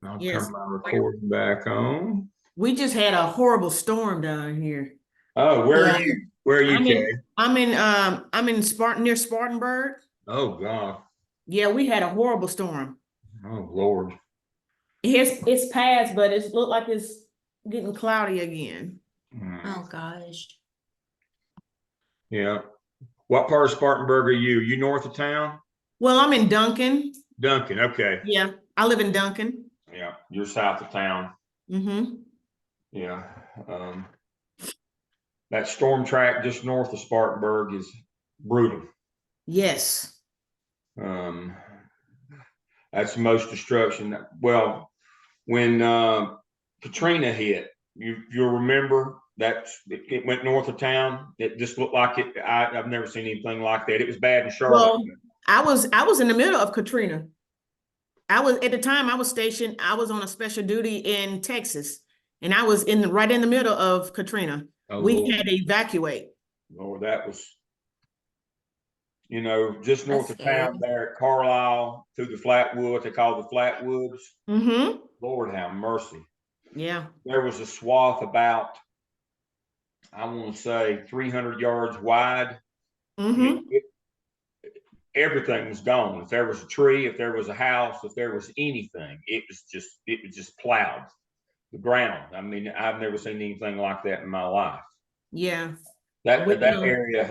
I'll Yes. turn my recording back on. We just had a horrible storm down here. Oh, where are Yeah. you? Where are you, I'm Kay? in I'm in Spartan near Spartanburg. Oh God. Yeah, we had a horrible storm. Oh Lord. It's passed, but it's looked like it's getting cloudy again. Hmm. Oh gosh. Yeah. What part of Spartanburg are you? You north of town? Well, I'm in Duncan. Duncan. Okay. Yeah, I live in Duncan. Yeah. You're south of town. Mm-hmm. Yeah. Um, that storm track just north of Spartanburg is brutal. Yes. Um, that's the most destruction. Well, when Katrina hit, you'll remember that it went north of town. It just looked like it. I've never seen anything like that. It was bad in Charlotte. Well, I was in the middle of Katrina. I was at the time I was stationed, I was on a special duty in Texas, and I was right in the middle of Katrina. Oh We Lord, had to evacuate. Lord, that was just north That's of town scary. there at Carlisle through the Flatwood. They call the Flatwoods. Mm-hmm. Lord have mercy. Yeah. There was a swath about, I want to say, 300 yards wide. Mm-hmm. Everything was gone. If there was a tree, if there was a house, if there was anything, it was just plowed the ground. I mean, I've never seen anything like that in my life. Yeah. That area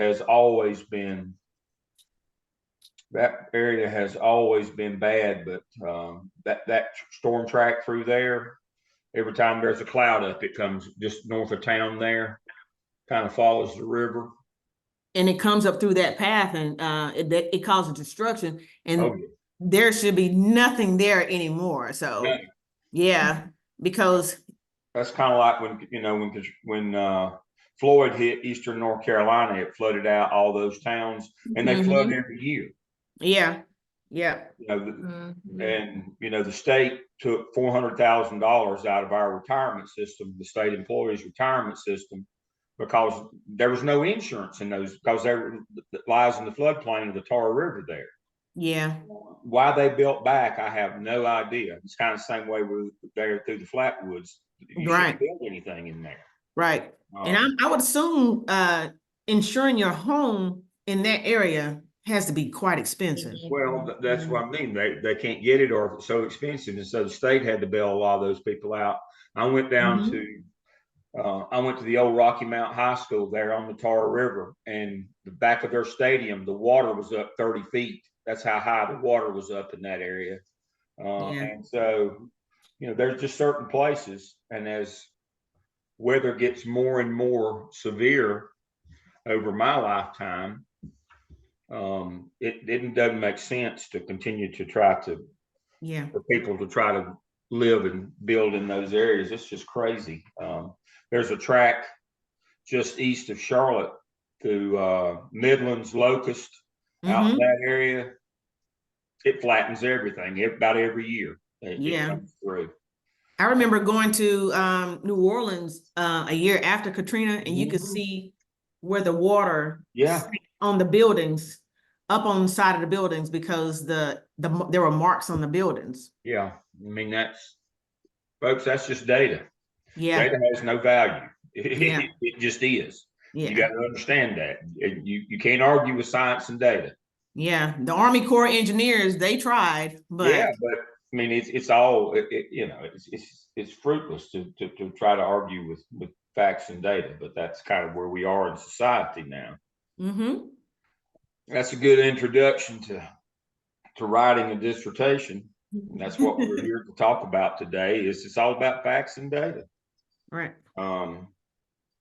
has always been bad, but that storm track through there, every time there's a cloud up, it comes just north of town there, kind of follows the river. And it comes up through that path, and it causes destruction, and Oh, yeah. there should be nothing there anymore. So, Yeah. yeah, because That's kind of like when Floyd hit eastern North Carolina, it flooded out all those towns, and they flood Mhm. every year. Yeah, yeah, And the state took $400,000 out of our retirement system, the state employees' retirement system, because there was no insurance in those, because there lies in the floodplain of the Tar River there. yeah, Why they built back, I have no idea. It's kind of the same way with there through the Flatwoods. You shouldn't right, build anything in there. right. And Um, I would assume insuring your home in that area has to be quite expensive. well, that's what I mean. They can't get it, or if it's so expensive, and so the state had to bail a lot of those people out. I went down Mhm. to I went to the old Rocky Mount High School there on the Tar River, and the back of their stadium, the water was up 30 feet. That's how high the water was up in that area. Yeah, And so, there's just certain places, and as weather gets more and more severe over my lifetime, it doesn't make sense to continue to try to yeah, for people to try to live and build in those areas. It's just crazy. There's a track just east of Charlotte through Midlands, Locust, out in hmm, that area. It flattens everything about every year. It yeah. comes through. I remember going to New Orleans a year after Katrina, and you could Mhm. see where the water Yeah, sank on the buildings, up on the side of the buildings, because there were marks on the buildings. yeah. I mean, folks, that's just data. Yeah, Data has no value. yeah, It just is. You got yeah, to understand that. You can't argue with science and data. yeah. The Army Corps of Engineers, they tried, Yeah, but but I mean, it's all it's fruitless to try to argue with facts and data. But that's kind of where we are in society now. mm-hmm. That's a good introduction to writing a dissertation. And that's what we're here to talk about today. Is it's all about facts and data. Right. Um,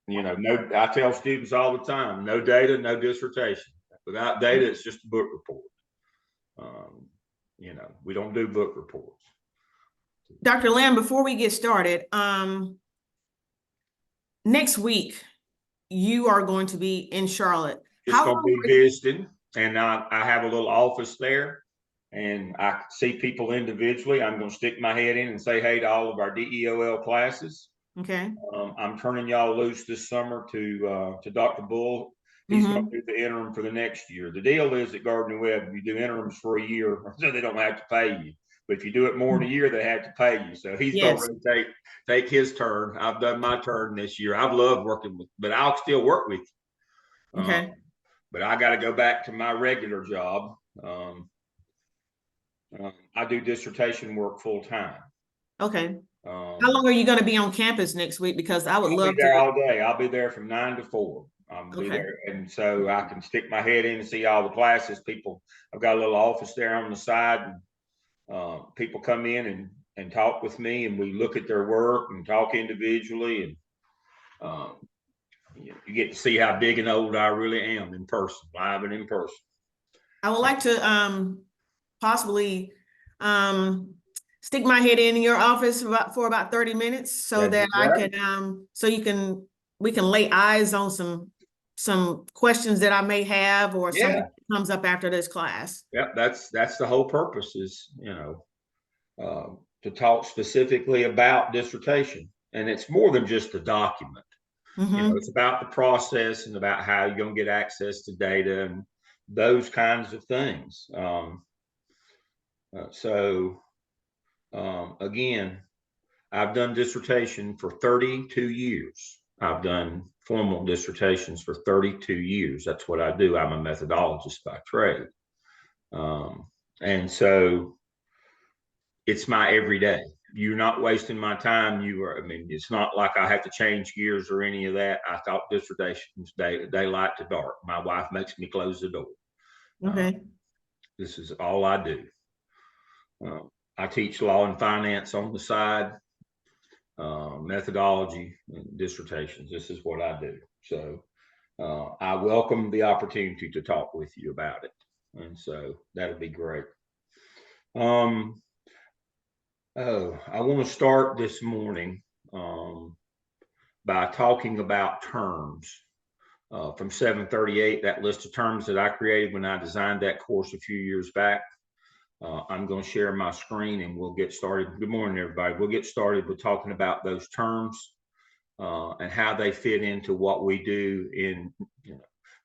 no, I tell students all the time, no data, no dissertation. Without data, it's just a book report. Um, we don't do book reports. Dr. Lamb, before we get started, next week you are going to be in Charlotte. Just How going to long be visiting, and I have a little office there, and I see people individually. I'm going to stick my head in and say hey to all of our DEOL classes. Okay. I'm turning y'all loose this summer to Dr. Bull. He's going to do the interim for the next year. The deal is at Gardner Webb, you do interims for a year, so they don't have to pay you. But if you do it more than a year, they have to pay you. So he's Yes. going to take his turn. I've done my turn this year. I've loved working with, but I'll still work with you. Okay. But I got to go back to my regular job. I do dissertation work full time. Okay. How long are you going to be on campus next week? Because I would I'll love be there to. all day. I'll be there from 9 to 4. I'll be there, and so I can stick my head in and see all the classes. People, I've got a little office there on the side, and people come in and talk with me, and we look at their work and talk individually, and you get to see how big and old I really am in person, live and in person. I would like to possibly stick my head in your office for about 30 minutes so that I can so we can lay eyes on some questions that I may have or something that comes up after this class. Yep, that's the whole purpose is, to talk specifically about dissertation. And it's more than just a document. It's about the process and about how you're going to get access to data and those kinds of things. Again, I've done dissertation for 32 years. I've done formal dissertations for 32 years. That's what I do. I'm a methodologist by trade. And so it's my everyday. You're not wasting my time. It's not like I have to change gears or any of that. I thought dissertations daylight to dark. My wife makes me close the door. Okay. This is all I do. I teach law and finance on the side, methodology and dissertations. This is what I do. So I welcome the opportunity to talk with you about it. And so that'll be great. I want to start this morning by talking about terms from 738, that list of terms that I created when I designed that course a few years back. I'm going to share my screen and we'll get started. Good morning, everybody. We'll get started with talking about those terms and how they fit into what we do in,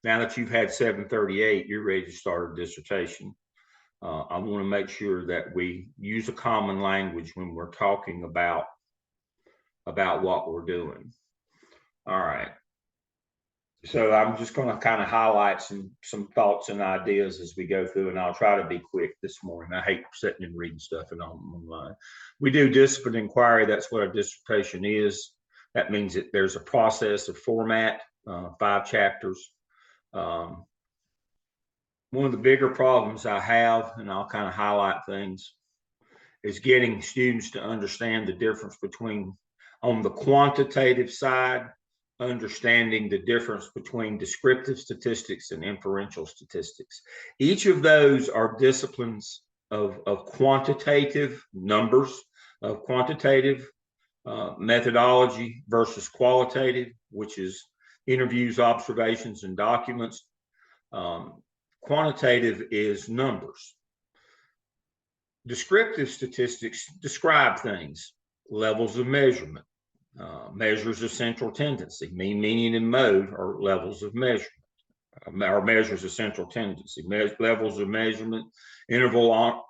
now that you've had 738, you're ready to start a dissertation. I want to make sure that we use a common language when we're talking about what we're doing. All right. So I'm just going to kind of highlight some thoughts and ideas as we go through, and I'll try to be quick this morning. I hate sitting and reading stuff and online. We do discipline inquiry. That's what a dissertation is. That means that there's a process, a format, 5 chapters. One of the bigger problems I have, and I'll kind of highlight things, is getting students to understand the difference between, on the quantitative side, understanding the difference between descriptive statistics and inferential statistics. Each of those are disciplines of quantitative numbers, of quantitative methodology versus qualitative, which is interviews, observations, and documents. Quantitative is numbers. Descriptive statistics describe things, levels of measurement. Measures of central tendency, mean, meaning, and mode are levels of measurement, or measures of central tendency, levels of measurement, interval,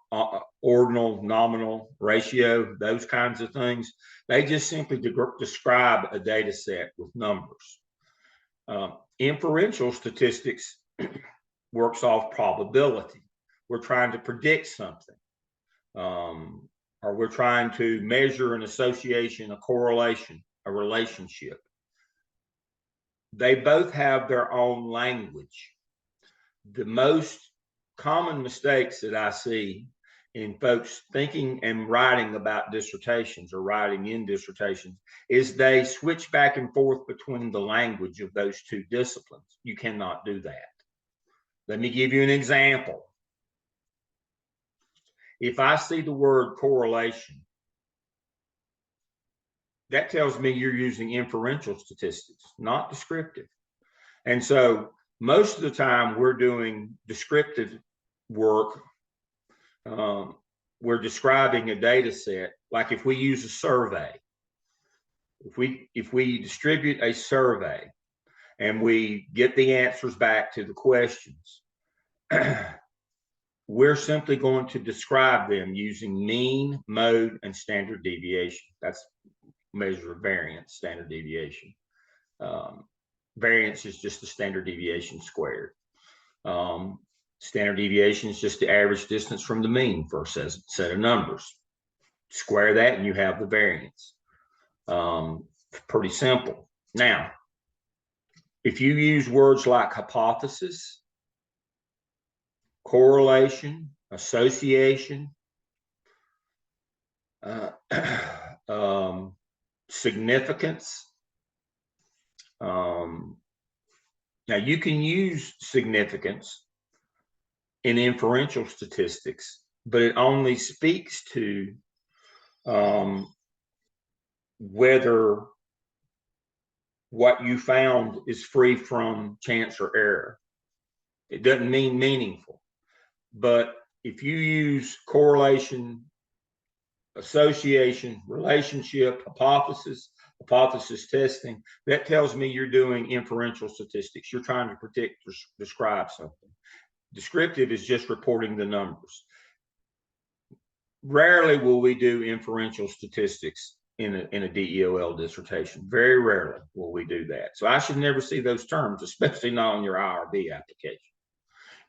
ordinal, nominal, ratio, those kinds of things. They just simply describe a data set with numbers. Inferential statistics works off probability. We're trying to predict something. Or we're trying to measure an association, a correlation, a relationship. They both have their own language. The most common mistakes that I see in folks thinking and writing about dissertations or writing in dissertations is they switch back and forth between the language of those two disciplines. You cannot do that. Let me give you an example. If I see the word correlation, that tells me you're using inferential statistics, not descriptive. And so most of the time we're doing descriptive work. We're describing a data set. Like if we use a survey, if we distribute a survey and we get the answers back to the questions, we're simply going to describe them using mean, mode, and standard deviation. That's measure of variance, standard deviation. Variance is just the standard deviation squared. Standard deviation is just the average distance from the mean for a set of numbers. Square that and you have the variance. Pretty simple. Now, if you use words like hypothesis, correlation, association, significance, now you can use significance in inferential statistics, but it only speaks to whether what you found is free from chance or error. It doesn't mean meaningful. But if you use correlation, association, relationship, hypothesis testing, that tells me you're doing inferential statistics. You're trying to predict or describe something. Descriptive is just reporting the numbers. Rarely will we do inferential statistics in a DEOL dissertation. Very rarely will we do that. So I should never see those terms, especially not on your IRB application.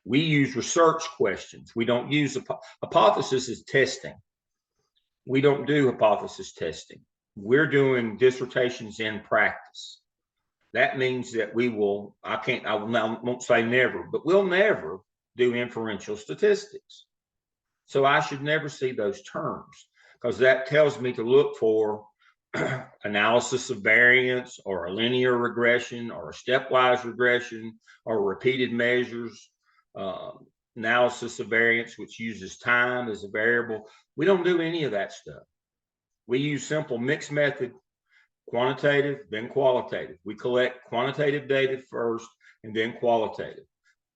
We use research questions. We don't use hypothesis is testing. We don't do hypothesis testing. We're doing dissertations in practice. That means that we will, I won't say never, but we'll never do inferential statistics. So I should never see those terms, because that tells me to look for analysis of variance or a linear regression or a stepwise regression or repeated measures, analysis of variance, which uses time as a variable. We don't do any of that stuff. We use simple mixed method, quantitative, then qualitative. We collect quantitative data first and then qualitative.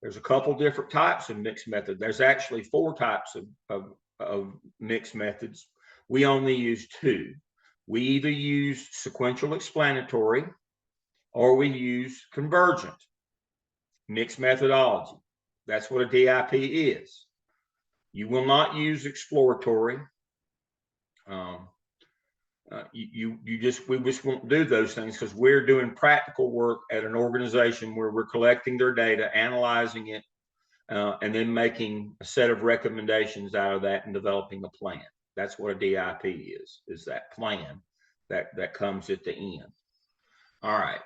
There's a couple different types of mixed method. There's actually 4 types of mixed methods. We only use 2. We either use sequential explanatory or we use convergent mixed methodology. That's what a DIP is. You will not use exploratory. We just won't do those things, because we're doing practical work at an organization where we're collecting their data, analyzing it, and then making a set of recommendations out of that and developing a plan. That's what a DIP is that plan that comes at the end. All right.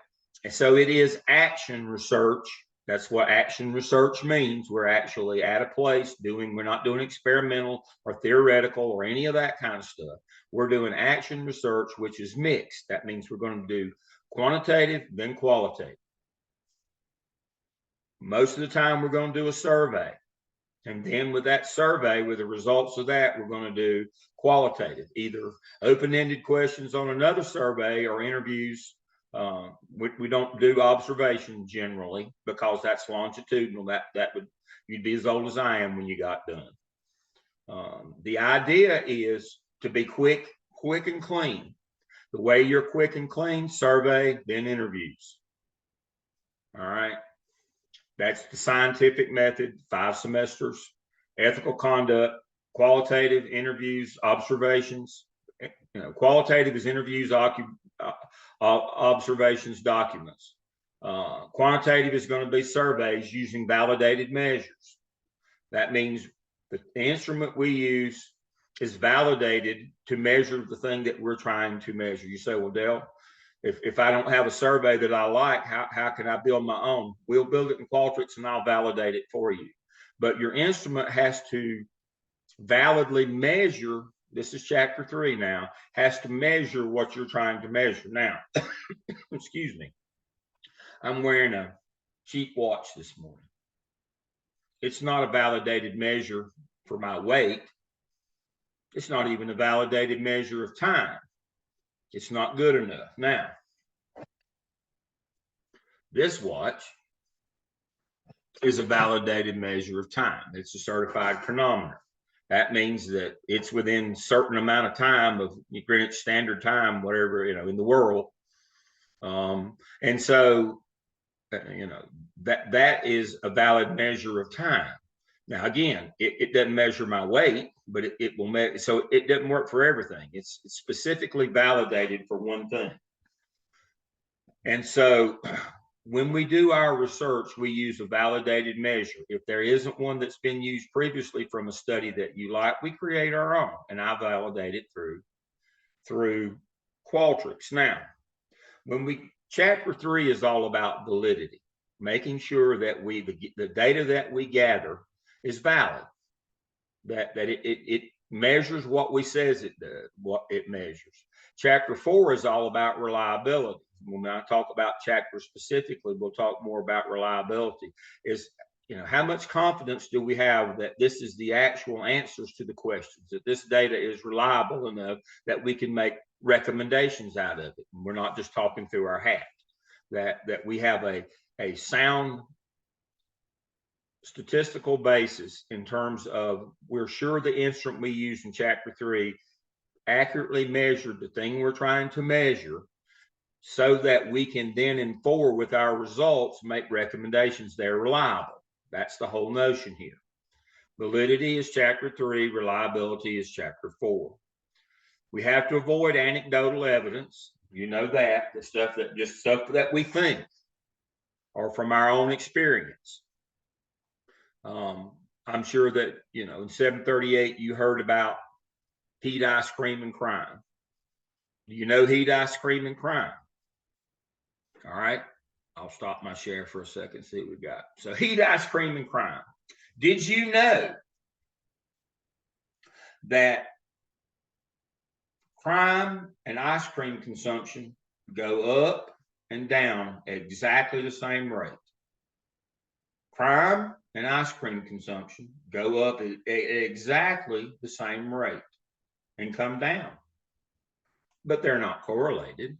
And so it is action research. That's what action research means. We're actually at a place we're not doing experimental or theoretical or any of that kind of stuff. We're doing action research, which is mixed. That means we're going to do quantitative, then qualitative. Most of the time, we're going to do a survey. And then with that survey, with the results of that, we're going to do qualitative, either open-ended questions on another survey or interviews. We don't do observation generally, because that's longitudinal. You'd be as old as I am when you got done. The idea is to be quick and clean. The way you're quick and clean: survey, then interviews. All right. That's the scientific method, 5 semesters, ethical conduct, qualitative, interviews, observations. Qualitative is interviews, observations, documents. Quantitative is going to be surveys using validated measures. That means the instrument we use is validated to measure the thing that we're trying to measure. You say, well, Dale, if I don't have a survey that I like, how can I build my own? We'll build it in Qualtrics and I'll validate it for you. But your instrument has to validly measure. This is chapter 3 now, has to measure what you're trying to measure. Now, excuse me, I'm wearing a cheap watch this morning. It's not a validated measure for my weight. It's not even a validated measure of time. It's not good enough. Now, this watch is a validated measure of time. It's a certified chronometer. That means that it's within a certain amount of time of Greenwich Standard Time, whatever, in the world. And so, that is a valid measure of time. Now, again, it doesn't measure my weight, but it will measure. So it doesn't work for everything. It's specifically validated for one thing. And so when we do our research, we use a validated measure. If there isn't one that's been used previously from a study that you like, we create our own, and I validate it through Qualtrics. Now, chapter 3 is all about validity, making sure that the data that we gather is valid, that it measures what we says it does, what it measures. Chapter 4 is all about reliability. When I talk about chapter specifically, we'll talk more about reliability. Is, how much confidence do we have that this is the actual answers to the questions, that this data is reliable enough that we can make recommendations out of it. And we're not just talking through our hat, that we have a sound statistical basis in terms of we're sure the instrument we use in chapter 3 accurately measured the thing we're trying to measure, so that we can then inform with our results, make recommendations that are reliable. That's the whole notion here. Validity is chapter 3, reliability is chapter 4. We have to avoid anecdotal evidence. You know that, the stuff that we think or from our own experience. I'm sure that, in 738, you heard about heat, ice cream, and crime. Do you know heat, ice cream, and crime? All right. I'll stop my share for a second, see what we got. So heat, ice cream, and crime. Did you know that crime and ice cream consumption go up and down at exactly the same rate? Crime and ice cream consumption go up at exactly the same rate and come down, but they're not correlated.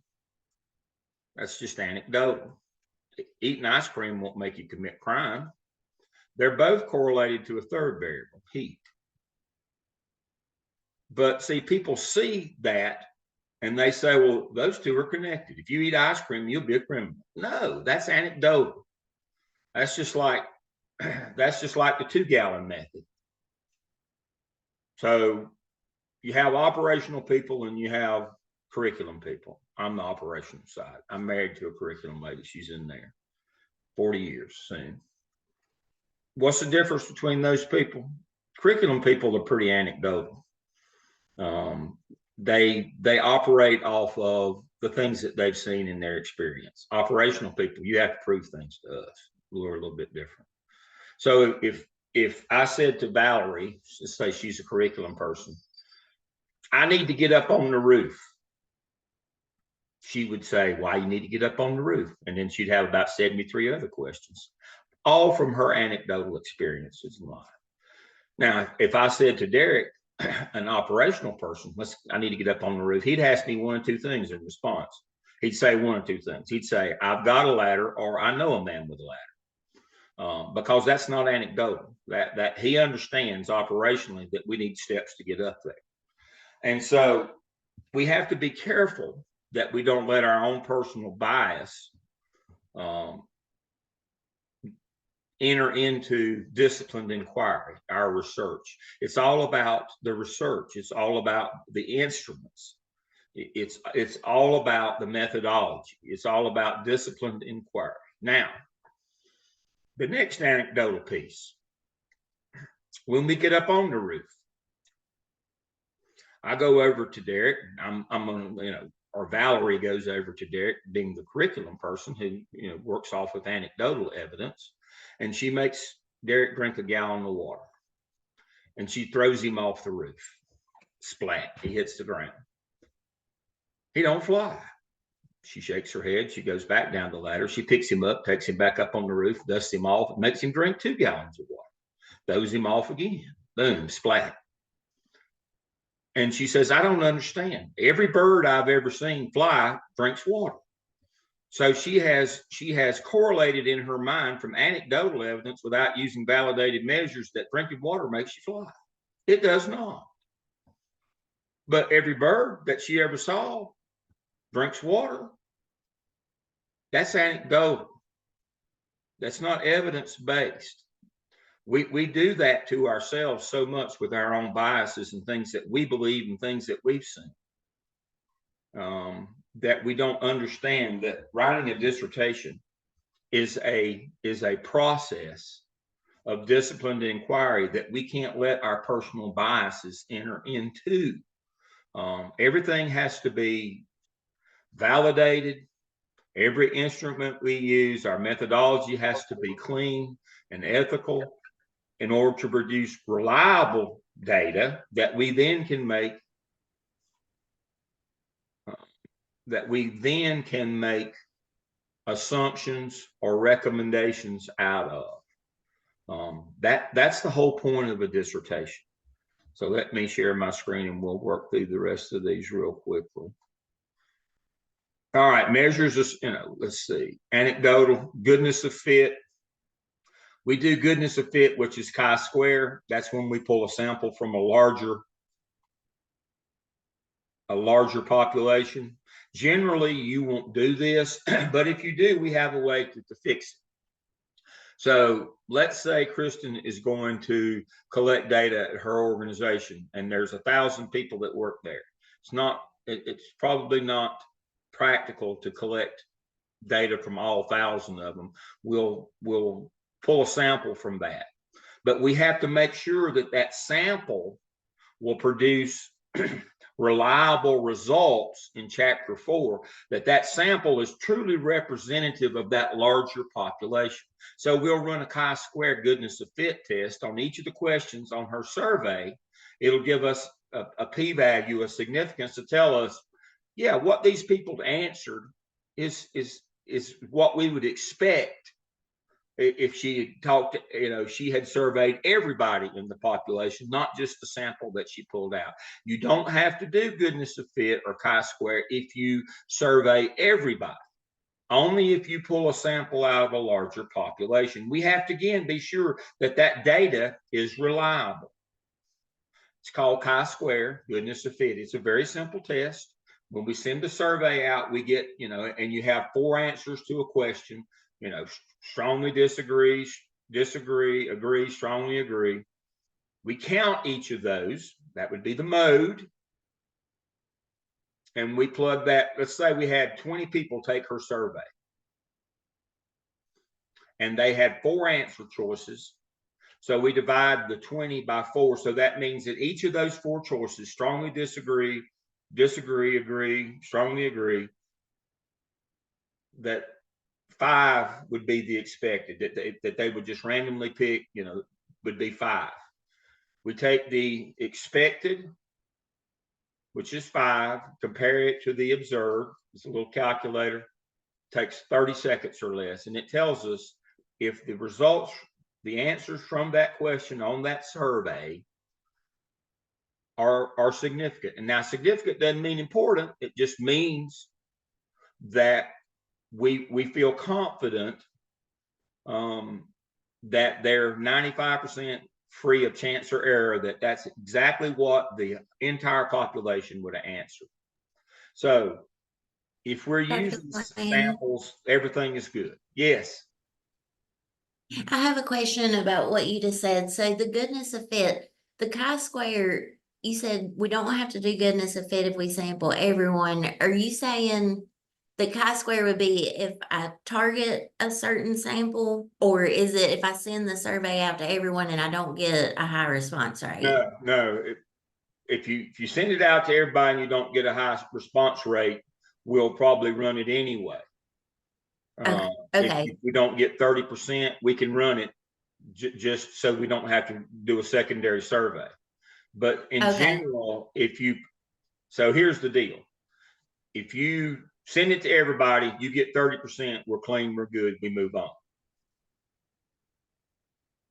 That's just anecdotal. Eating ice cream won't make you commit crime. They're both correlated to a third variable, heat. But see, people see that and they say, well, those two are connected. If you eat ice cream, you'll be a criminal. No, that's anecdotal. That's just like the 2-gallon method. So you have operational people and you have curriculum people. I'm the operational side. I'm married to a curriculum lady. She's in there 40 years soon. What's the difference between those people? Curriculum people are pretty anecdotal. They operate off of the things that they've seen in their experience. Operational people, you have to prove things to us. We're a little bit different. So if I said to Valerie, let's say she's a curriculum person, I need to get up on the roof, she would say, why you need to get up on the roof? And then she'd have about 73 other questions, all from her anecdotal experiences in life. Now, if I said to Derek, an operational person, I need to get up on the roof, he'd ask me one or two things in response. He'd say one or two things. He'd say, I've got a ladder, or I know a man with a ladder. Because that's not anecdotal, that he understands operationally that we need steps to get up there. And so we have to be careful that we don't let our own personal bias enter into disciplined inquiry, our research. It's all about the research. It's all about the instruments. It's all about the methodology. It's all about disciplined inquiry. Now, the next anecdotal piece, when we get up on the roof, I go over to Derek. Or Valerie goes over to Derek, being the curriculum person who works off with anecdotal evidence, and she makes Derek drink a gallon of water, and she throws him off the roof. Splat! He hits the ground. He don't fly. She shakes her head. She goes back down the ladder. She picks him up, takes him back up on the roof, dusts him off, makes him drink 2 gallons of water, throws him off again. Boom! Splat! And she says, I don't understand. Every bird I've ever seen fly drinks water. So she has correlated in her mind from anecdotal evidence without using validated measures that drinking water makes you fly. It does not. But every bird that she ever saw drinks water. That's anecdotal. That's not evidence-based. We do that to ourselves so much with our own biases and things that we believe and things that we've seen. That we don't understand that writing a dissertation is a process of disciplined inquiry that we can't let our personal biases enter into. Everything has to be validated. Every instrument we use, our methodology has to be clean and ethical in order to produce reliable data that we then can make assumptions or recommendations out of. That's the whole point of a dissertation. So let me share my screen and we'll work through the rest of these real quickly. All right, measures, let's see. Anecdotal, goodness of fit. We do goodness of fit, which is chi-square. That's when we pull a sample from a larger population. Generally, you won't do this, but if you do, we have a way to fix it. So let's say Kristen is going to collect data at her organization, and there's 1,000 people that work there. It's probably not practical to collect data from all 1,000 of them. We'll pull a sample from that, but we have to make sure that that sample will produce reliable results in chapter 4, that sample is truly representative of that larger population. So we'll run a chi-square goodness of fit test on each of the questions on her survey. It'll give us a p-value, a significance to tell us, yeah, what these people answered is what we would expect if she had talked, she had surveyed everybody in the population, not just the sample that she pulled out. You don't have to do goodness of fit or chi-square if you survey everybody, only if you pull a sample out of a larger population. We have to, again, be sure that that data is reliable. It's called chi-square, goodness of fit. It's a very simple test. When we send the survey out, we get, and you have 4 answers to a question, strongly disagree, agree, strongly agree. We count each of those. That would be the mode. And we plug that. Let's say we had 20 people take her survey. And they had 4 answer choices. So we divide the 20 by 4. So that means that each of those 4 choices, strongly disagree, agree, strongly agree, that 5 would be the expected, that they would just randomly pick, would be 5. We take the expected, which is 5, compare it to the observed. It's a little calculator. It takes 30 seconds or less, and it tells us if the results, the answers from that question on that survey are significant. And now significant doesn't mean important. It just means that we feel confident that they're 95% free of chance or error, that's exactly what the entire population would have answered. So if we're using samples, everything is good. Yes. I have a question about what you just said. So the goodness of fit, the chi-square, you said we don't have to do goodness of fit if we sample everyone. Are you saying the chi-square would be if I target a certain sample, or is it if I send the survey out to everyone and I don't get a high response rate? No. If you send it out to everybody and you don't get a high response rate, we'll probably run it anyway. Okay. If we don't get 30%, we can run it just so we don't have to do a secondary survey. But in general, so here's the deal. If you send it to everybody, you get 30%, we're clean, we're good, we move on.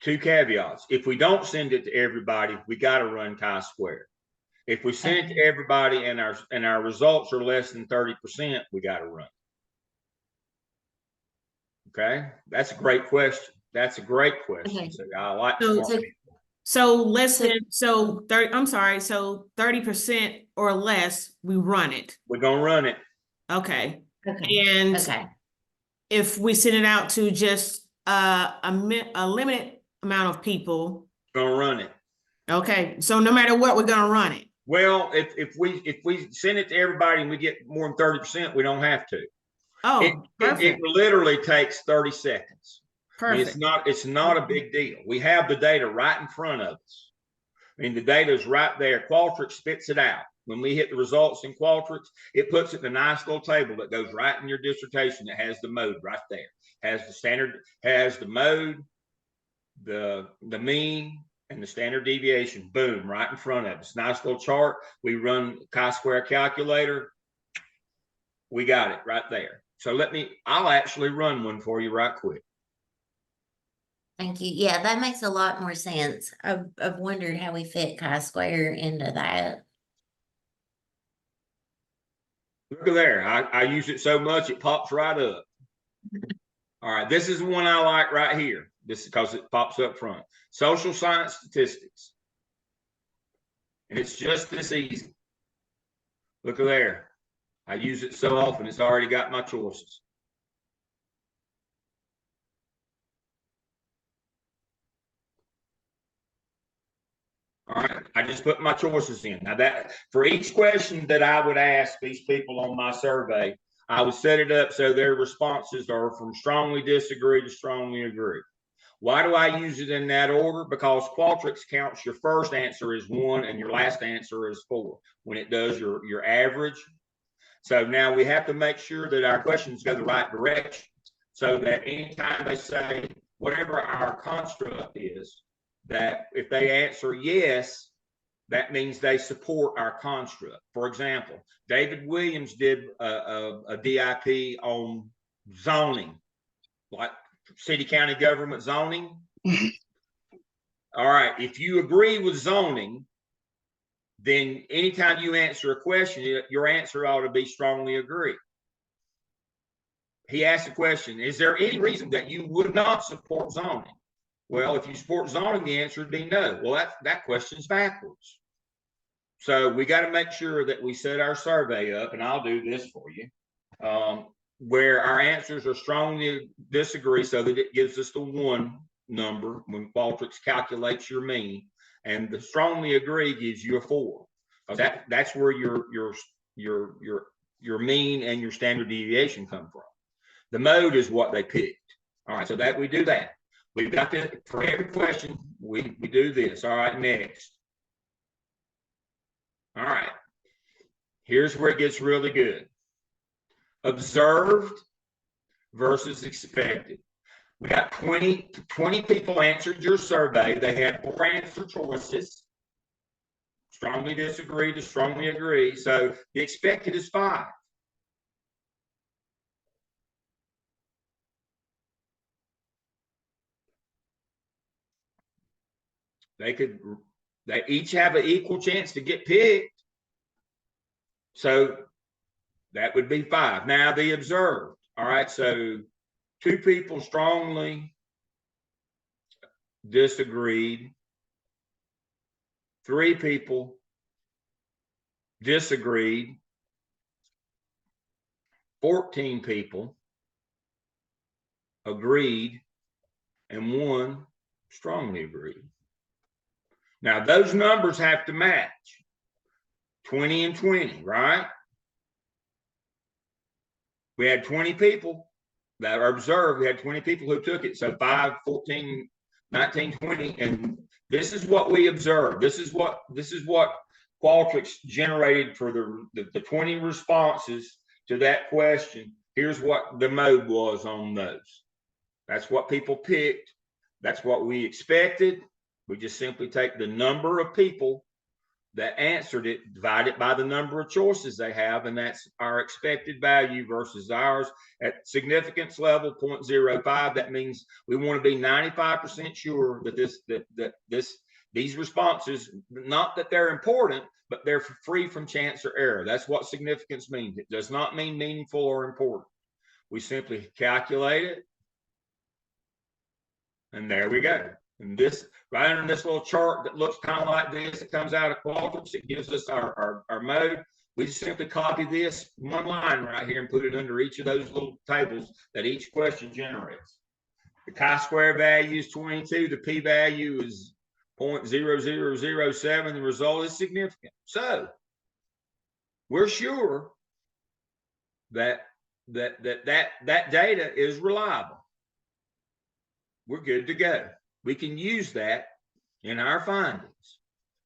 2 caveats. If we don't send it to everybody, we got to run chi-square. If we send it to everybody and our results are less than 30%, we got to run. Okay, that's a great question. That's a great question. Okay. So I like so less than 30% or less, we run it. We're gonna run it. Okay. And if we send it out to just a limited amount of people. Gonna run it. Okay, so no matter what, we're gonna run it. Well, if we send it to everybody and we get more than 30%, we don't have to. Oh, perfect. It literally takes 30 seconds. I mean, Perfect. it's not a big deal. We have the data right in front of us. I mean, the data is right there. Qualtrics spits it out. When we hit the results in Qualtrics, it puts it in a nice little table that goes right in your dissertation. That has the mode right there. Has the standard, has the mode, the mean, and the standard deviation. Boom, right in front of us. Nice little chart. We run chi-square calculator. We got it right there. So I'll actually run one for you right quick. Thank you. Yeah, that makes a lot more sense. I've wondered how we fit chi-square into that. Look at there. I use it so much it pops right up. All right, this is the one I like right here. This is because it pops up front. Social science statistics. And it's just this easy. Look at there. I use it so often, it's already got my choices. All right, I just put my choices in. Now that for each question that I would ask these people on my survey, I would set it up so their responses are from strongly disagree to strongly agree. Why do I use it in that order? Because Qualtrics counts your first answer as 1 and your last answer is 4 when it does your average. So now we have to make sure that our questions go the right direction so that anytime they say whatever our construct is, that if they answer yes, that means they support our construct. For example, David Williams did a DIP on zoning, like city county government zoning. All right, if you agree with zoning, then anytime you answer a question, your answer ought to be strongly agree. He asked the question, is there any reason that you would not support zoning? Well, if you support zoning, the answer would be no. Well, that question's backwards. So we got to make sure that we set our survey up, and I'll do this for you, where our answers are strongly disagree so that it gives us the 1 number when Qualtrics calculates your mean, and the strongly agree gives you a 4. That's where your mean and your standard deviation come from. The mode is what they picked. All right, so that we do that. We've got this for every question. We do this. All right, next. All right. Here's where it gets really good. Observed versus expected. We got 20 people answered your survey. They had 4 answer choices. Strongly disagree to strongly agree. So the expected is 5. They each have an equal chance to get picked. So that would be 5. Now the observed. All right, so 2 people strongly disagreed. 3 people disagreed. 14 people agreed, and 1 strongly agreed. Now those numbers have to match. 20 and 20, right? We had 20 people that are observed. We had 20 people who took it. So 5, 14, 19, 20. And this is what we observed. This is what Qualtrics generated for the 20 responses to that question. Here's what the mode was on those. That's what people picked. That's what we expected. We just simply take the number of people that answered it, divide it by the number of choices they have, and that's our expected value versus ours. At significance level 0.05, that means we want to be 95% sure that these responses, not that they're important, but they're free from chance or error. That's what significance means. It does not mean meaningful or important. We simply calculate it, and there we go. And this, right under this little chart that looks kind of like this, it comes out of Qualtrics. It gives us our mode. We just simply copy this 1 line right here and put it under each of those little tables that each question generates. The chi-square value is 22. The p-value is 0.0007. The result is significant. So we're sure that data is reliable. We're good to go. We can use that in our findings.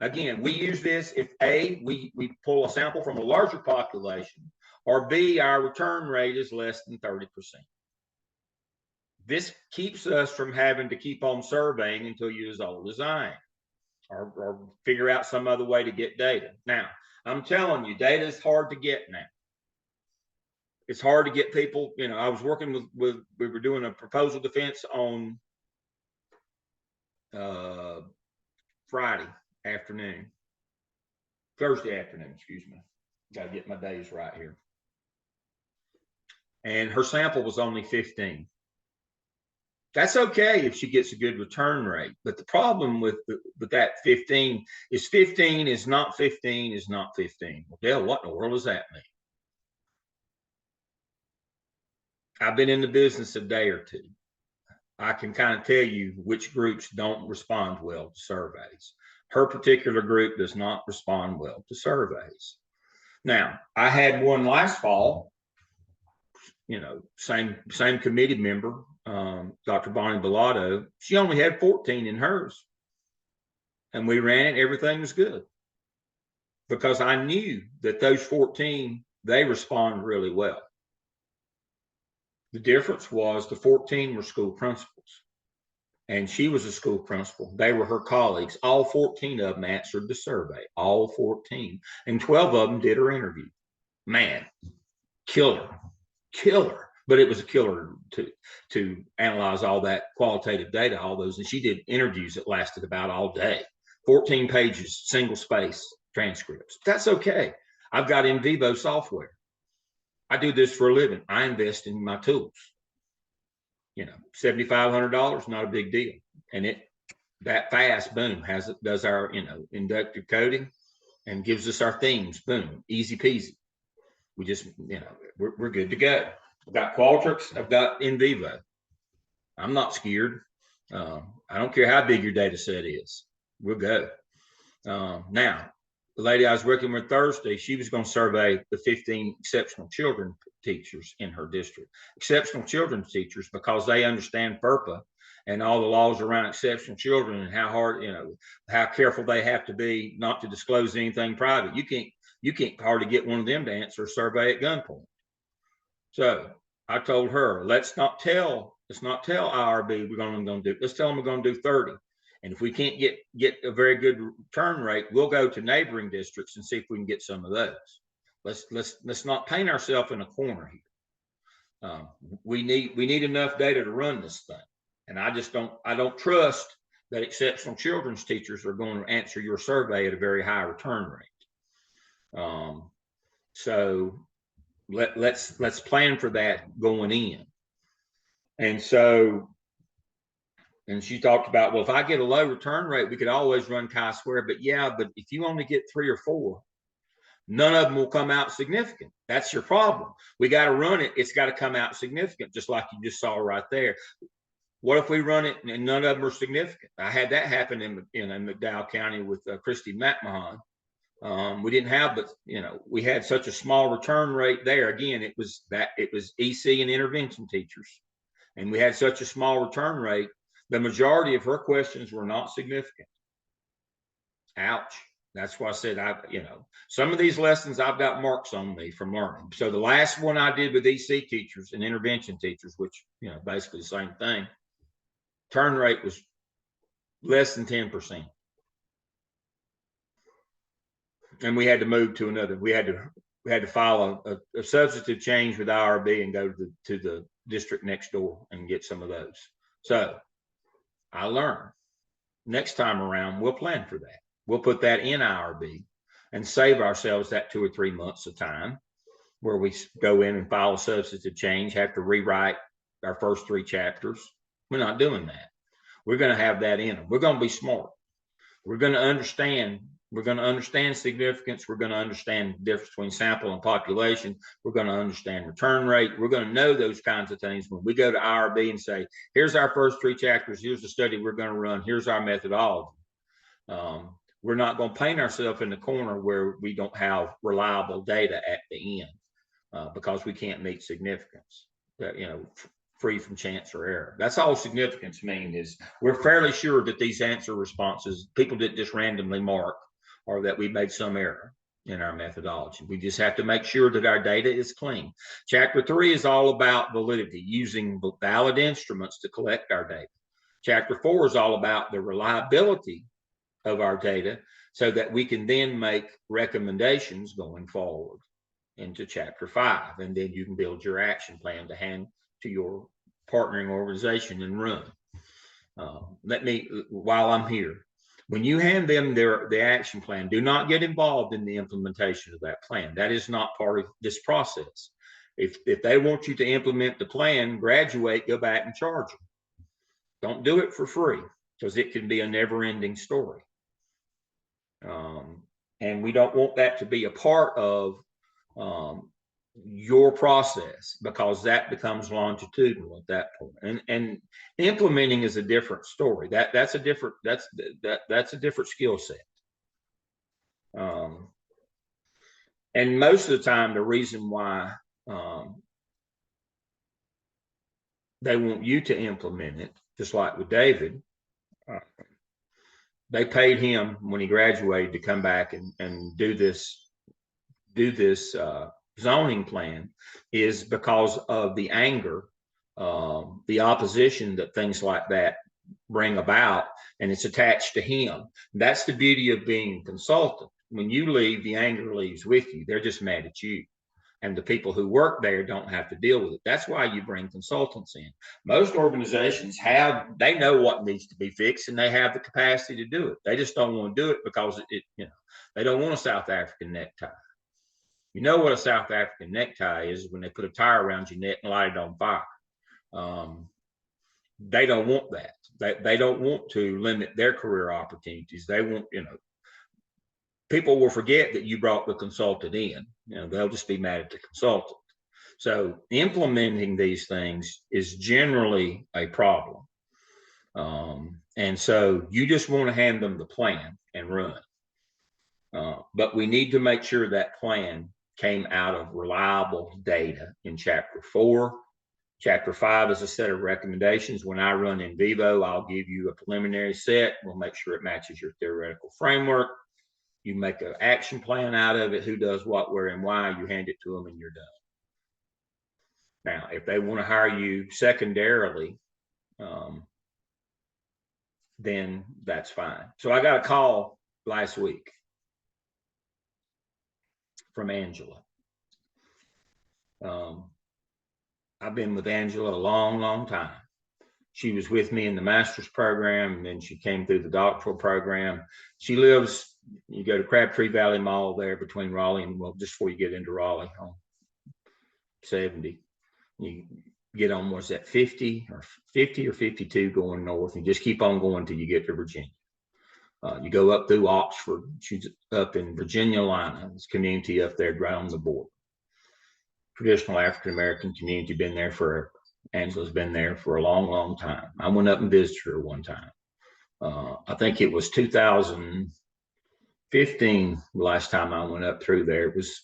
Again, we use this if A, we pull a sample from a larger population, or B, our return rate is less than 30%. This keeps us from having to keep on surveying until you're as old as I am, or figure out some other way to get data. Now, I'm telling you, data is hard to get now. It's hard to get people, you know, I was working with we were doing a proposal defense on Thursday afternoon, excuse me. Got to get my days right here. And her sample was only 15. That's okay if she gets a good return rate. But the problem with that 15 is not 15 is not 15. Well, Dale, what in the world does that mean? I've been in the business a day or two. I can kind of tell you which groups don't respond well to surveys. Her particular group does not respond well to surveys. Now, I had one last fall, you know, same committee member, Dr. Bonnie Bellato. She only had 14 in hers. And we ran it, everything was good. Because I knew that those 14, they respond really well. The difference was the 14 were school principals, and she was a school principal. They were her colleagues. All 14 of them answered the survey, all 14, and 12 of them did her interview. Man, killer. But it was a killer to analyze all that qualitative data, all those. And she did interviews that lasted about all day, 14 pages, single space transcripts. That's okay. I've got in vivo software. I do this for a living. I invest in my tools. You know, $7,500, not a big deal. And it that fast, boom, does our, you know, inductive coding and gives us our themes, boom, easy peasy. We just, you know, we're good to go. I've got Qualtrics, I've got in vivo. I'm not scared. I don't care how big your data set is. We'll go. Now, the lady I was working with Thursday, she was going to survey the 15 exceptional children teachers in her district. Exceptional children's teachers, because they understand FERPA and all the laws around exceptional children and how hard, you know, how careful they have to be not to disclose anything private. You can't hardly get one of them to answer a survey at gunpoint. So I told her, let's not tell IRB we're going to do, let's tell them we're going to do 30. And if we can't get a very good return rate, we'll go to neighboring districts and see if we can get some of those. Let's not paint ourselves in a corner here. We need enough data to run this thing. And I don't trust that exceptional children's teachers are going to answer your survey at a very high return rate. So let's plan for that going in. And so, and she talked about, well, if I get a low return rate, we could always run chi-square. But yeah, but if you only get 3 or 4, none of them will come out significant. That's your problem. We got to run it. It's got to come out significant, just like you just saw right there. What if we run it and none of them are significant? I had that happen in McDowell County with Christy McMahon. We didn't have, but you know, we had such a small return rate there. Again, it was EC and intervention teachers, and we had such a small return rate. The majority of her questions were not significant. Ouch. That's why I said, you know, some of these lessons I've got marks on me from learning. So the last one I did with EC teachers and intervention teachers, which, you know, basically the same thing, turn rate was less than 10%. And we had to move to another. We had to file a substantive change with IRB and go to the district next door and get some of those. So I learned. Next time around, we'll plan for that. We'll put that in IRB and save ourselves that 2 or 3 months of time where we go in and file a substantive change, have to rewrite our first 3 chapters. We're not doing that. We're going to have that in them. We're going to be smart. We're going to understand We're going to understand significance. We're going to understand the difference between sample and population. We're going to understand return rate. We're going to know those kinds of things when we go to IRB and say, here's our first 3 chapters. Here's the study we're going to run. Here's our methodology. We're not going to paint ourselves in the corner where we don't have reliable data at the end because we can't meet significance, free from chance or error. That's all significance means, is we're fairly sure that these answer responses, people didn't just randomly mark, or that we made some error in our methodology. We just have to make sure that our data is clean. Chapter 3 is all about validity, using valid instruments to collect our data. Chapter 4 is all about the reliability of our data so that we can then make recommendations going forward into chapter 5. And then you can build your action plan to hand to your partnering organization and run. While I'm here, when you hand them the action plan, do not get involved in the implementation of that plan. That is not part of this process. If they want you to implement the plan, graduate, go back and charge them. Don't do it for free, because it can be a never-ending story. And we don't want that to be a part of your process, because that becomes longitudinal at that point. And implementing is a different story. That's a different skill set. And most of the time, the reason why they want you to implement it, just like with David, they paid him when he graduated to come back and do this zoning plan, is because of the anger, the opposition that things like that bring about, and it's attached to him. That's the beauty of being a consultant. When you leave, the anger leaves with you. They're just mad at you. And the people who work there don't have to deal with it. That's why you bring consultants in. Most organizations they know what needs to be fixed, and they have the capacity to do it. They just don't want to do it because they don't want a South African necktie. You know what a South African necktie is? When they put a tire around your neck and light it on fire. They don't want that. They don't want to limit their career opportunities. They want, people will forget that you brought the consultant in. They'll just be mad at the consultant. So implementing these things is generally a problem. And so you just want to hand them the plan and run. But we need to make sure that plan came out of reliable data in chapter 4. Chapter 5 is a set of recommendations. When I run in vivo, I'll give you a preliminary set. We'll make sure it matches your theoretical framework. You make an action plan out of it, who does what, where, and why. You hand it to them and you're done. Now, if they want to hire you secondarily, then that's fine. So I got a call last week from Angela. I've been with Angela a long, long time. She was with me in the master's program, and then she came through the doctoral program. She lives, you go to Crabtree Valley Mall there between Raleigh and, just before you get into Raleigh on 70. You get on, what's that, 50 or 52 going north, and just keep on going till you get to Virginia. You go up through Oxford. She's up in Virginia Lina. This community up there right on the border. Traditional African-American community, been there forever. Angela's been there for a long, long time. I went up and visited her one time. I think it was 2015, the last time I went up through there. It was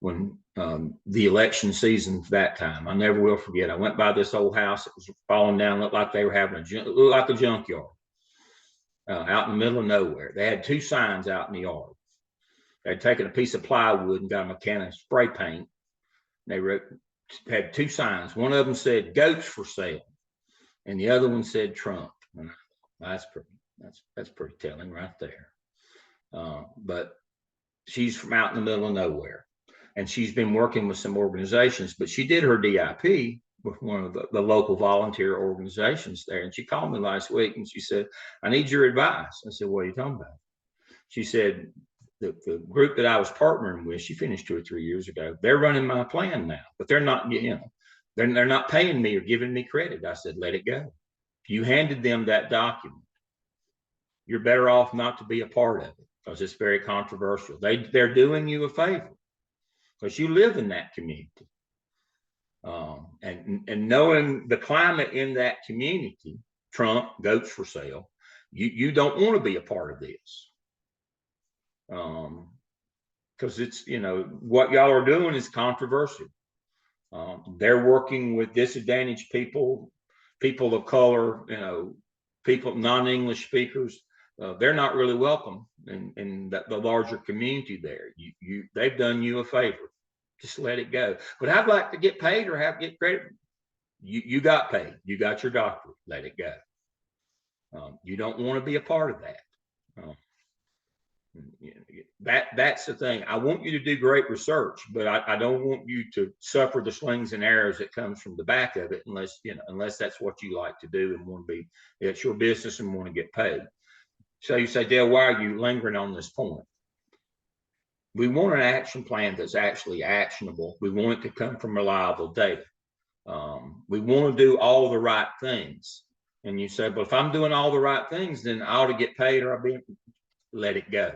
when the election season that time. I never will forget. I went by this old house. It was falling down, looked like they were having looked like a junkyard out in the middle of nowhere. They had 2 signs out in the yard. They'd taken a piece of plywood and got a can of spray paint. They had 2 signs. One of them said "Goats for Sale," and the other one said "Trump." And that's pretty telling right there. But she's from out in the middle of nowhere, and she's been working with some organizations. But she did her DIP with one of the local volunteer organizations there, and she called me last week and she said, "I need your advice." I said, "What are you talking about?" She said, the group that I was partnering with, she finished 2 or 3 years ago, they're running my plan now, but they're not, they're not paying me or giving me credit. I said, let it go. If you handed them that document, you're better off not to be a part of it. because it's very controversial. They're doing you a favor because you live in that community. And knowing the climate in that community, Trump, goats for sale, you don't want to be a part of this. Because it's, what y'all are doing is controversial. They're working with disadvantaged people, people of color, people, non-English speakers. They're not really welcome in the larger community there. They've done you a favor. Just let it go. But I'd like to get paid or get credit. You got paid. You got your doctorate. Let it go. You don't want to be a part of that. That's the thing. I want you to do great research, but I don't want you to suffer the slings and arrows that comes from the back of it, unless that's what you like to do and want to be, it's your business and want to get paid. So you say, Dale, why are you lingering on this point? We want an action plan that's actually actionable. We want it to come from reliable data. We want to do all the right things. And you say, but if I'm doing all the right things, then I ought to get paid or let it go.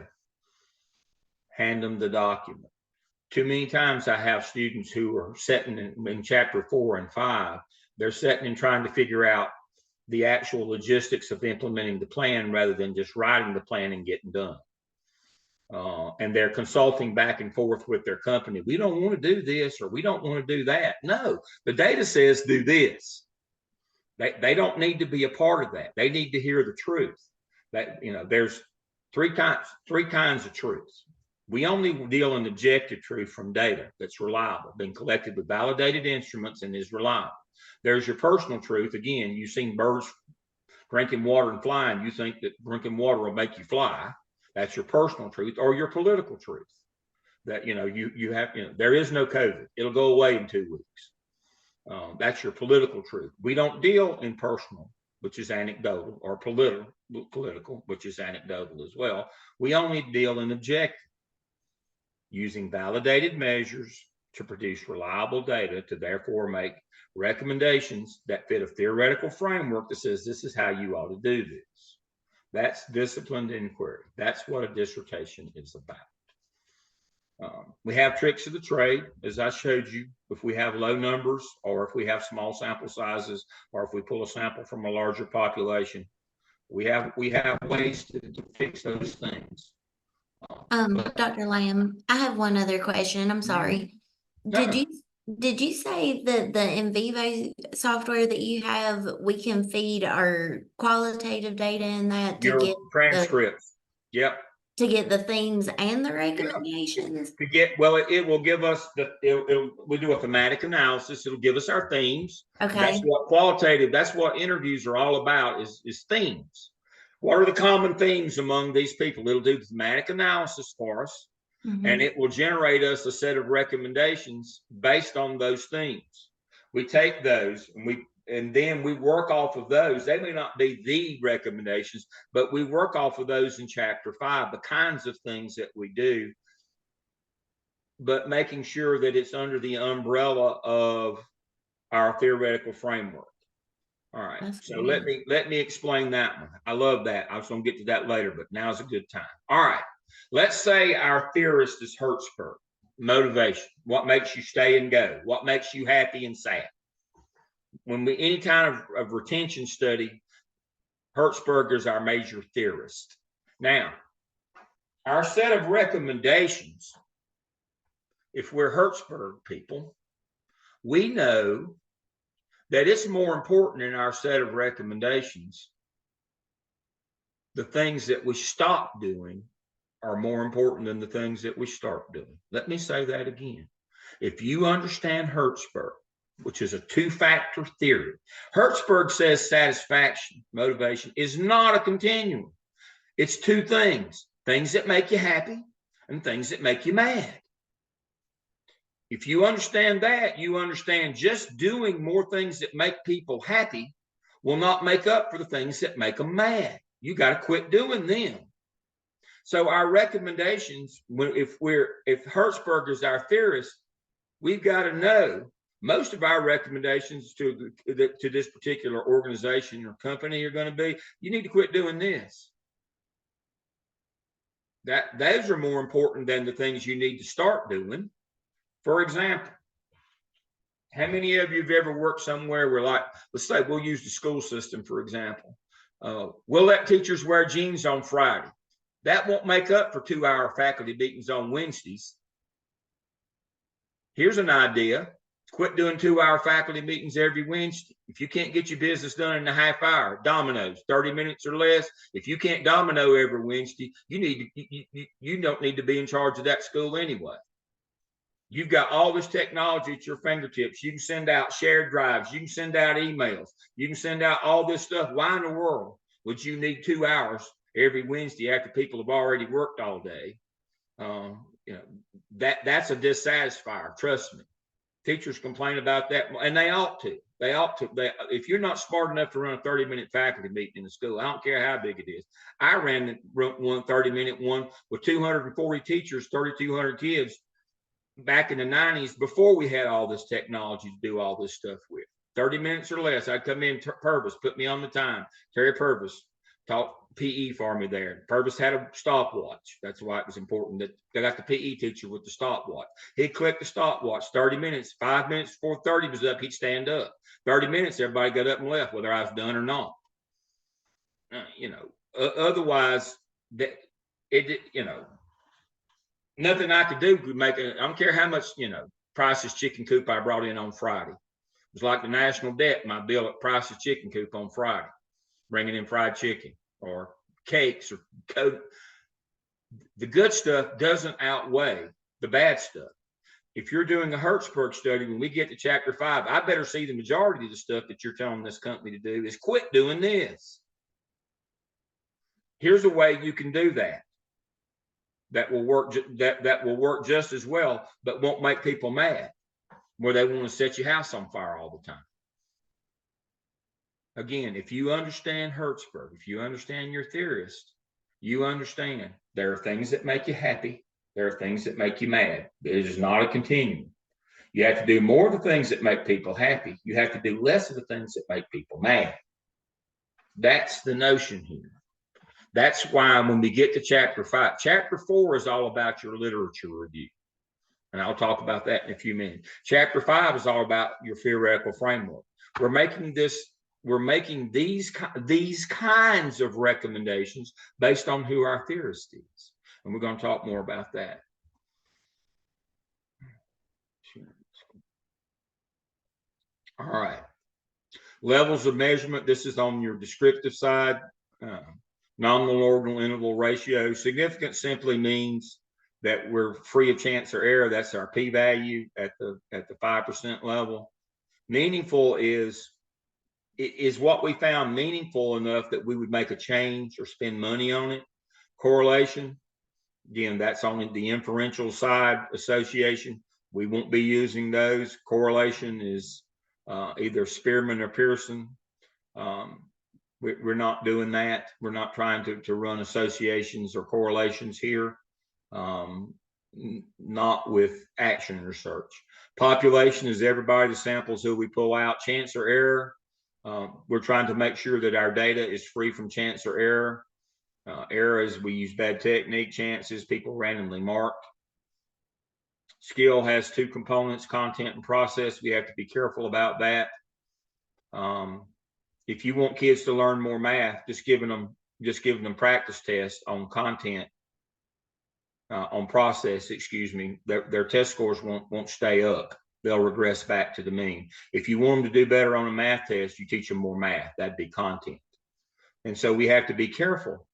Hand them the document. Too many times I have students who are sitting in chapter 4 and 5, they're sitting and trying to figure out the actual logistics of implementing the plan rather than just writing the plan and getting done. And they're consulting back and forth with their company. We don't want to do this or we don't want to do that. No, the data says do this. They don't need to be a part of that. They need to hear the truth. That, there's three kinds of truth. We only deal in objective truth from data that's reliable, been collected with validated instruments and is reliable. There's your personal truth. Again, you've seen birds drinking water and flying. You think that drinking water will make you fly. That's your personal truth, or your political truth. That, you have, there is no COVID. It'll go away in 2 weeks. That's your political truth. We don't deal in personal, which is anecdotal, or political, which is anecdotal as well. We only deal in objective, using validated measures to produce reliable data to therefore make recommendations that fit a theoretical framework that says this is how you ought to do this. That's disciplined inquiry. That's what a dissertation is about. We have tricks of the trade, as I showed you. If we have low numbers, or if we have small sample sizes, or if we pull a sample from a larger population, we have ways to fix those things. Dr. Lamb, I have one other question. I'm sorry. Did you say that the in vivo software that you have, we can feed our qualitative data in that to get transcripts? Yep. To get the themes and the recommendations? It will give us we do a thematic analysis. It'll give us our themes. Okay. That's what interviews are all about, is themes. What are the common themes among these people? It'll do thematic analysis for us. And it will generate us a set of recommendations based on those themes. We take those and then we work off of those. They may not be the recommendations, but we work off of those in chapter 5, the kinds of things that we do, but making sure that it's under the umbrella of our theoretical framework. All right. That's so let me explain that one. I love that. I was going to get to that later, but now's a good time. All right. Let's say our theorist is Hertzberg. Motivation. What makes you stay and go? What makes you happy and sad? When any kind of retention study, Hertzberg is our major theorist. Now, our set of recommendations, if we're Hertzberg people, we know that it's more important in our set of recommendations, the things that we stop doing are more important than the things that we start doing. Let me say that again. If you understand Hertzberg, which is a 2-factor theory, Hertzberg says satisfaction, motivation, is not a continuum. It's 2 things that make you happy and things that make you mad. If you understand that, you understand just doing more things that make people happy will not make up for the things that make them mad. You got to quit doing them. So our recommendations, if Hertzberg is our theorist, we've got to know most of our recommendations to this particular organization or company are going to be, you need to quit doing this. those are more important than the things you need to start doing. For example, how many of you have ever worked somewhere where, like, let's say we'll use the school system, for example. We'll let teachers wear jeans on Friday. That won't make up for 2-hour faculty meetings on Wednesdays. Here's an idea. Quit doing 2-hour faculty meetings every Wednesday. If you can't get your business done in a half hour, dominoes, 30 minutes or less. If you can't domino every Wednesday, you don't need to be in charge of that school anyway. You've got all this technology at your fingertips. You can send out shared drives. You can send out emails. You can send out all this stuff. Why in the world would you need 2 hours every Wednesday after people have already worked all day? That's a dissatisfier. Trust me. Teachers complain about that, and they ought to. They ought to. If you're not smart enough to run a 30-minute faculty meeting in the school, I don't care how big it is. I ran one 30-minute one with 240 teachers, 3,200 kids back in the 90s, before we had all this technology to do all this stuff with. 30 minutes or less. I'd come in, Purvis, put me on the time. Terry Purvis taught PE for me there. Purvis had a stopwatch. That's why it was important that they got the PE teacher with the stopwatch. He'd click the stopwatch, 30 minutes, 5 minutes before 30 was up, he'd stand up. 30 minutes, everybody got up and left, whether I was done or not. Otherwise, nothing I could do would make it. I don't care how much, Price's Chicken Coop I brought in on Friday. It was like the national debt, my bill at Price's Chicken Coop on Friday, bringing in fried chicken or cakes or coke. The good stuff doesn't outweigh the bad stuff. If you're doing a Hertzberg study, when we get to chapter 5, I better see the majority of the stuff that you're telling this company to do is quit doing this. Here's a way you can do that. That will work. That will work just as well, but won't make people mad, where they want to set your house on fire all the time. Again, if you understand Hertzberg, if you understand your theorist, you understand there are things that make you happy. There are things that make you mad. It is not a continuum. You have to do more of the things that make people happy. You have to do less of the things that make people mad. That's the notion here. That's why when we get to chapter 5, chapter 4 is all about your literature review. And I'll talk about that in a few minutes. Chapter 5 is all about your theoretical framework. We're making these kinds of recommendations based on who our theorist is. And we're going to talk more about that. All right. Levels of measurement. This is on your descriptive side. Nominal ordinal interval ratio. Significant simply means that we're free of chance or error. That's our p-value at the 5% level. Meaningful is what we found meaningful enough that we would make a change or spend money on it. Correlation, again, that's on the inferential side. Association, we won't be using those. Correlation is either Spearman or Pearson. We're not doing that. We're not trying to run associations or correlations here, not with action research. Population is everybody, the samples who we pull out. Chance or error, we're trying to make sure that our data is free from chance or error. Error is we use bad technique. Chances, people randomly marked. Skill has 2 components, content and process. We have to be careful about that. If you want kids to learn more math, just giving them practice tests on content, on process, their test scores won't stay up. They'll regress back to the mean. If you want them to do better on a math test, you teach them more math. That'd be content. And so we have to be careful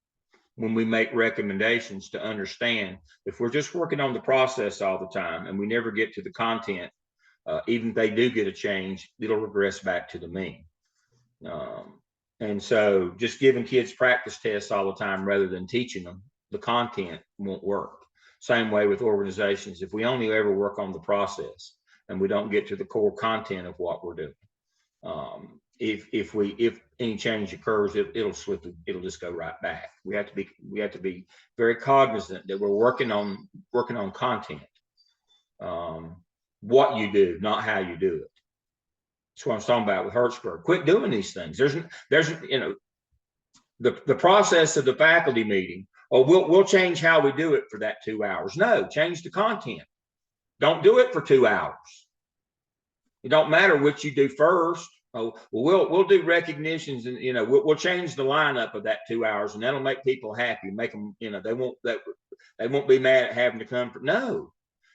when we make recommendations to understand if we're just working on the process all the time and we never get to the content, even if they do get a change, it'll regress back to the mean. And so just giving kids practice tests all the time rather than teaching them the content won't work. Same way with organizations. If we only ever work on the process and we don't get to the core content of what we're doing, if any change occurs, it'll just go right back. We have to be very cognizant that we're working on content, what you do, not how you do it. That's what I'm talking about with Hertzberg. Quit doing these things. There's the process of the faculty meeting oh, we'll change how we do it for that 2 hours. No, change the content. Don't do it for 2 hours. It don't matter what you do first. Oh, well, we'll do recognitions, and we'll change the lineup of that 2 hours, and that'll make people happy. Make them, they won't be mad at having to come. No,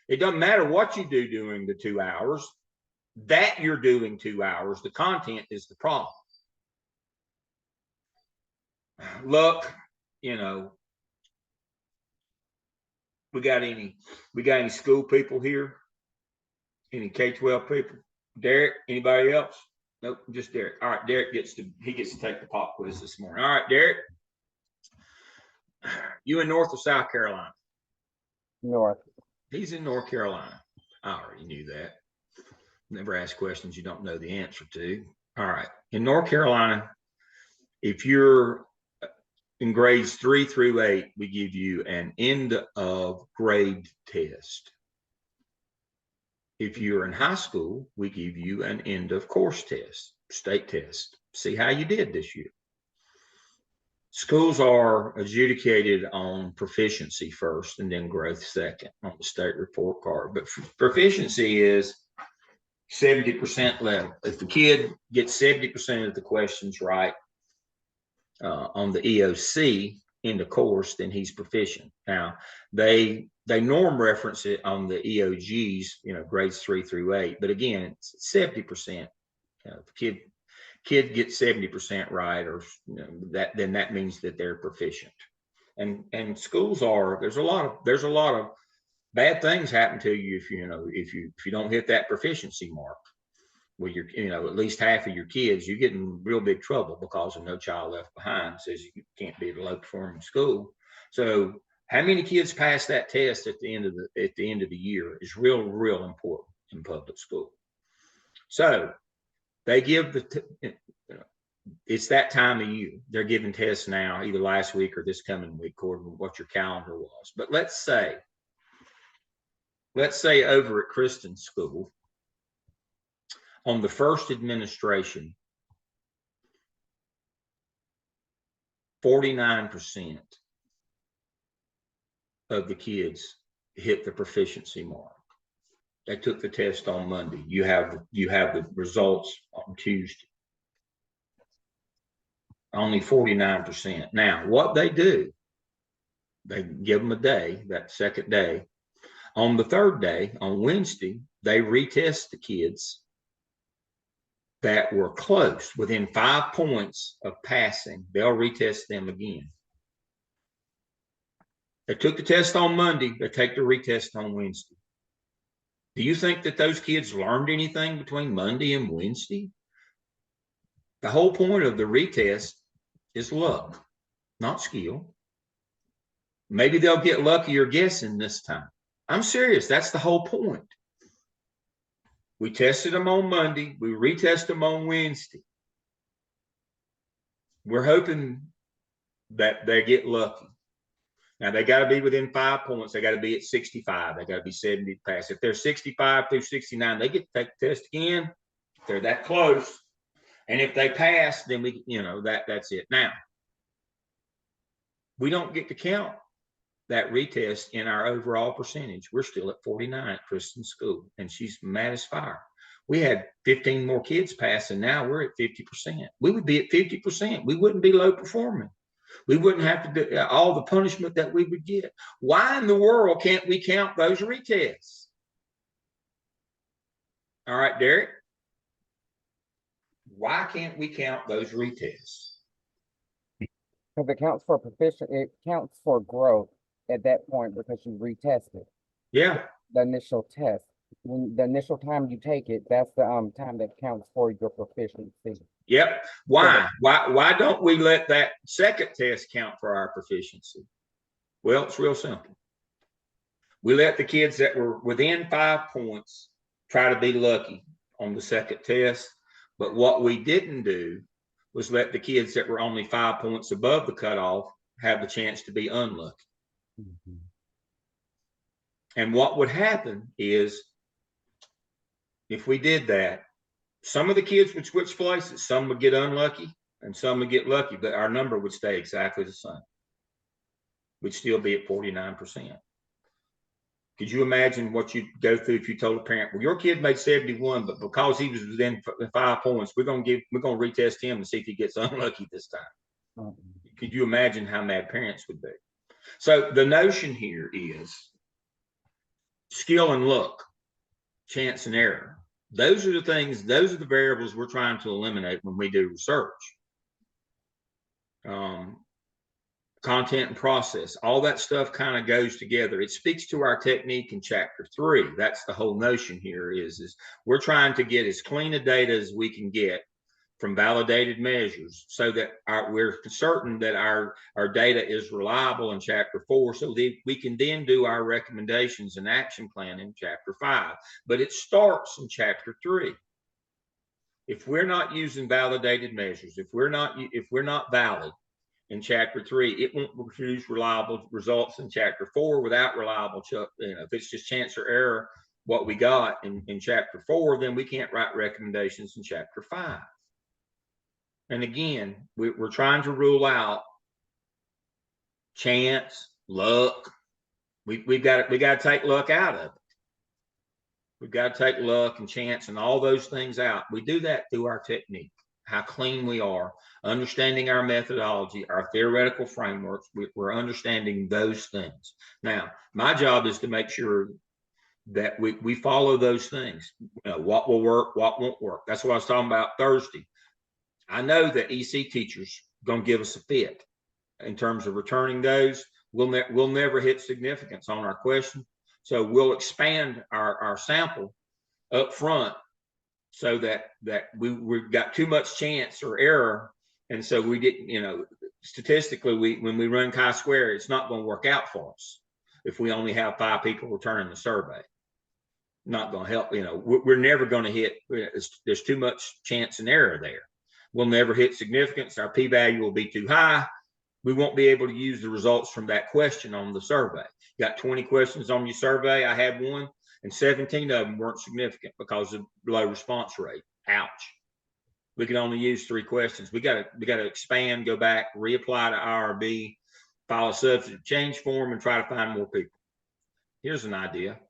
it doesn't matter what you do during the 2 hours. That you're doing 2 hours. The content is the problem. Look, we got any school people here? Any K-12 people? Derek, anybody else? Nope, just Derek. All right, Derek gets to take the pop quiz this morning. All right, Derek. You in North or South Carolina? North. He's in North Carolina. I already knew that. Never ask questions you don't know the answer to. All right. In North Carolina, if you're in grades 3 through 8, we give you an end of grade test. If you're in high school, we give you an end of course test, state test. See how you did this year. Schools are adjudicated on proficiency first and then growth second on the state report card. But proficiency is 70% level. If the kid gets 70% of the questions right on the EOC in the course, then he's proficient. Now, they norm reference it on the EOGs, grades 3 through 8. But again, it's 70%. If the kid gets 70% right, or then that means that they're proficient. And schools there's a lot of bad things happen to you if you don't hit that proficiency mark. With your, at least half of your kids, you get in real big trouble because of No Child Left Behind says you can't be at a low performing school. So how many kids pass that test at the end of the year is real important in public school. So they give it's that time of year. They're giving tests now, either last week or this coming week, according to what your calendar was. But let's say over at Kristen School, on the first administration, 49% of the kids hit the proficiency mark. They took the test on Monday. You have the results on Tuesday. Only 49%. Now, what they do, they give them a day, that second day. On the third day, on Wednesday, they retest the kids that were close, within 5 points of passing. They'll retest them again. They took the test on Monday. They take the retest on Wednesday. Do you think that those kids learned anything between Monday and Wednesday? The whole point of the retest is luck, not skill. Maybe they'll get luckier guessing this time. I'm serious. That's the whole point. We tested them on Monday. We retest them on Wednesday. We're hoping that they get lucky. Now, they got to be within 5 points. They got to be at 65. They got to be 70 to pass. If they're 65 through 69, they get to take the test again. If they're that close. And if they pass, then that's it. Now, we don't get to count that retest in our overall percentage. We're still at 49 at Kristen School, and she's mad as fire. We had 15 more kids pass, and now we're at 50%. We would be at 50%. We wouldn't be low performing. We wouldn't have to do all the punishment that we would get. Why in the world can't we count those retests? All right, Derek. Why can't we count those retests? Because it counts for proficient, it counts for growth at that point because you retested. Yeah. The initial test. When the initial time you take it, that's the time that counts for your proficiency. Yep. Why? Why don't we let that second test count for our proficiency? Well, it's real simple. We let the kids that were within 5 points try to be lucky on the second test. But what we didn't do was let the kids that were only 5 points above the cutoff have the chance to be unlucky. Mm-hmm. And what would happen is, if we did that, some of the kids would switch places. Some would get unlucky and some would get lucky, but our number would stay exactly the same. we'd still be at 49%. Could you imagine what you'd go through if you told a parent, well, your kid made 71, but because he was within 5 points, we're gonna retest him and see if he gets unlucky this time. Could you imagine how mad parents would be? So the notion here is skill and luck, chance and error. Those are the things, those are the variables we're trying to eliminate when we do research. Content and process, all that stuff kind of goes together. It speaks to our technique in chapter 3. That's the whole notion here is we're trying to get as clean a data as we can get from validated measures so that we're certain that our data is reliable in chapter 4, so that we can then do our recommendations and action plan in chapter 5. But it starts in chapter 3. If we're not using validated measures, if we're not valid in chapter 3, it won't produce reliable results in chapter 4 without reliable, if it's just chance or error, what we got in chapter 4, then we can't write recommendations in chapter 5. And again, we're trying to rule out chance, luck. We've got to take luck out of it. We've got to take luck and chance and all those things out. We do that through our technique, how clean we are, understanding our methodology, our theoretical frameworks. We're understanding those things. Now, my job is to make sure that we follow those things. What will work, what won't work. That's what I was talking about Thursday. I know that EC teachers going to give us a fit in terms of returning those. We'll never hit significance on our question. So we'll expand our sample up front so that we've got too much chance or error. And so we didn't, statistically, when we run chi-square, it's not going to work out for us if we only have 5 people returning the survey. Not going to help, we're never going to hit, there's too much chance and error there. We'll never hit significance. Our p-value will be too high. We won't be able to use the results from that question on the survey. You got 20 questions on your survey. I had one, and 17 of them weren't significant because of low response rate. Ouch. We can only use 3 questions. We got to expand, go back, reapply to IRB, file a substantive change form, and try to find more people. Here's an idea.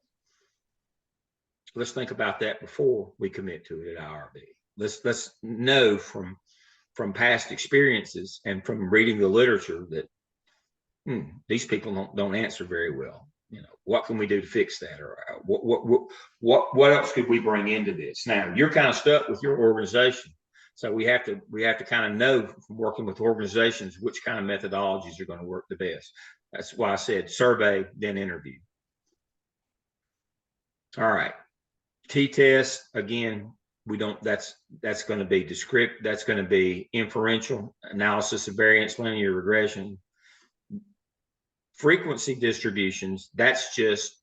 Let's think about that before we commit to it at IRB. Let's know from past experiences and from reading the literature that these people don't answer very well. What can we do to fix that, or what else could we bring into this? Now you're kind of stuck with your organization, so we have to kind of know from working with organizations which kind of methodologies are going to work the best. That's why I said survey then interview. All right, t-test again. That's going to be descriptive. That's going to be inferential analysis of variance, linear regression, frequency distributions. That's just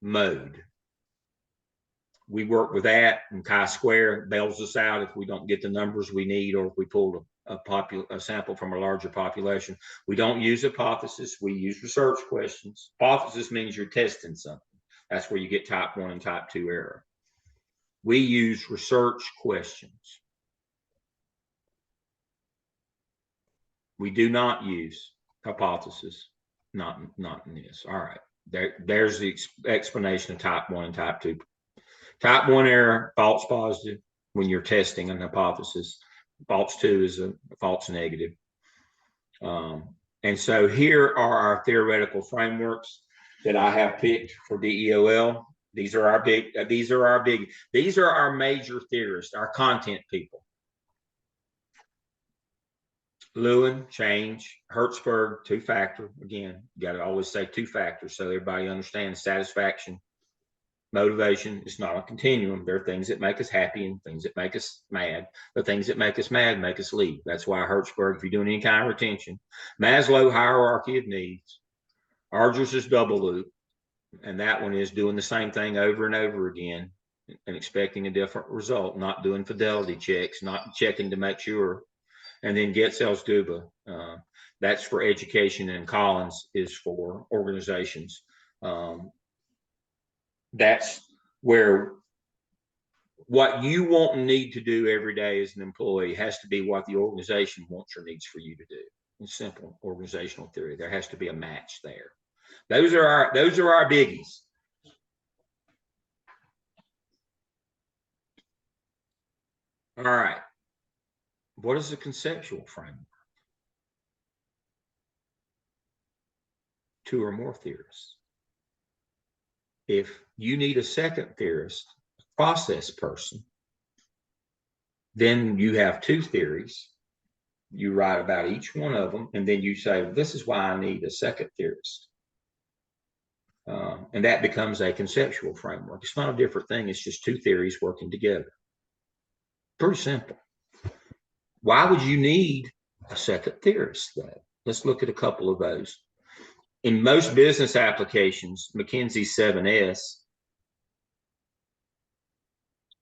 mode. We work with that, and chi-square bails us out if we don't get the numbers we need, or if we pull a sample from a larger population. We don't use hypothesis. We use research questions. Hypothesis means you're testing something. That's where you get type 1 and type 2 error. We use research questions. We do not use hypothesis, not in this. All right, there's the explanation of type 1 and type 2. Type 1 error, false positive when you're testing an hypothesis. False 2 is a false negative. And so here are our theoretical frameworks that I have picked for DEOL. These are our major theorists, our content people. Lewin, change. Hertzberg, 2-factor. Again, you got to always say 2 factors so everybody understands satisfaction. Motivation is not a continuum. There are things that make us happy and things that make us mad. The things that make us mad make us leave. That's why Hertzberg, if you're doing any kind of retention, Maslow hierarchy of needs. Arger's is double loop. And that one is doing the same thing over and over again and expecting a different result, not doing fidelity checks, not checking to make sure. And then Getzell's Duba, that's for education, and Collins is for organizations. That's where what you want and need to do every day as an employee has to be what the organization wants or needs for you to do. It's simple organizational theory. There has to be a match there. Those are our biggies. All right. What is a conceptual framework? Two or more theorists. If you need a second theorist, a process person, then you have two theories. You write about each one of them, and then you say, this is why I need a second theorist. And that becomes a conceptual framework. It's not a different thing. It's just two theories working together. Pretty simple. Why would you need a second theorist, though? Let's look at a couple of those. In most business applications, McKinsey 7S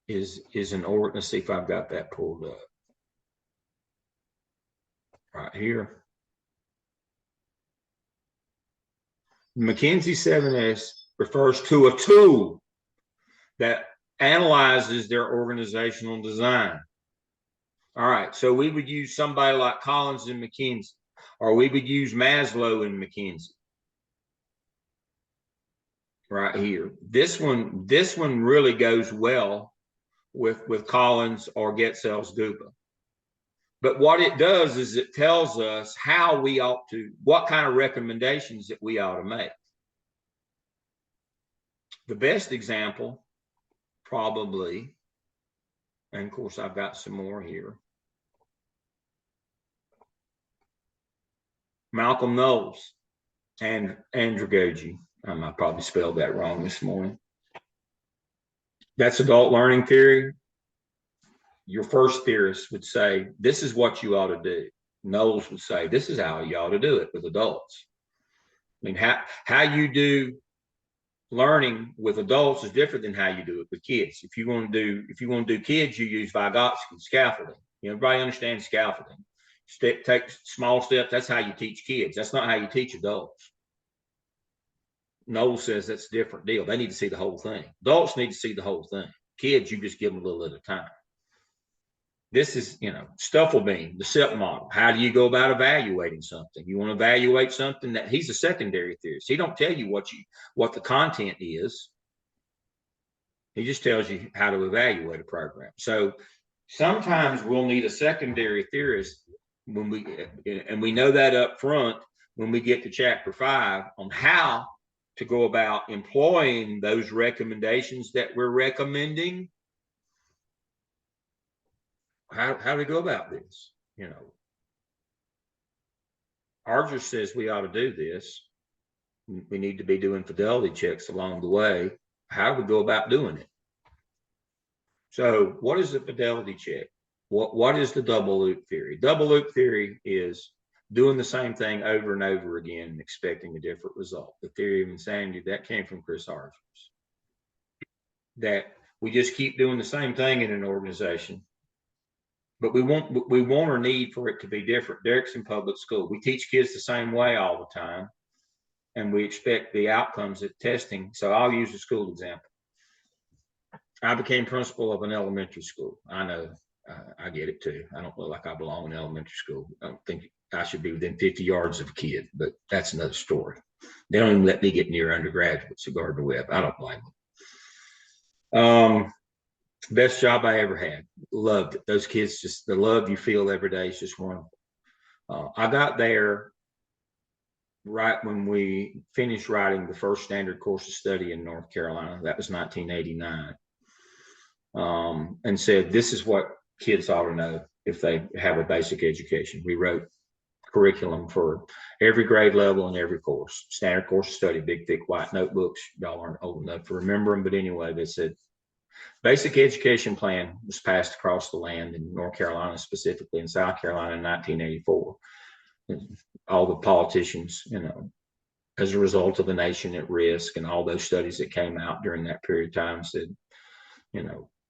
is an org. Let's see if I've got that pulled up. Right here. McKinsey 7S refers to a tool that analyzes their organizational design. All right, so we would use somebody like Collins and McKinsey, or we would use Maslow and McKinsey. Right here. This one really goes well with Collins or Getzell's Guba. But what it does is it tells us how we ought to, what kind of recommendations that we ought to make. The best example, probably, and of course I've got some more here. Malcolm Knowles and andragogy. I probably spelled that wrong this morning. That's adult learning theory. Your first theorist would say, this is what you ought to do. Knowles would say, this is how you ought to do it with adults. I mean, how you do learning with adults is different than how you do it with kids. If you want to do kids, you use Vygotsky, scaffolding. Everybody understands scaffolding. Take small steps. That's how you teach kids. That's not how you teach adults. Knowles says that's a different deal. They need to see the whole thing. Adults need to see the whole thing. Kids, you just give them a little at a time. This is, Stufflebeam, the SIP model. How do you go about evaluating something? You want to evaluate something that he's a secondary theorist. He don't tell you what the content is. He just tells you how to evaluate a program. So sometimes we'll need a secondary theorist and we know that up front when we get to chapter 5 on how to go about employing those recommendations that we're recommending. How do we go about this? Archer says we ought to do this. We need to be doing fidelity checks along the way. How do we go about doing it? So what is a fidelity check? What is the double loop theory? Double loop theory is doing the same thing over and over again and expecting a different result. The theory of insanity, that came from Chris Argyros. That we just keep doing the same thing in an organization, but we want or need for it to be different. Derek's in public school. We teach kids the same way all the time, and we expect the outcomes at testing. So I'll use a school example. I became principal of an elementary school. I know, I get it too. I don't feel like I belong in elementary school. I don't think I should be within 50 yards of a kid, but that's another story. They don't even let me get near undergraduates at Gardner Webb. I don't blame them. Best job I ever had. Loved it. Those kids, just the love you feel every day is just wonderful. I got there right when we finished writing the first standard course of study in North Carolina. That was 1989. And said, this is what kids ought to know if they have a basic education. We wrote curriculum for every grade level and every course. Standard course of study, big, thick, white notebooks. Y'all aren't old enough to remember them, but anyway, they said, basic education plan was passed across the land in North Carolina, specifically in South Carolina in 1984. All the politicians, as a result of the nation at risk and all those studies that came out during that period of time said,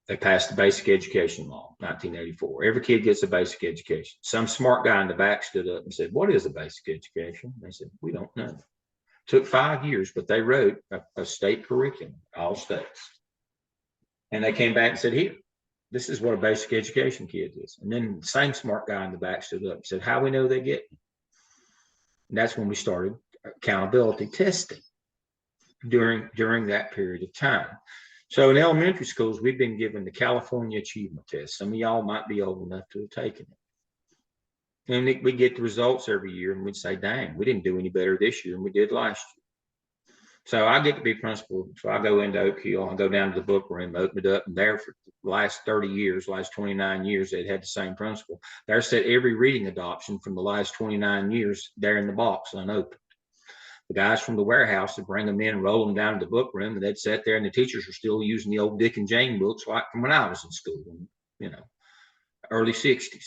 they passed the basic education law, 1984. Every kid gets a basic education. Some smart guy in the back stood up and said, what is a basic education? They said, we don't know. Took 5 years, but they wrote a state curriculum, all states. And they came back and said, here, this is what a basic education kid is. And then the same smart guy in the back stood up and said, how we know they get it? And that's when we started accountability testing during that period of time. So in elementary schools, we've been given the California Achievement Test. Some of y'all might be old enough to have taken it. And we get the results every year and we'd say, dang, we didn't do any better this year than we did last year. So I get to be principal. So I go into Oak Hill, I go down to the book room, open it up, and there for the last 30 years, last 29 years, they'd had the same principal. There said every reading adoption from the last 29 years there in the box unopened. The guys from the warehouse would bring them in, roll them down to the book room, and they'd sit there, and the teachers were still using the old Dick and Jane books like from when I was in school, early 60s.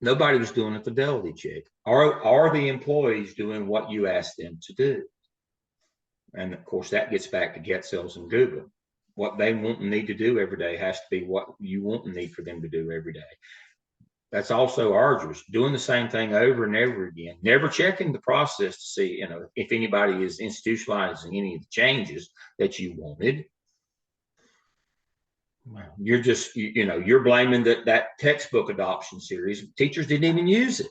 Nobody was doing a fidelity check. Are the employees doing what you asked them to do? And of course, that gets back to Get Cells and Google. What they want and need to do every day has to be what you want and need for them to do every day. That's also arduous, doing the same thing over and over again, never checking the process to see, if anybody is institutionalizing any of the changes that you wanted. You're just, you're blaming that textbook adoption series. Teachers didn't even use it.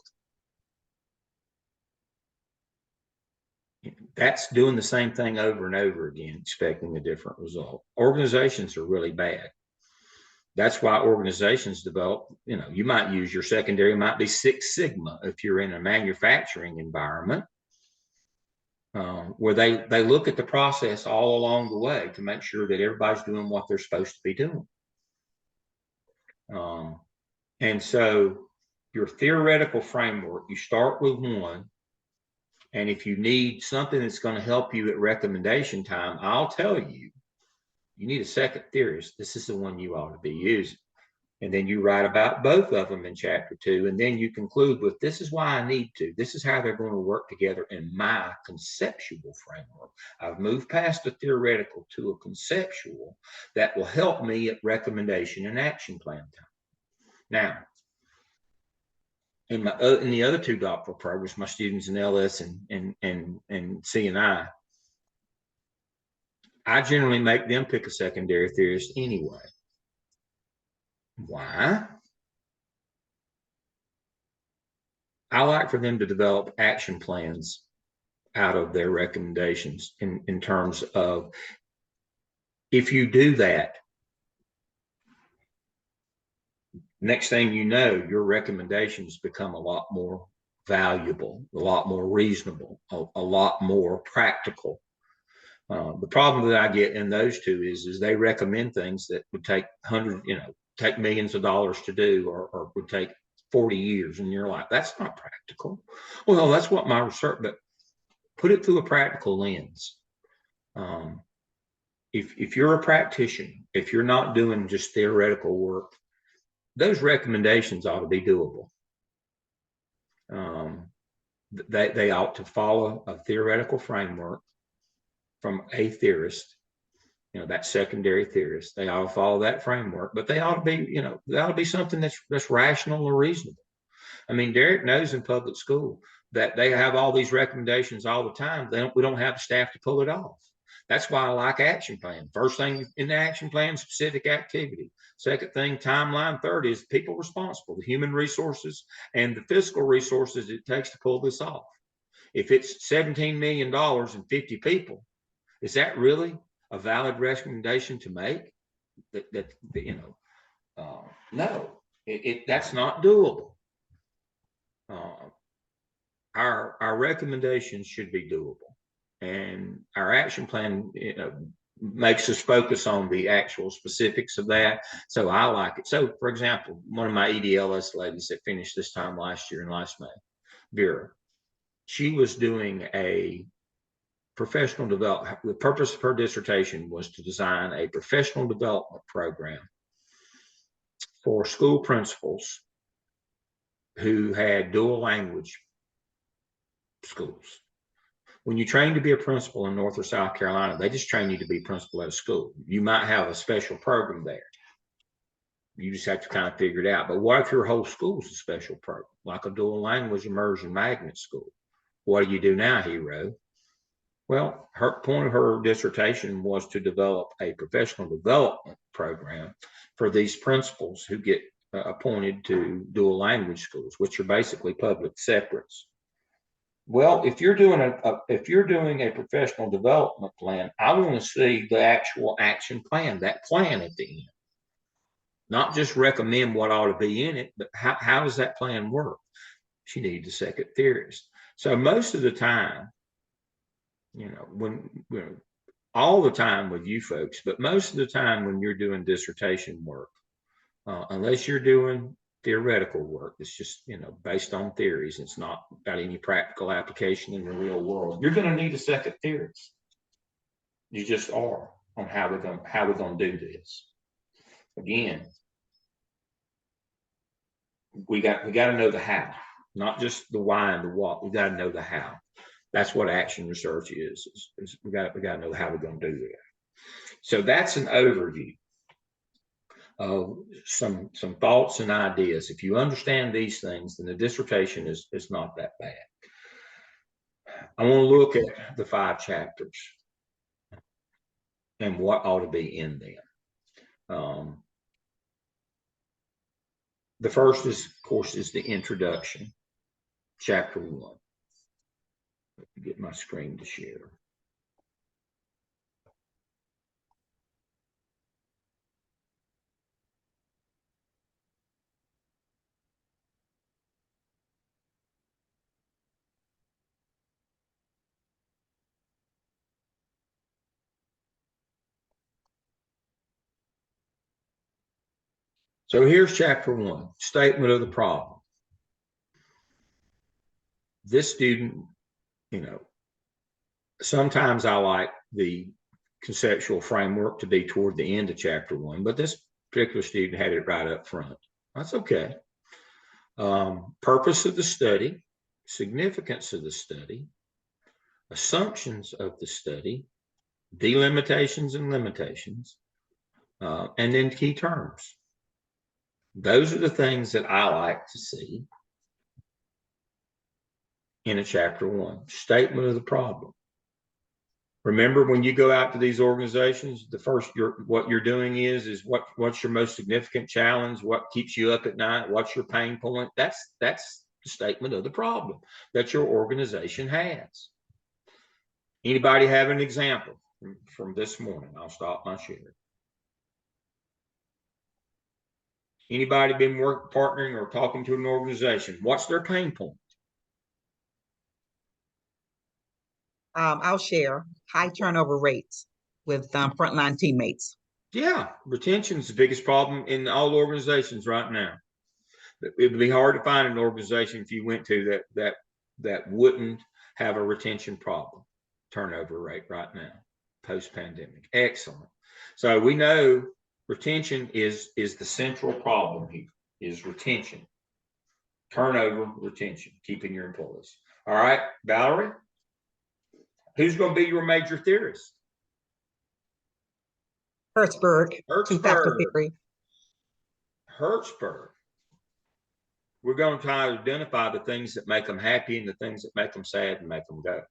That's doing the same thing over and over again, expecting a different result. Organizations are really bad. That's why organizations develop, you might use your secondary, might be Six Sigma if you're in a manufacturing environment, where they look at the process all along the way to make sure that everybody's doing what they're supposed to be doing. And so your theoretical framework, you start with one, and if you need something that's going to help you at recommendation time, I'll tell you, you need a second theorist. This is the one you ought to be using. And then you write about both of them in chapter 2. And then you conclude with, this is why I need to. This is how they're going to work together in my conceptual framework. I've moved past the theoretical to a conceptual that will help me at recommendation and action plan time. Now, in the other two doctoral programs, my students in LS and C&I, I generally make them pick a secondary theorist anyway. Why? I like for them to develop action plans out of their recommendations in terms of, if you do that, next thing you know, your recommendations become a lot more valuable, a lot more reasonable, a lot more practical. The problem that I get in those two is they recommend things that would take take millions of dollars to do, or would take 40 years. And you're like, that's not practical. Well, that's what my research, but put it through a practical lens. If you're a practitioner, if you're not doing just theoretical work, those recommendations ought to be doable. They ought to follow a theoretical framework from a theorist, that secondary theorist. They ought to follow that framework, but they ought to be, they ought to be something that's rational or reasonable. I mean, Derek knows in public school that they have all these recommendations all the time. We don't have the staff to pull it off. That's why I like action plan. First thing in the action plan, specific activity. Second thing, timeline. Third is people responsible, the human resources and the fiscal resources it takes to pull this off. If it's $17 million and 50 people, is that really a valid recommendation to make? No, that's not doable. Our recommendations should be doable, and our action plan, makes us focus on the actual specifics of that. So I like it. So, for example, one of my EDLS ladies that finished this time last year in last May, Vera, she was doing a professional development. The purpose of her dissertation was to design a professional development program for school principals who had dual language schools. When you train to be a principal in North or South Carolina, they just train you to be principal at a school. You might have a special program there. You just have to kind of figure it out. But what if your whole school is a special program, like a dual language immersion magnet school? What do you do now, hero? Well, her point of her dissertation was to develop a professional development program for these principals who get appointed to dual language schools, which are basically public separates. Well, if you're doing a professional development plan, I want to see the actual action plan, that plan at the end. Not just recommend what ought to be in it, but how does that plan work? She needs a second theorist. So most of the time, all the time with you folks, but most of the time when you're doing dissertation work, unless you're doing theoretical work, it's just, based on theories, it's not got any practical application in the real world, you're going to need a second theorist. You just are, on how we're going to do this. Again, we got to know the how, not just the why and the what. We got to know the how. That's what action research is we got to know how we're going to do that. So that's an overview of some thoughts and ideas. If you understand these things, then the dissertation is not that bad. I want to look at the 5 chapters and what ought to be in them. The first is, of course, is the introduction, chapter 1. Let me get my screen to share. So here's chapter 1, statement of the problem. This student, sometimes I like the conceptual framework to be toward the end of chapter 1, but this particular student had it right up front. That's okay. Purpose of the study, significance of the study, assumptions of the study, delimitations and limitations, and then key terms. Those are the things that I like to see in a chapter 1, statement of the problem. Remember, when you go out to these organizations, what you're doing is what's your most significant challenge? What keeps you up at night? What's your pain point? That's the statement of the problem that your organization has. Anybody have an example from this morning? I'll stop my share. Anybody been partnering or talking to an organization? What's their pain point? I'll share high turnover rates with frontline teammates. Yeah, retention is the biggest problem in all organizations right now. It would be hard to find an organization if you went to that wouldn't have a retention problem, turnover rate right now, post-pandemic. Excellent. So we know retention is the central problem here, is retention. Turnover, retention, keeping your employees. All right, Valerie, who's going to be your major theorist? Hertzberg, two-factor theory. Hertzberg. We're going to try to identify the things that make them happy and the things that make them sad and make them go.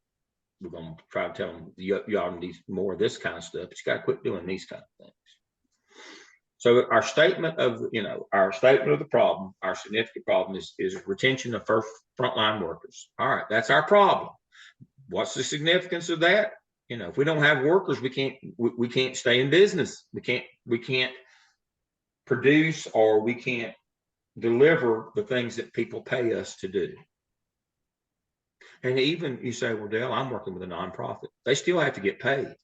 We're going to try to tell them y'all need more of this kind of stuff, but you got to quit doing these kind of things. So our statement of the problem, our significant problem is retention of frontline workers. All right, that's our problem. What's the significance of that? If we don't have workers, we can't stay in business. We can't produce, or we can't deliver the things that people pay us to do. And even you say, well, Dale, I'm working with a nonprofit. They still have to get paid.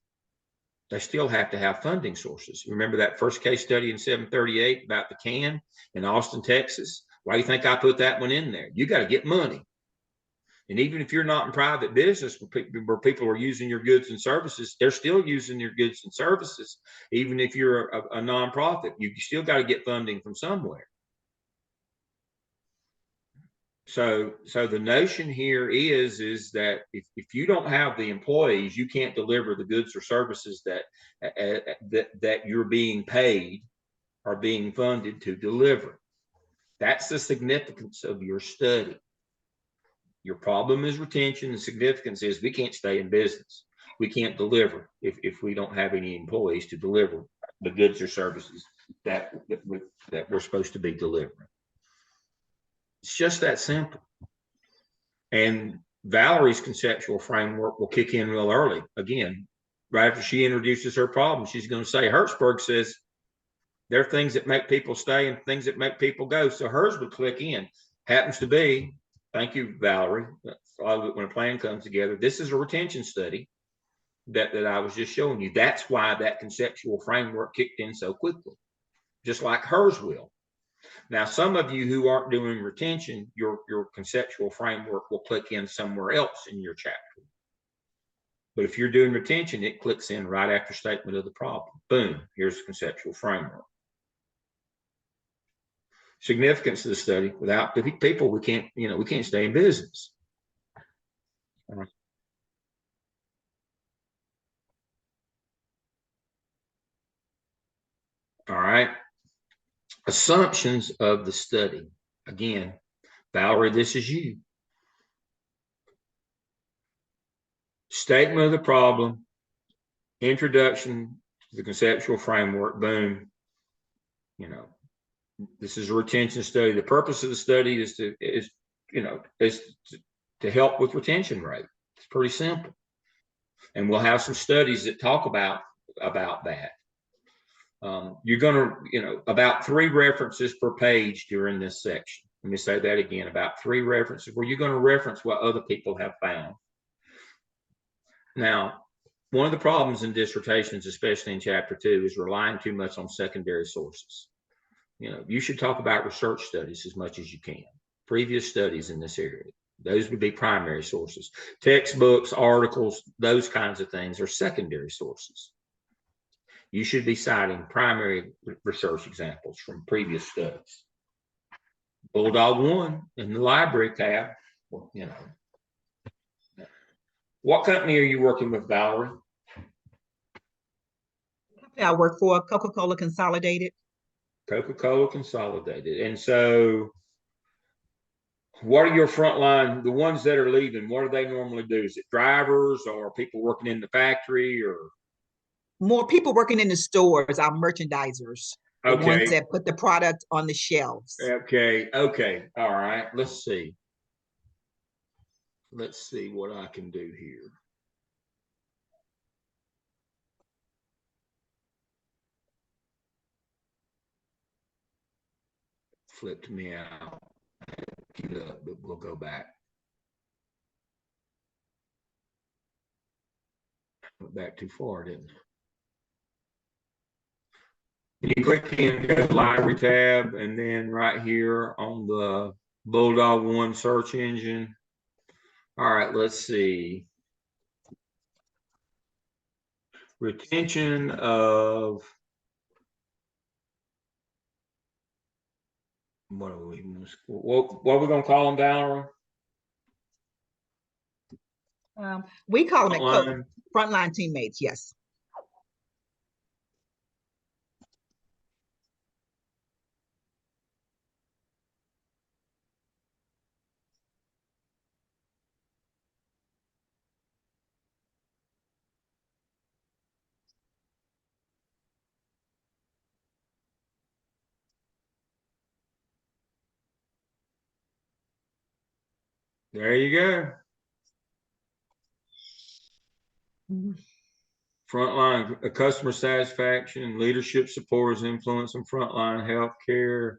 They still have to have funding sources. Remember that first case study in 738 about the can in Austin, Texas? Why do you think I put that one in there? You got to get money. And even if you're not in private business where people are using your goods and services, they're still using your goods and services. Even if you're a nonprofit, you still got to get funding from somewhere. So the notion here is that if you don't have the employees, you can't deliver the goods or services that you're being paid or being funded to deliver. That's the significance of your study. Your problem is retention. The significance is we can't stay in business. We can't deliver if we don't have any employees to deliver the goods or services that we're supposed to be delivering. It's just that simple. And Valerie's conceptual framework will kick in real early. Again, right after she introduces her problem, she's going to say, Hertzberg says there are things that make people stay and things that make people go. So hers would click in. Happens to be, thank you, Valerie. When a plan comes together, this is a retention study that I was just showing you. That's why that conceptual framework kicked in so quickly, just like hers will. Now, some of you who aren't doing retention, your conceptual framework will click in somewhere else in your chapter. But if you're doing retention, it clicks in right after statement of the problem. Boom, here's the conceptual framework. Significance of the study: without people, we can't stay in business. All right. Assumptions of the study. Again, Valerie, this is you. Statement of the problem, introduction to the conceptual framework, boom. This is a retention study. The purpose of the study is to help with retention rate. It's pretty simple. And we'll have some studies that talk about that. You're going to, about 3 references per page during this section. Let me say that again, about 3 references where you're going to reference what other people have found. Now, one of the problems in dissertations, especially in chapter 2, is relying too much on secondary sources. You should talk about research studies as much as you can. Previous studies in this area. Those would be primary sources. Textbooks, articles, those kinds of things are secondary sources. You should be citing primary research examples from previous studies. Bulldog 1 in the library tab, What company are you working with, Valerie? I work for Coca-Cola Consolidated. Coca-Cola Consolidated. And so what are your frontline, the ones that are leaving, what do they normally do? Is it drivers or people working in the factory or? More people working in the stores, our merchandisers, the ones Okay. that put the product on the shelves. Okay. All right. Let's see. Let's see what I can do here. Flipped me out. Queued up, but we'll go back. Went back too far, didn't I? You click in the library tab, and then right here on the Bulldog 1 search engine. All right, let's see. Retention of what are we going to call them, Valerie? We call them Frontline. frontline teammates. Yes. There you go. Frontline customer satisfaction, leadership support is influence on frontline healthcare,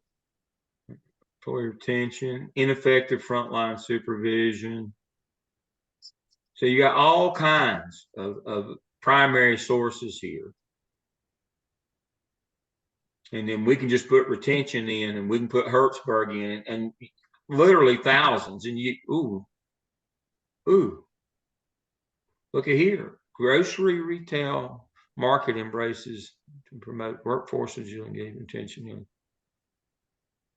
employee retention, ineffective frontline supervision. So you got all kinds of primary sources here. And then we can just put retention in, and we can put Hertzberg in, and literally thousands. And ooh, look at here. Grocery retail market embraces to promote workforce agility and retention.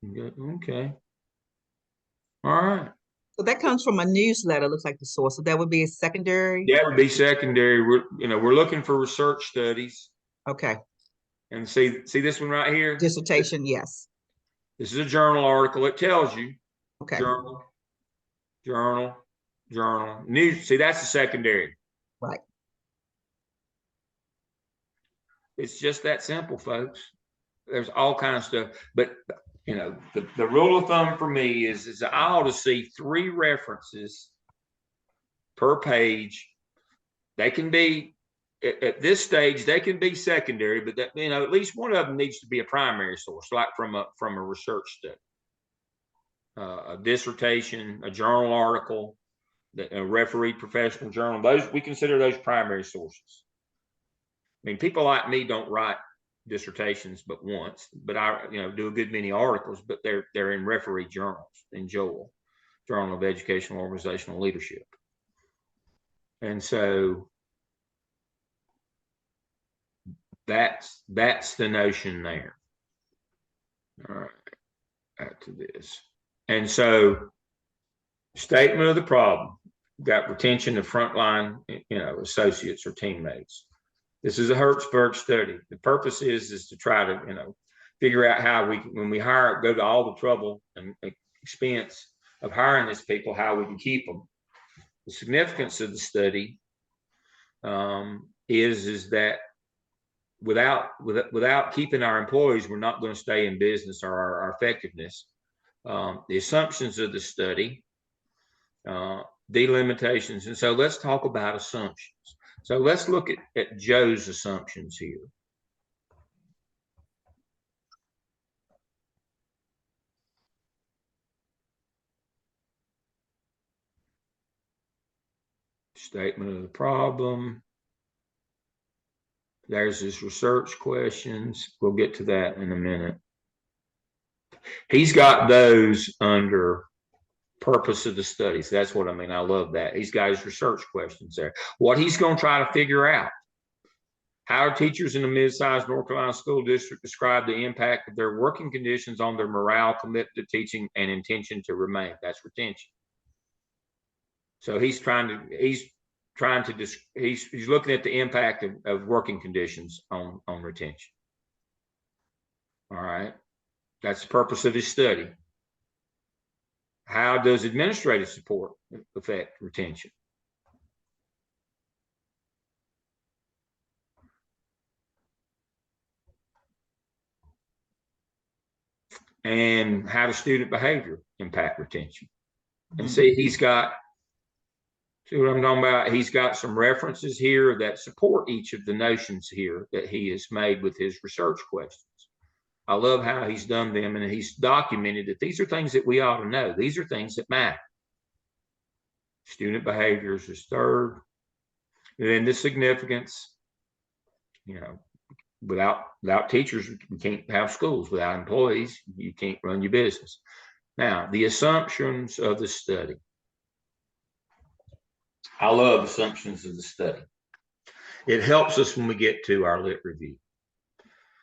Okay. All right. So that comes from a newsletter, looks like the source. So that would be a secondary. That would be secondary. We're looking for research studies. Okay. And see this one right here? Dissertation, yes. This is a journal article. It tells you. Okay. Journal, news. See, that's the secondary. Right. It's just that simple, folks. there's all kinds of stuff, but you know, the rule of thumb for me is I ought to see 3 references per page. They can be at this stage, they can be secondary, but that, you know, at least one of them needs to be a primary source, like from a research study, a dissertation, a journal article, a refereed professional journal. Those, we consider those primary sources. I mean, people like me don't write dissertations but once, but I, you know, do a good many articles, but they're in referee journals, in DEOL, Journal of Educational Organizational Leadership. And so that's the notion there. All right, back to this. And so, statement of the problem, got retention of frontline, you know, associates or teammates. This is a Hertzberg study. The purpose is to try to, you know, figure out how we, when we hire, go to all the trouble and expense of hiring these people, how we can keep them. The significance of the study is that without keeping our employees, we're not going to stay in business, or our effectiveness. The assumptions of the study, delimitations. And so let's talk about assumptions. So let's look at Joe's assumptions here. Statement of the problem. There's his research questions. We'll get to that in a minute. He's got those under purpose of the studies. That's what I mean. I love that. He's got his research questions there. What he's going to try to figure out: how teachers in a mid-sized North Carolina school district describe the impact of their working conditions on their morale, commitment to teaching, and intention to remain. That's retention. So he's looking at the impact of working conditions on retention. All right. That's the purpose of his study. How does administrative support affect retention? And how does student behavior impact retention? And see, see what I'm talking about? He's got some references here that support each of the notions here that he has made with his research questions. I love how he's done them, and he's documented that these are things that we ought to know. These are things that matter. Student behaviors is third. And then the significance, you know, without teachers, we can't have schools. Without employees, you can't run your business. Now, the assumptions of the study. I love assumptions of the study. It helps us when we get to our lit review.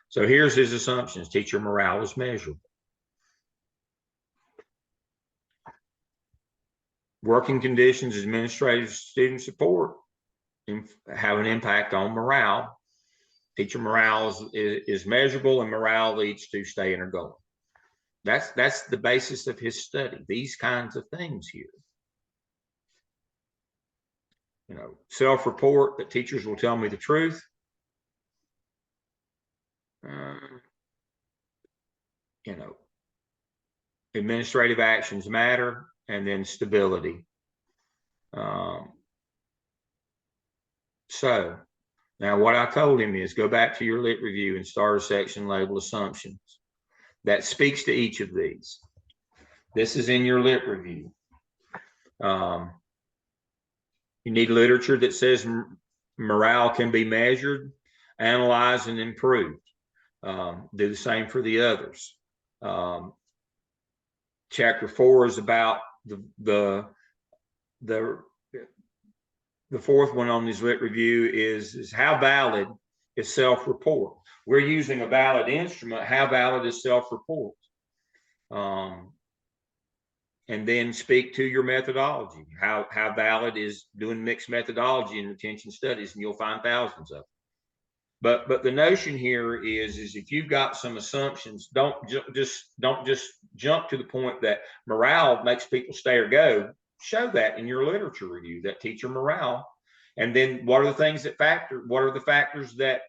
So here's his assumptions. Teacher morale is measurable. Working conditions, administrative, student support have an impact on morale. Teacher morale is measurable, and morale leads to staying or going. That's the basis of his study. These kinds of things here. You know, self-report that teachers will tell me the truth. You know, administrative actions matter, and then stability. So now what I told him is go back to your lit review and start a section labeled assumptions that speaks to each of these. This is in your lit review. You need literature that says morale can be measured, analyzed, and improved. Do the same for the others. Chapter 4 is about the fourth one on this lit review is how valid is self-report. We're using a valid instrument. How valid is self-report? And then speak to your methodology. How valid is doing mixed methodology in retention studies, and you'll find thousands of them. But the notion here is if you've got some assumptions, don't just jump to the point that morale makes people stay or go. Show that in your literature review, that teacher morale, and then what are the things that factor? What are the factors that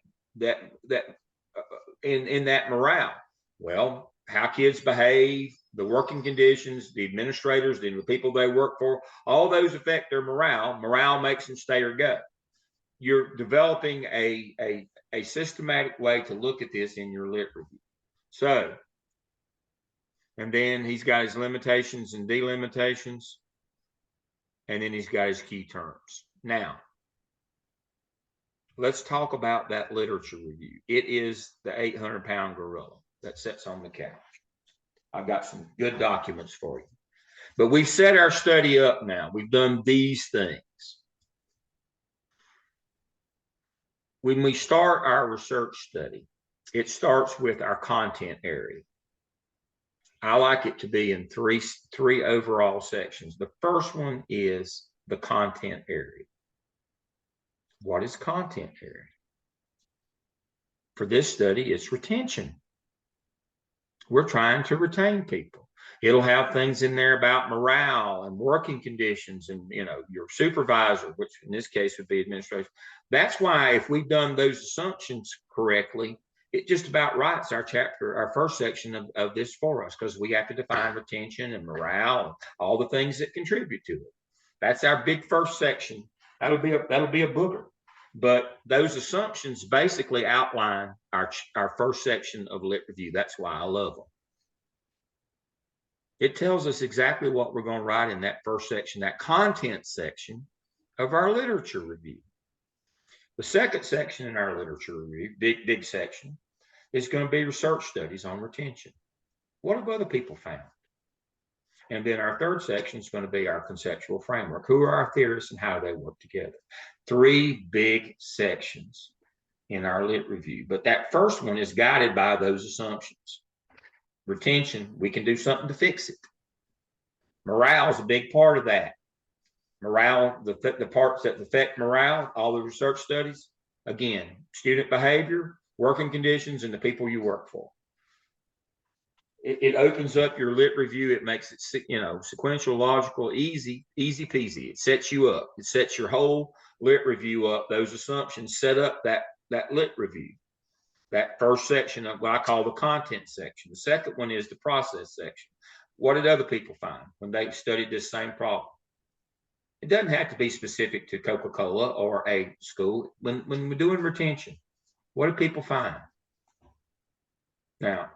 in that morale? Well, how kids behave, the working conditions, the administrators, the people they work for, all those affect their morale. Morale makes them stay or go. You're developing a systematic way to look at this in your lit review. So, and then he's got his limitations and delimitations, and then he's got his key terms. Now, let's talk about that literature review. It is the 800-pound gorilla that sits on the couch. I've got some good documents for you. But we've set our study up now. We've done these things. When we start our research study, it starts with our content area. I like it to be in three overall sections. The first one is the content area. What is content area? For this study, it's retention. We're trying to retain people. It'll have things in there about morale and working conditions and, you know, your supervisor, which in this case would be administration. That's why if we've done those assumptions correctly, it just about writes our chapter, our first section of this for us, because we have to define retention and morale and all the things that contribute to it. That's our big first section. That'll be a booger. But those assumptions basically outline our first section of lit review. That's why I love them. It tells us exactly what we're going to write in that first section, that content section of our literature review. The second section in our literature review, big section, is going to be research studies on retention. What have other people found? And then our third section is going to be our conceptual framework. Who are our theorists and how do they work together? 3 big sections in our lit review. But that first one is guided by those assumptions. Retention, we can do something to fix it. Morale is a big part of that. Morale, the parts that affect morale, all the research studies, again, student behavior, working conditions, and the people you work for. It opens up your lit review. It makes it, you know, sequential, logical, easy peasy. It sets you up. It sets your whole lit review up. Those assumptions set up that lit review. That first section of what I call the content section. The second one is the process section. What did other people find when they studied this same problem? It doesn't have to be specific to Coca-Cola or a school. When we're doing retention, what do people find? Now,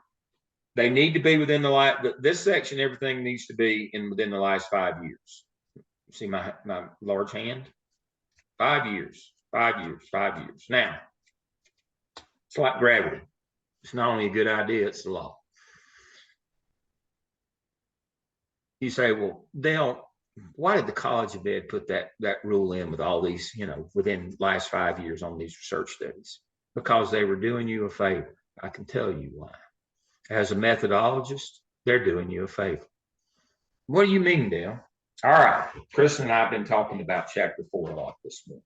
they need to be within this section, everything needs to be within the last 5 years. See my large hand? 5 years, 5 years, 5 years. Now, it's like gravity. It's not only a good idea, it's the law. You say, well, Dale, why did the College of Ed put that rule in with all these, you know, within the last 5 years on these research studies? Because they were doing you a favor. I can tell you why. As a methodologist, they're doing you a favor. What do you mean, Dale? All right, Chris and I have been talking about chapter 4 a lot this morning.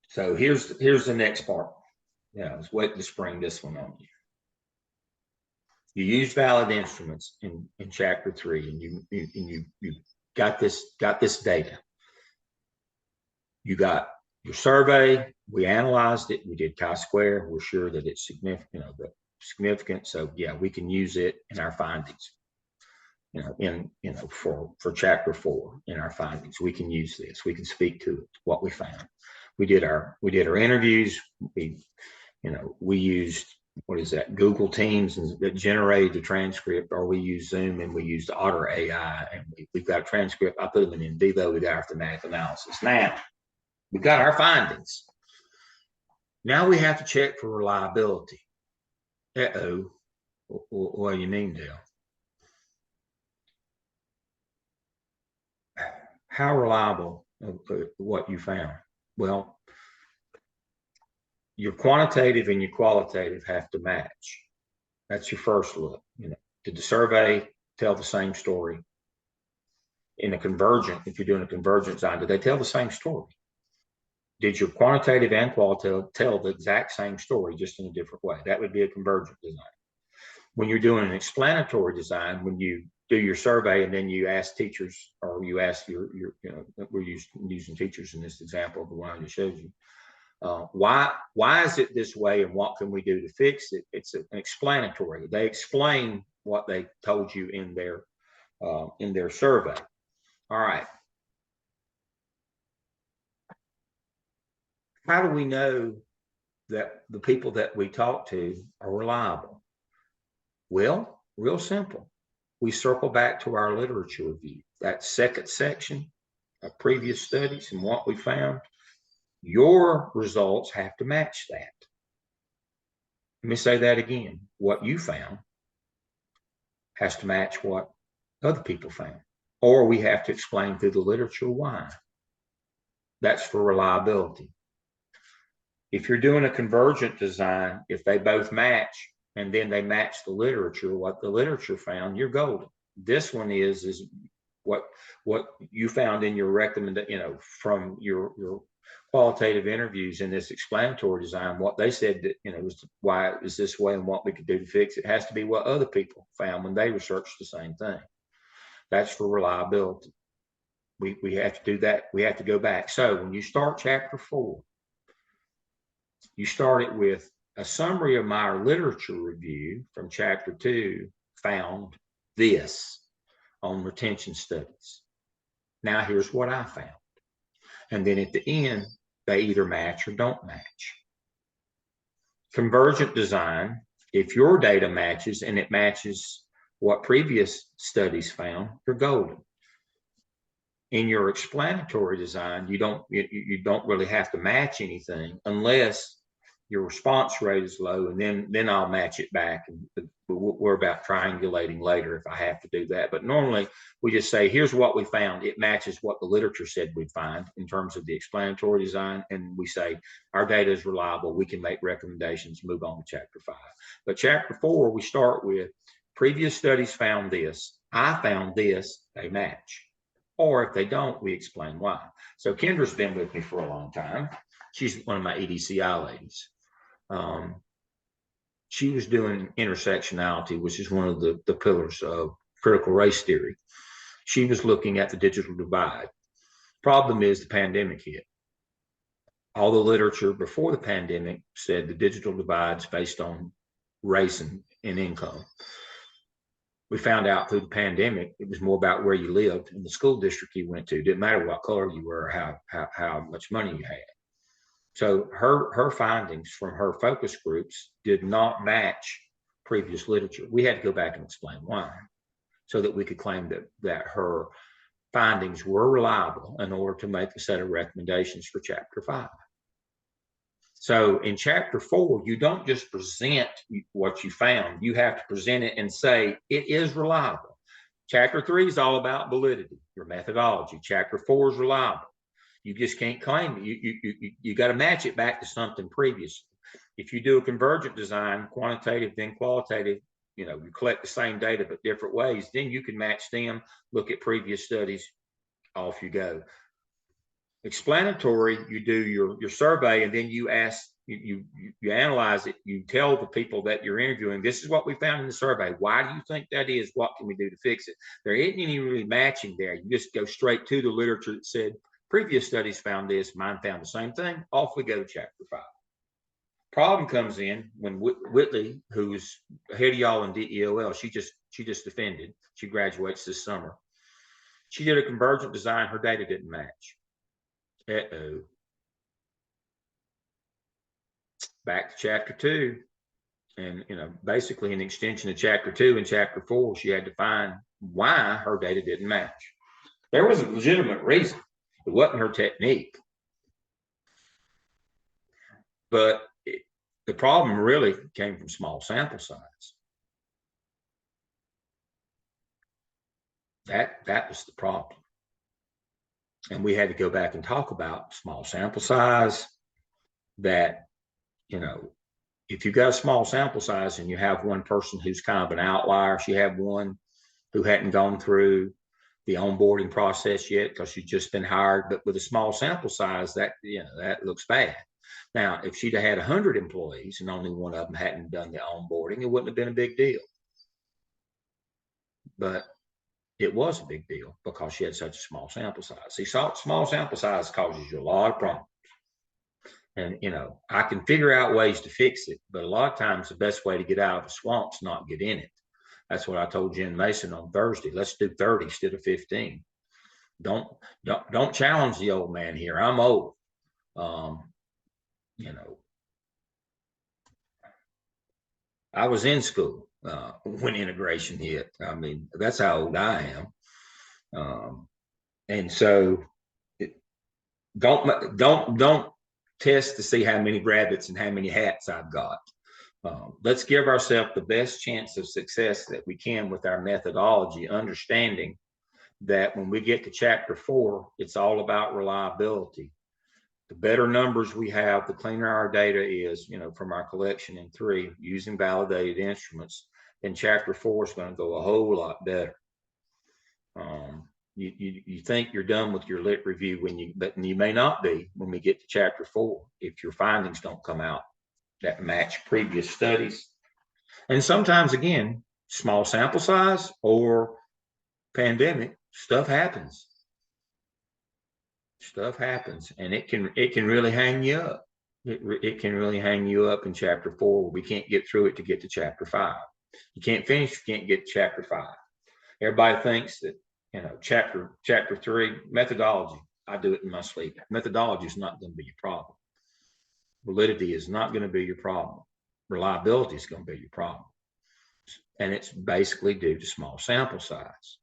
So here's the next part. Yeah, I was waiting to spring this one on you. You use valid instruments in chapter 3, and you got this data. You got your survey. We analyzed it. We did chi-square. We're sure that it's significant. So yeah, we can use it in our findings. For chapter 4 in our findings, we can use this. We can speak to it, what we found. We did our interviews. We used, what is that, Google Teams that generated the transcript, or we use Zoom and we used Otter AI, and we've got a transcript. I put them in vivo. We got our thematic analysis. Now we got our findings. Now we have to check for reliability. Uh-oh. What do you mean, Dale? How reliable what you found? Well, your quantitative and your qualitative have to match. That's your first look. Did the survey tell the same story? In a convergent, if you're doing a convergent design, did they tell the same story? Did your quantitative and qualitative tell the exact same story, just in a different way? That would be a convergent design. When you're doing an explanatory design, when you do your survey and then you ask teachers, or you ask we're using teachers in this example, the one I just showed you. Why is it this way, and what can we do to fix it? It's an explanatory. They explain what they told you in their survey. All right. How do we know that the people that we talk to are reliable? Well, real simple. We circle back to our literature review, that second section of previous studies and what we found. Your results have to match that. Let me say that again. What you found has to match what other people found, or we have to explain through the literature why. That's for reliability. If you're doing a convergent design, if they both match and then they match the literature, what the literature found, you're golden. This one is what you found in your recommendation, from your qualitative interviews in this explanatory design, what they said that, was why it was this way and what we could do to fix it. It has to be what other people found when they researched the same thing. That's for reliability. We have to do that. We have to go back. So when you start chapter 4, you start it with a summary of my literature review from chapter 2 found this on retention studies. Now here's what I found. And then at the end, they either match or don't match. Convergent design, if your data matches and it matches what previous studies found, you're golden. In your explanatory design, you don't really have to match anything unless your response rate is low, and then I'll match it back. And we're about triangulating later if I have to do that. But normally we just say, here's what we found. It matches what the literature said we'd find in terms of the explanatory design. And we say, our data is reliable. We can make recommendations, move on to chapter 5. But chapter 4, we start with previous studies found this. I found this, they match. Or if they don't, we explain why. So Kendra's been with me for a long time. She's one of my EDCI ladies. She was doing intersectionality, which is one of the pillars of critical race theory. She was looking at the digital divide. Problem is the pandemic hit. All the literature before the pandemic said the digital divide's based on race and income. We found out through the pandemic, it was more about where you lived and the school district you went to. Didn't matter what color you were or how much money you had. So her findings from her focus groups did not match previous literature. We had to go back and explain why, so that we could claim that her findings were reliable in order to make a set of recommendations for chapter 5. So in chapter 4, you don't just present what you found. You have to present it and say it is reliable. Chapter 3 is all about validity, your methodology. Chapter 4 is reliable. You just can't claim it. You got to match it back to something previous. If you do a convergent design, quantitative, then qualitative, you collect the same data but different ways, then you can match them, look at previous studies, off you go. Explanatory, you do your survey, and then you ask, you analyze it, you tell the people that you're interviewing, this is what we found in the survey. Why do you think that is? What can we do to fix it? There isn't any really matching there. You just go straight to the literature that said, previous studies found this, mine found the same thing. Off we go to chapter 5. Problem comes in when Whitley, who's ahead of y'all in DEOL, she just defended. She graduates this summer. She did a convergent design. Her data didn't match. Uh-oh. Back to chapter 2. And, basically an extension of chapter 2 and chapter 4, she had to find why her data didn't match. There was a legitimate reason. It wasn't her technique. But the problem really came from small sample size. That was the problem. And we had to go back and talk about small sample size, that, if you've got a small sample size and you have one person who's kind of an outlier, she had one who hadn't gone through the onboarding process yet because she'd just been hired, but with a small sample size, that looks bad. Now, if she'd have had 100 employees and only one of them hadn't done the onboarding, it wouldn't have been a big deal. But it was a big deal because she had such a small sample size. See, small sample size causes you a lot of problems. And, I can figure out ways to fix it, but a lot of times the best way to get out of a swamp is not get in it. That's what I told Jen Mason on Thursday. Let's do 30 instead of 15. Don't challenge the old man here. I'm old. I was in school when integration hit. I mean, that's how old I am. And so don't test to see how many rabbits and how many hats I've got. Let's give ourselves the best chance of success that we can with our methodology, understanding that when we get to chapter 4, it's all about reliability. The better numbers we have, the cleaner our data is, from our collection in 3 using validated instruments, then chapter 4 is going to go a whole lot better. You think you're done with your lit review but you may not be when we get to chapter 4 if your findings don't come out that match previous studies. And sometimes, again, small sample size or pandemic, stuff happens. Stuff happens, and it can really hang you up. It can really hang you up in chapter 4. We can't get through it to get to chapter 5. You can't finish, you can't get to chapter 5. Everybody thinks that, chapter 3 methodology, I do it in my sleep. Methodology is not going to be your problem. Validity is not going to be your problem. Reliability is going to be your problem. And it's basically due to small sample size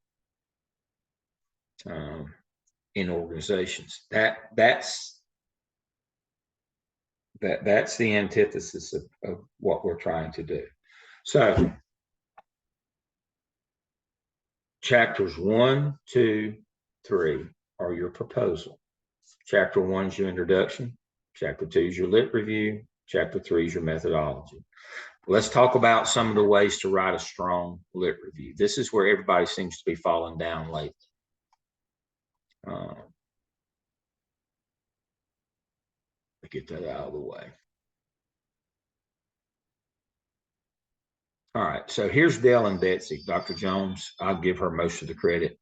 in organizations. That's the antithesis of what we're trying to do. So chapters 1, 2, 3 are your proposal. Chapter 1 is your introduction. Chapter 2 is your lit review. Chapter 3 is your methodology. Let's talk about some of the ways to write a strong lit review. This is where everybody seems to be falling down lately. Get that out of the way. All right, so here's Dell and Betsy. Dr. Jones, I'll give her most of the credit.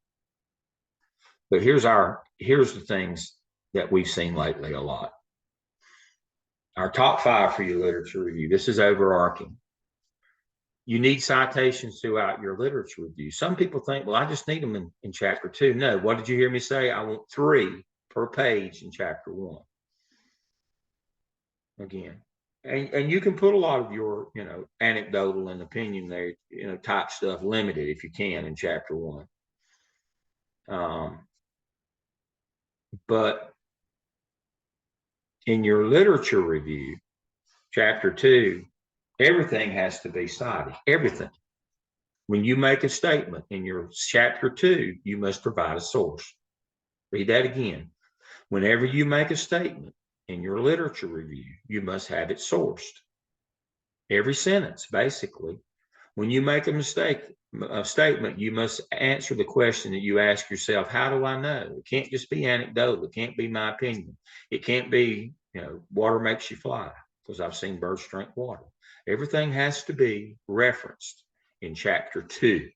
But here's the things that we've seen lately a lot. Our top 5 for your literature review. This is overarching. You need citations throughout your literature review. Some people think, well, I just need them in chapter 2. No, what did you hear me say? I want 3 per page in chapter 1. Again, and you can put a lot of your, anecdotal and opinion there, type stuff limited if you can in chapter 1. But in your literature review, chapter 2, everything has to be cited, everything. When you make a statement in your chapter 2, you must provide a source. Read that again. Whenever you make a statement in your literature review, you must have it sourced. Every sentence, basically. When you make a statement, you must answer the question that you ask yourself, how do I know? It can't just be anecdotal. It can't be my opinion. It can't be, water makes you fly, because I've seen birds drink water. Everything has to be referenced in chapter 2.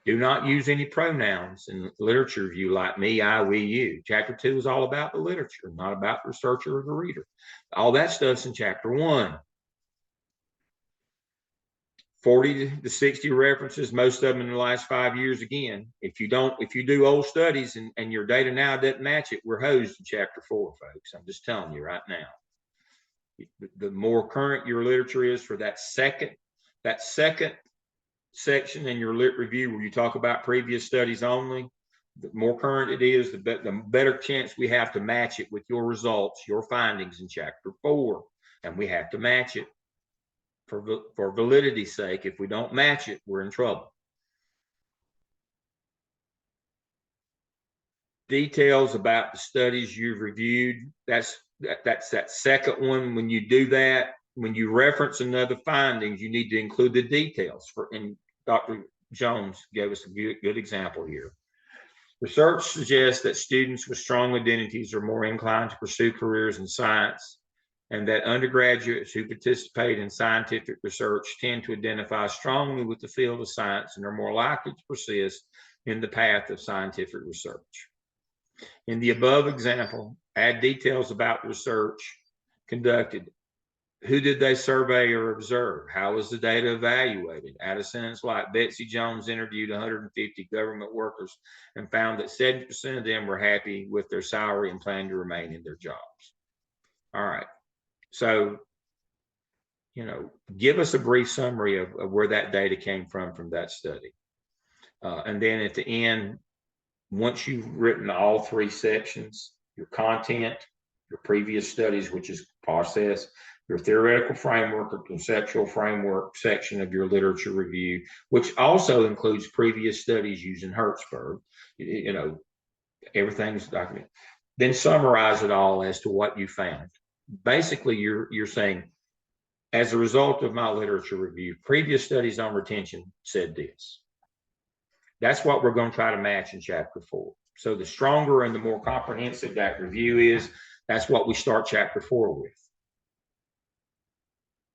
Do not use any pronouns in literature review like me, I, we, you. Chapter 2 is all about the literature, not about the researcher or the reader. All that stuff's in chapter 1. 40 to 60 references, most of them in the last 5 years. Again, if you do old studies and your data now doesn't match it, we're hosed in chapter 4, folks. I'm just telling you right now. The more current your literature is for that second section in your lit review where you talk about previous studies only, the more current it is, the better chance we have to match it with your results, your findings in chapter 4. And we have to match it for validity's sake. If we don't match it, we're in trouble. Details about the studies you've reviewed. That's that second one. When you do that, when you reference another findings, you need to include the details. And Dr. Jones gave us a good example here. Research suggests that students with strong identities are more inclined to pursue careers in science, and that undergraduates who participate in scientific research tend to identify strongly with the field of science and are more likely to persist in the path of scientific research. In the above example, add details about research conducted? Who did they survey or observe? How was the data evaluated? Add a sentence like Betsy Jones interviewed 150 government workers and found that 70% of them were happy with their salary and plan to remain in their jobs. All right. So, give us a brief summary of where that data came from that study. And then at the end, once you've written all three sections, your content, your previous studies, which is process, your theoretical framework or conceptual framework section of your literature review, which also includes previous studies using Hertzberg, everything's documented. Then summarize it all as to what you found. Basically, you're saying, as a result of my literature review, previous studies on retention said this. That's what we're going to try to match in chapter 4. So the stronger and the more comprehensive that review is, that's what we start chapter 4 with.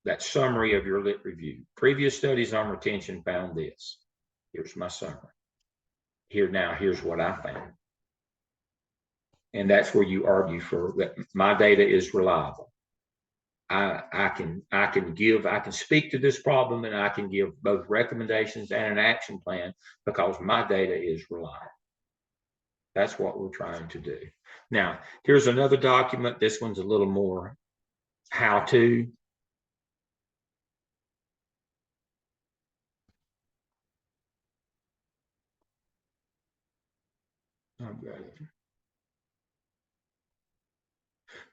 That summary of your lit review. Previous studies on retention found this. Here's my summary. Here's what I found. And that's where you argue for that my data is reliable. I can speak to this problem, and I can give both recommendations and an action plan because my data is reliable. That's what we're trying to do. Now, here's another document. This one's a little more how to. Okay.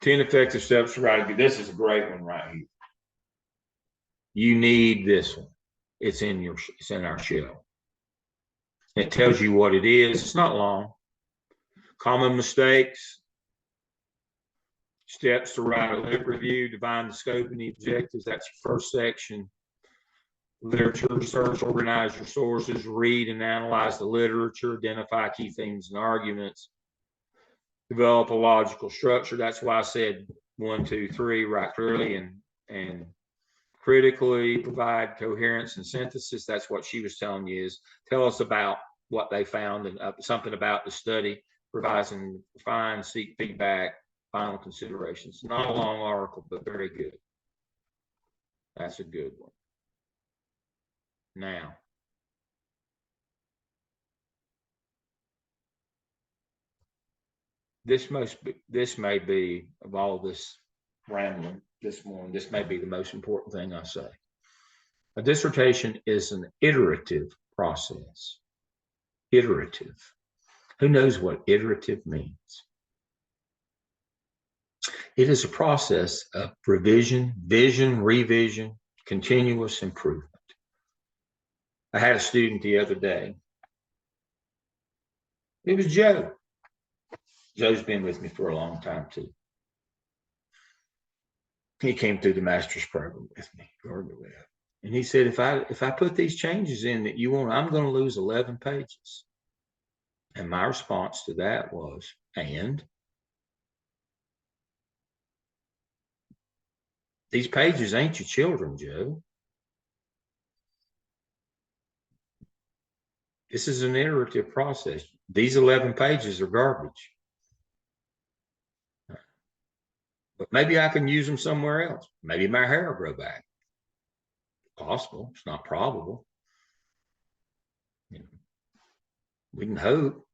10 effective steps to write. This is a great one right here. You need this one. It's in our shell. It tells you what it is. It's not long. Common mistakes. Steps to write a lit review. Define the scope and the objectives. That's your first section. Literature research. Organize your sources. Read and analyze the literature. Identify key themes and arguments. Develop a logical structure. That's why I said 1, 2, 3, write clearly and critically. Provide coherence and synthesis. That's what she was telling you is tell us about what they found and something about the study. Revise and refine, seek feedback, final considerations. Not a long article, but very good. That's a good one. Now, this may be of all this rambling this morning, this may be the most important thing I say. A dissertation is an iterative process. Iterative. Who knows what iterative means? It is a process of revision, vision, revision, continuous improvement. I had a student the other day. It was Joe. Joe's been with me for a long time too. He came through the master's program with me, and he said, if I put these changes in that you want, I'm going to lose 11 pages. And my response to that was, and these pages ain't your children, Joe. This is an iterative process. These 11 pages are garbage. But maybe I can use them somewhere else. Maybe my hair will grow back. Possible. It's not probable. We can hope.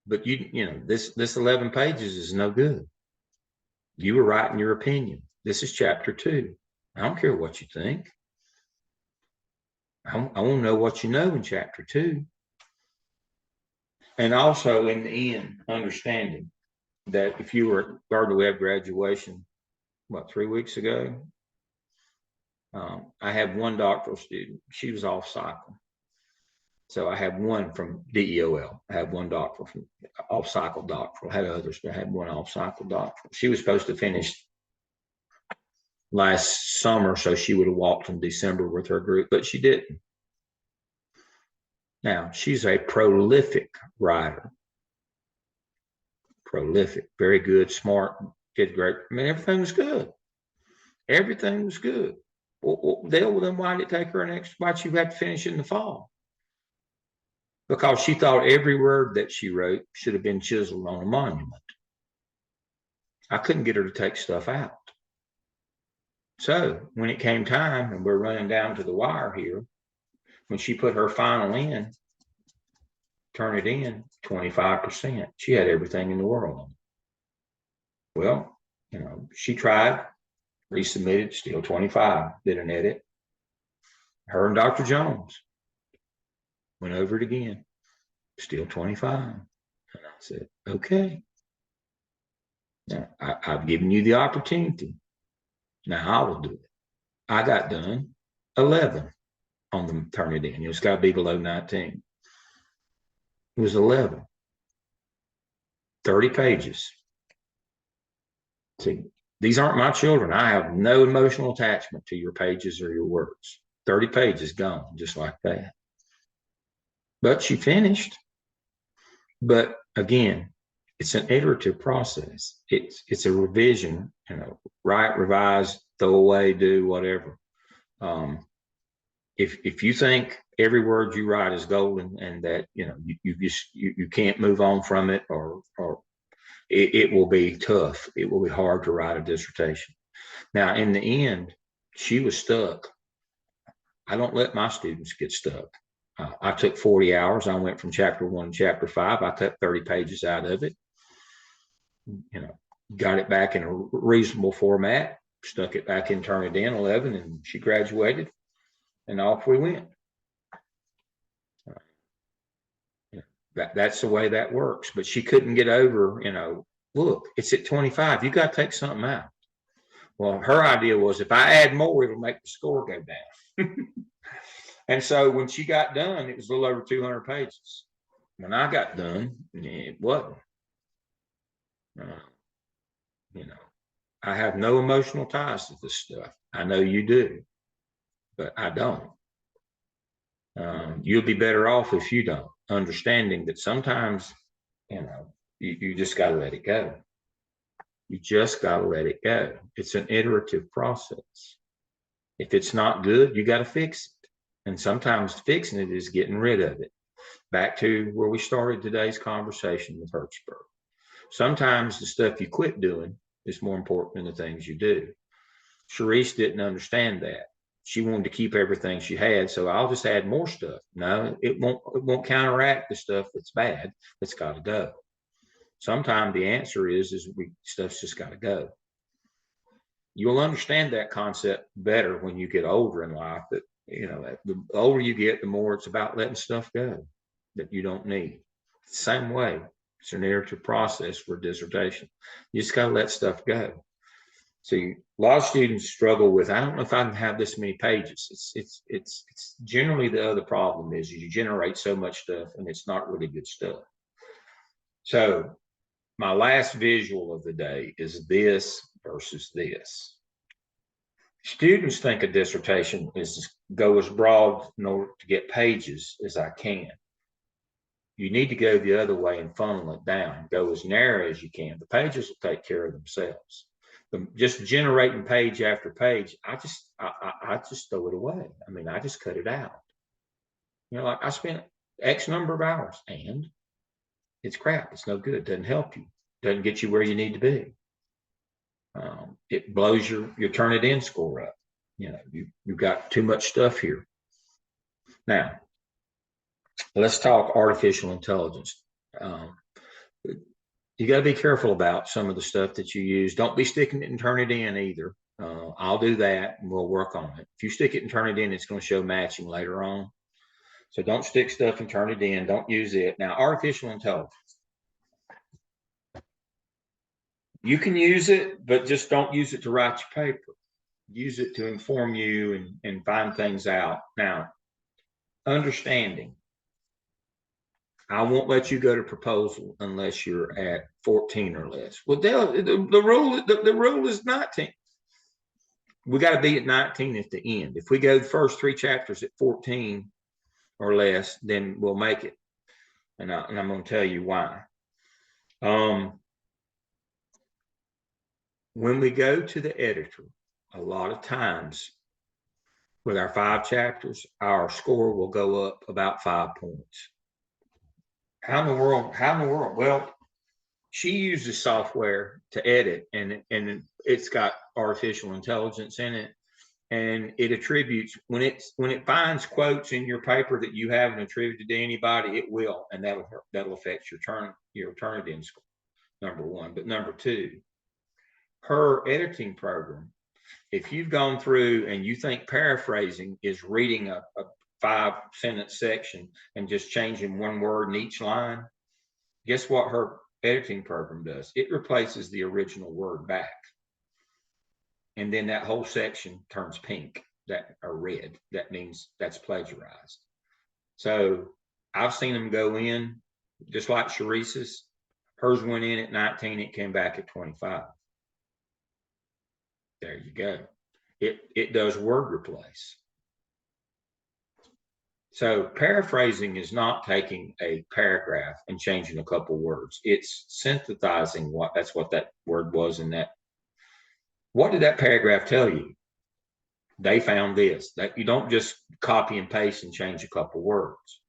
But this 11 pages is no good. You were writing your opinion. This is chapter 2. I don't care what you think. I want to know what you know in chapter 2. And also in the end, understanding that if you were at Gardner Webb graduation, 3 weeks ago, I have one doctoral student. She was off cycle. So I have one from DEOL. I have one doctoral from off cycle doctoral. I had others, but I had one off cycle doctoral. She was supposed to finish last summer, so she would have walked in December with her group, but she didn't. Now, she's a prolific writer. Prolific, very good, smart, did great. I mean, everything was good. Everything was good. Well, then why did it take her why'd she have to finish in the fall? Because she thought every word that she wrote should have been chiseled on a monument. I couldn't get her to take stuff out. So when it came time, and we're running down to the wire here, when she put her final in, turn it in 25%. She had everything in the world on it. Well, you know, she tried, resubmitted, still 25, did an edit. Her and Dr. Jones went over it again, still 25. And I said, okay. Now, I've given you the opportunity. Now I will do it. I got done 11 on the turn it in. It's got to be below 19. It was 11. 30 pages. See, these aren't my children. I have no emotional attachment to your pages or your words. 30 pages gone, just like that. But she finished. But again, it's an iterative process. It's a revision, you know, write, revise, throw away, do whatever. If you think every word you write is golden and that, you know, you can't move on from it, or it will be tough. It will be hard to write a dissertation. Now, in the end, she was stuck. I don't let my students get stuck. I took 40 hours. I went from chapter 1 to chapter 5. I cut 30 pages out of it. You know, got it back in a reasonable format, stuck it back in, turned it in 11, and she graduated, and off we went. That's the way that works. But she couldn't get over, you know, look, it's at 25. You got to take something out. Well, her idea was if I add more, it'll make the score go down. And so when she got done, it was a little over 200 pages. When I got done, it wasn't. You know, I have no emotional ties to this stuff. I know you do, but I don't. You'll be better off if you don't, understanding that sometimes, you know, you just got to let it go. You just got to let it go. It's an iterative process. If it's not good, you got to fix it. And sometimes fixing it is getting rid of it. Back to where we started today's conversation with Hertzberg. Sometimes the stuff you quit doing is more important than the things you do. Sharice didn't understand that. She wanted to keep everything she had, so I'll just add more stuff. No, it won't counteract the stuff that's bad. That's got to go. Sometimes the answer is stuff's just got to go. You'll understand that concept better when you get older in life. That, you know, the older you get, the more it's about letting stuff go that you don't need. Same way, it's an iterative process for dissertation. You just got to let stuff go. See, a lot of students struggle with, I don't know if I can have this many pages. It's generally the other problem is you generate so much stuff and it's not really good stuff. So my last visual of the day is this versus this. Students think a dissertation is go as broad in order to get pages as I can. You need to go the other way and funnel it down. Go as narrow as you can. The pages will take care of themselves. Just generating page after page, I just throw it away. I mean, I just cut it out. You know, like I spent X number of hours and it's crap. It's no good. It doesn't help you. It doesn't get you where you need to be. It blows your turn it in score up. You know, you've got too much stuff here. Now, let's talk artificial intelligence. You got to be careful about some of the stuff that you use. Don't be sticking it and turn it in either. I'll do that and we'll work on it. If you stick it and turn it in, it's going to show matching later on. So don't stick stuff and turn it in. Don't use it. Now, artificial intelligence. You can use it, but just don't use it to write your paper. Use it to inform you and find things out. Now, understanding. I won't let you go to proposal unless you're at 14 or less. Well, the rule is 19. We got to be at 19 at the end. If we go the first 3 chapters at 14 or less, then we'll make it. And I'm going to tell you why. When we go to the editor, a lot of times with our 5 chapters, our score will go up about 5 points. How in the world? Well, she uses software to edit, and it's got artificial intelligence in it, and it attributes when it finds quotes in your paper that you haven't attributed to anybody, it will, and that'll affect your Turnitin score. Number one, but number two, her editing program. If you've gone through and you think paraphrasing is reading a 5-sentence section and just changing one word in each line, guess what her editing program does? It replaces the original word back. And then that whole section turns pink, or red. That means that's plagiarized. So I've seen them go in, just like Sharice's. Hers went in at 19, it came back at 25. There you go. It does word replace. So paraphrasing is not taking a paragraph and changing a couple words. It's synthesizing that's what that word was in that. What did that paragraph tell you? They found this. That you don't just copy and paste and change a couple words.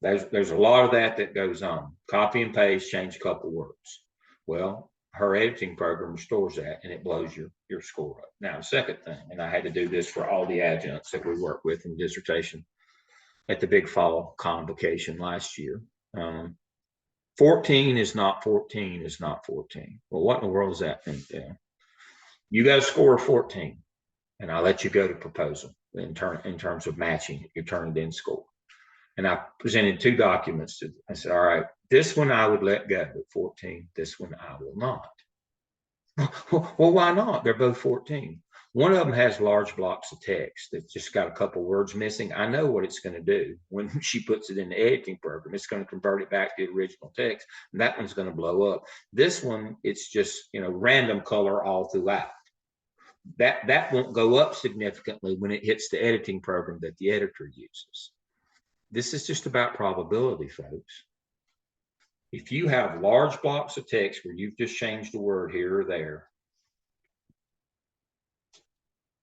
There's a lot of that goes on. Copy and paste, change a couple words. Well, her editing program restores that, and it blows your score up. Now, the second thing, and I had to do this for all the adjuncts that we work with in dissertation at the big fall convocation last year. 14 is not 14 is not 14. Well, what in the world does that mean? You got a score of 14, and I'll let you go to proposal in terms of matching your Turnitin score. And I presented 2 documents to them. I said, all right, this one I would let go at 14. This one I will not. Well, why not? They're both 14. One of them has large blocks of text that's just got a couple words missing. I know what it's going to do when she puts it in the editing program. It's going to convert it back to the original text, and that one's going to blow up. This one, it's just, random color all throughout. That won't go up significantly when it hits the editing program that the editor uses. This is just about probability, folks. If you have large blocks of text where you've just changed a word here or there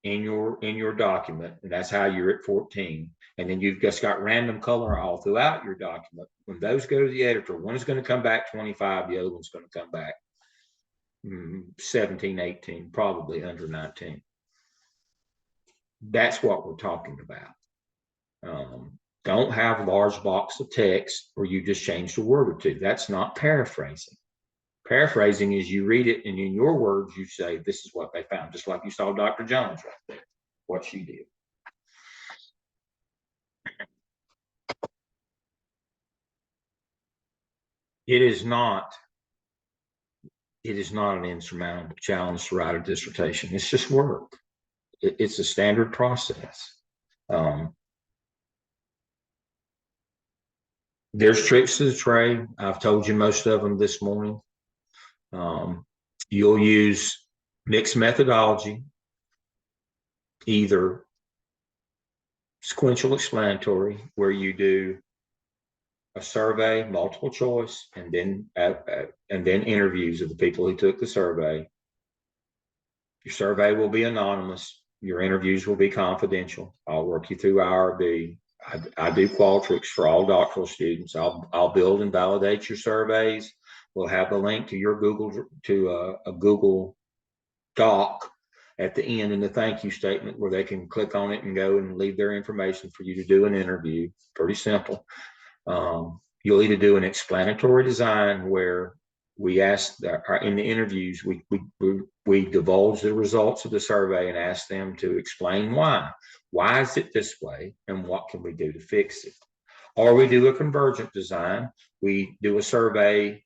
in your document, and that's how you're at 14, and then you've just got random color all throughout your document, when those go to the editor, one is going to come back 25, the other one's going to come back 17, 18, probably under 19. That's what we're talking about. Don't have large blocks of text where you just changed a word or two. That's not paraphrasing. Paraphrasing is you read it, and in your words, you say, this is what they found, just like you saw Dr. Jones right there, what she did. It is not an insurmountable challenge to write a dissertation. It's just work. It's a standard process. There's tricks to the trade. I've told you most of them this morning. You'll use mixed methodology, either sequential explanatory, where you do a survey, multiple choice, and then interviews of the people who took the survey. Your survey will be anonymous. Your interviews will be confidential. I'll work you through IRB. I do Qualtrics for all doctoral students. I'll build and validate your surveys. We'll have a link to your a Google Doc at the end in the thank you statement where they can click on it and go and leave their information for you to do an interview. Pretty simple. You'll either do an explanatory design where we ask in the interviews, we divulge the results of the survey and ask them to explain why. Why is it this way, and what can we do to fix it? Or we do a convergent design. We do a survey,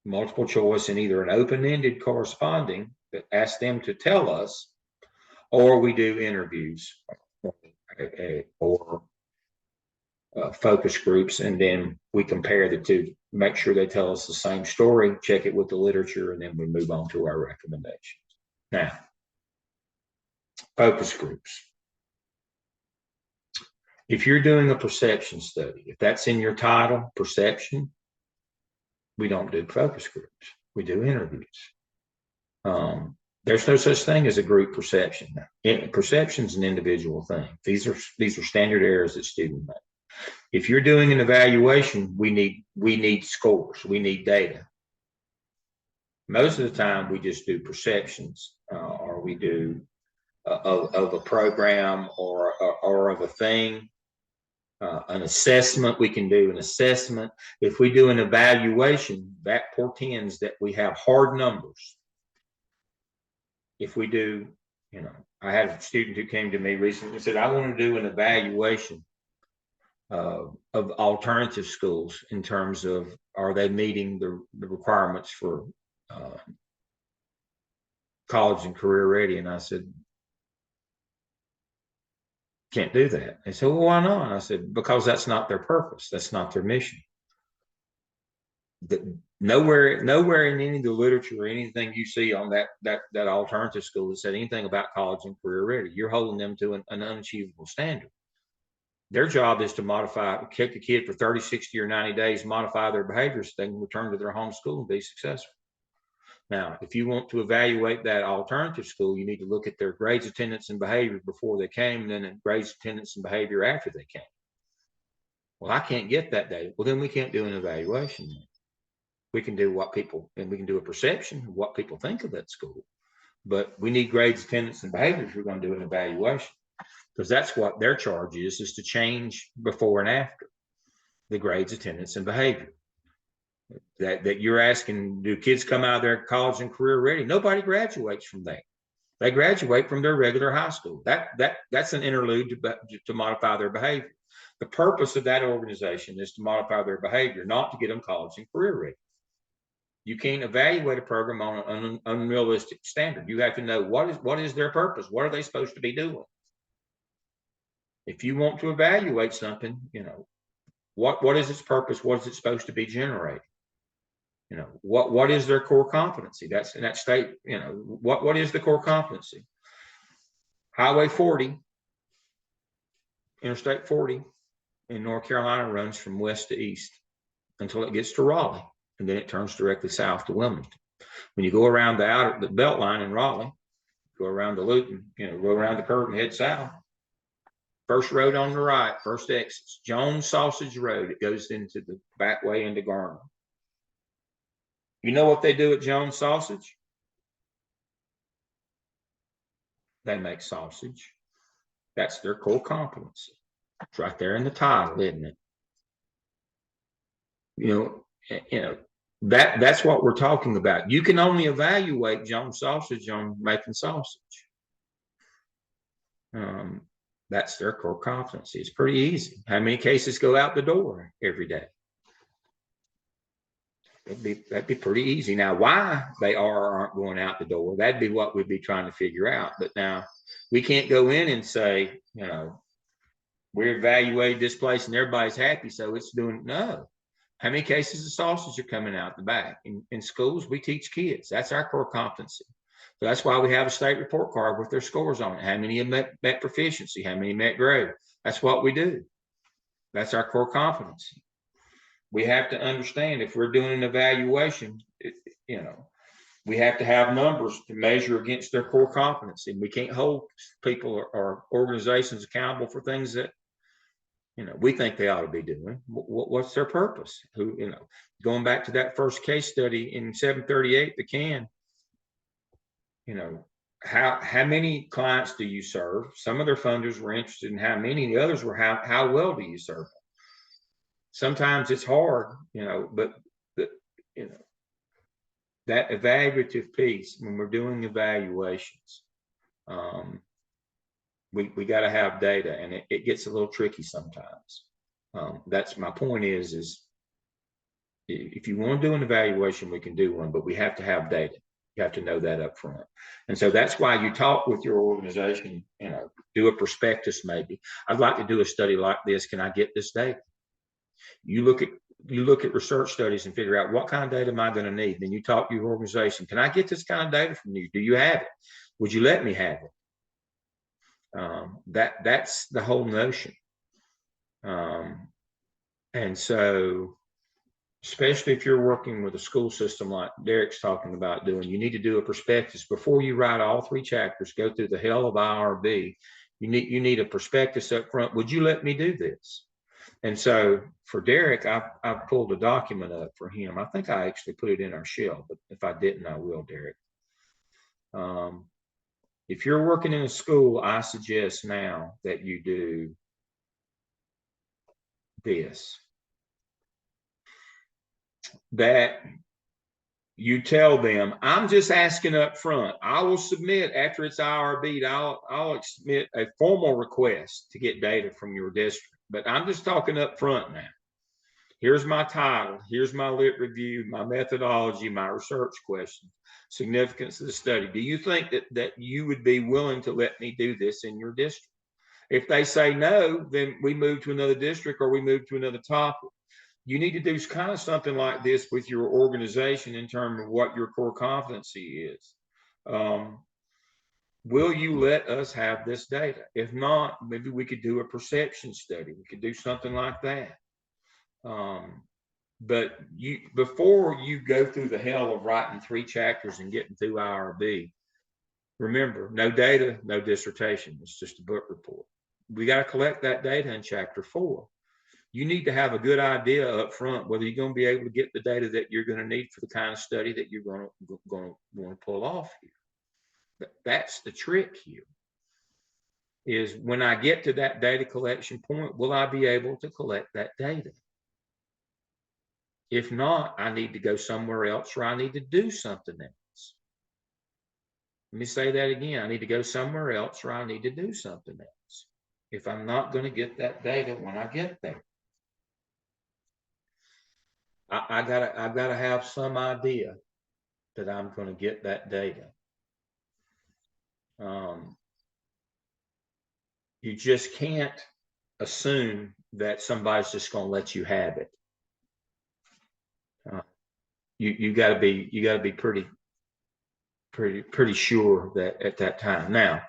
multiple choice, and either an open-ended corresponding that asks them to tell us, or we do interviews or focus groups, and then we compare the two, make sure they tell us the same story, check it with the literature, and then we move on to our recommendations. Now, focus groups. If you're doing a perception study, if that's in your title, perception, we don't do focus groups. We do interviews. There's no such thing as a group perception. Perception is an individual thing. These are standard errors that students make. If you're doing an evaluation, we need scores. We need data. Most of the time, we just do perceptions, or we do of a program or of a thing. An assessment, we can do an assessment. If we do an evaluation, that portends that we have hard numbers. If we do, you know, I had a student who came to me recently and said, I want to do an evaluation of alternative schools in terms of, are they meeting the requirements for college and career ready? And I said, can't do that. They said, well, why not? And I said, because that's not their purpose. That's not their mission. Nowhere in any of the literature or anything you see on that alternative school that said anything about college and career ready. You're holding them to an unachievable standard. Their job is to modify, kick the kid for 30, 60, or 90 days, modify their behaviors so they can return to their home school and be successful. Now, if you want to evaluate that alternative school, you need to look at their grades, attendance, and behavior before they came, and then grades, attendance, and behavior after they came. Well, I can't get that data. Well, then we can't do an evaluation. We can do what people, and we can do a perception of what people think of that school. But we need grades, attendance, and behavior if we're going to do an evaluation, because that's what their charge is to change before and after the grades, attendance, and behavior. That you're asking, do kids come out of their college and career ready? Nobody graduates from that. They graduate from their regular high school. That's an interlude to modify their behavior. The purpose of that organization is to modify their behavior, not to get them college and career ready. You can't evaluate a program on an unrealistic standard. You have to know what is their purpose. What are they supposed to be doing? If you want to evaluate something, you know, what is its purpose? What is it supposed to be generating? You know, what is their core competency? That's in that state, you know, what is the core competency? Highway 40, Interstate 40 in North Carolina runs from west to east until it gets to Raleigh, and then it turns directly south to Wilmington. When you go around the belt line in Raleigh, go around the loop, and, you know, go around the curve and head south. First road on the right, first exit, Jones Sausage Road. It goes into the back way into Garner. You know what they do at Jones Sausage? They make sausage. That's their core competency. It's right there in the title, isn't it? You know that's what we're talking about. You can only evaluate Jones Sausage on making sausage. That's their core competency. It's pretty easy. How many cases go out the door every day? That'd be pretty easy. Now, why they are or aren't going out the door, that'd be what we'd be trying to figure out. But now we can't go in and say, you know, we evaluated this place and everybody's happy, so it's doing. No. How many cases of sausage are coming out the back? In schools, we teach kids. That's our core competency. So that's why we have a state report card with their scores on it. How many have met proficiency? How many met grade? That's what we do. That's our core competency. We have to understand, if we're doing an evaluation, you know, we have to have numbers to measure against their core competency. We can't hold people or organizations accountable for things that, you know, we think they ought to be doing. What's their purpose? Who, you know, going back to that first case study in 738, the can, you know, how many clients do you serve? Some of their funders were interested in how many, the others were how well do you serve them? Sometimes it's hard, you know, but you know, that evaluative piece, when we're doing evaluations, we got to have data, and it gets a little tricky sometimes. That's my point is if you want to do an evaluation, we can do one, but we have to have data. You have to know that up front. And so that's why you talk with your organization, you know, do a prospectus maybe. I'd like to do a study like this. Can I get this data? You look at research studies and figure out what kind of data am I going to need. Then you talk to your organization. Can I get this kind of data from you? Do you have it? Would you let me have it? That's the whole notion. And so, especially if you're working with a school system like Derek's talking about doing, you need to do a prospectus before you write all 3 chapters. Go through the hell of IRB. You need a prospectus up front. Would you let me do this? And so for Derek, I've pulled a document up for him. I think I actually put it in our shell, but if I didn't, I will, Derek. If you're working in a school, I suggest now that you do this. That you tell them, I'm just asking up front. I will submit after it's IRB, I'll submit a formal request to get data from your district. But I'm just talking up front now. Here's my title. Here's my lit review, my methodology, my research questions, significance of the study. Do you think that you would be willing to let me do this in your district? If they say no, then we move to another district or we move to another topic. You need to do kind of something like this with your organization in terms of what your core competency is. Will you let us have this data? If not, maybe we could do a perception study. We could do something like that. But before you go through the hell of writing 3 chapters and getting through IRB, remember, no data, no dissertation. It's just a book report. We got to collect that data in chapter 4. You need to have a good idea up front whether you're going to be able to get the data that you're going to need for the kind of study that you're going to want to pull off here. That's the trick here, is when I get to that data collection point, will I be able to collect that data? If not, I need to go somewhere else or I need to do something else. Let me say that again. I need to go somewhere else or I need to do something else if I'm not going to get that data when I get there. I've got to have some idea that I'm going to get that data. You just can't assume that somebody's just going to let you have it. You got to be pretty sure that at that time. Now,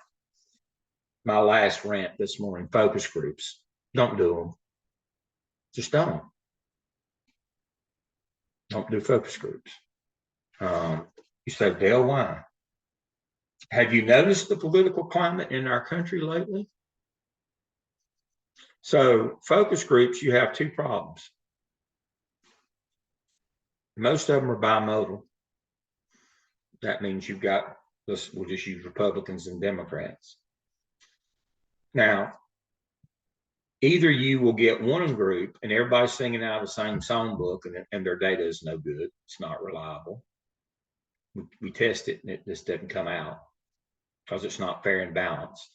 my last rant this morning: focus groups. Don't do them. Just don't. Don't do focus groups. You say, Dale, why? Have you noticed the political climate in our country lately? So focus groups, you have 2 problems. Most of them are bimodal. That means you've got, we'll just use Republicans and Democrats. Now, either you will get one group and everybody's singing out of the same songbook and their data is no good. It's not reliable. We test it and it just doesn't come out because it's not fair and balanced.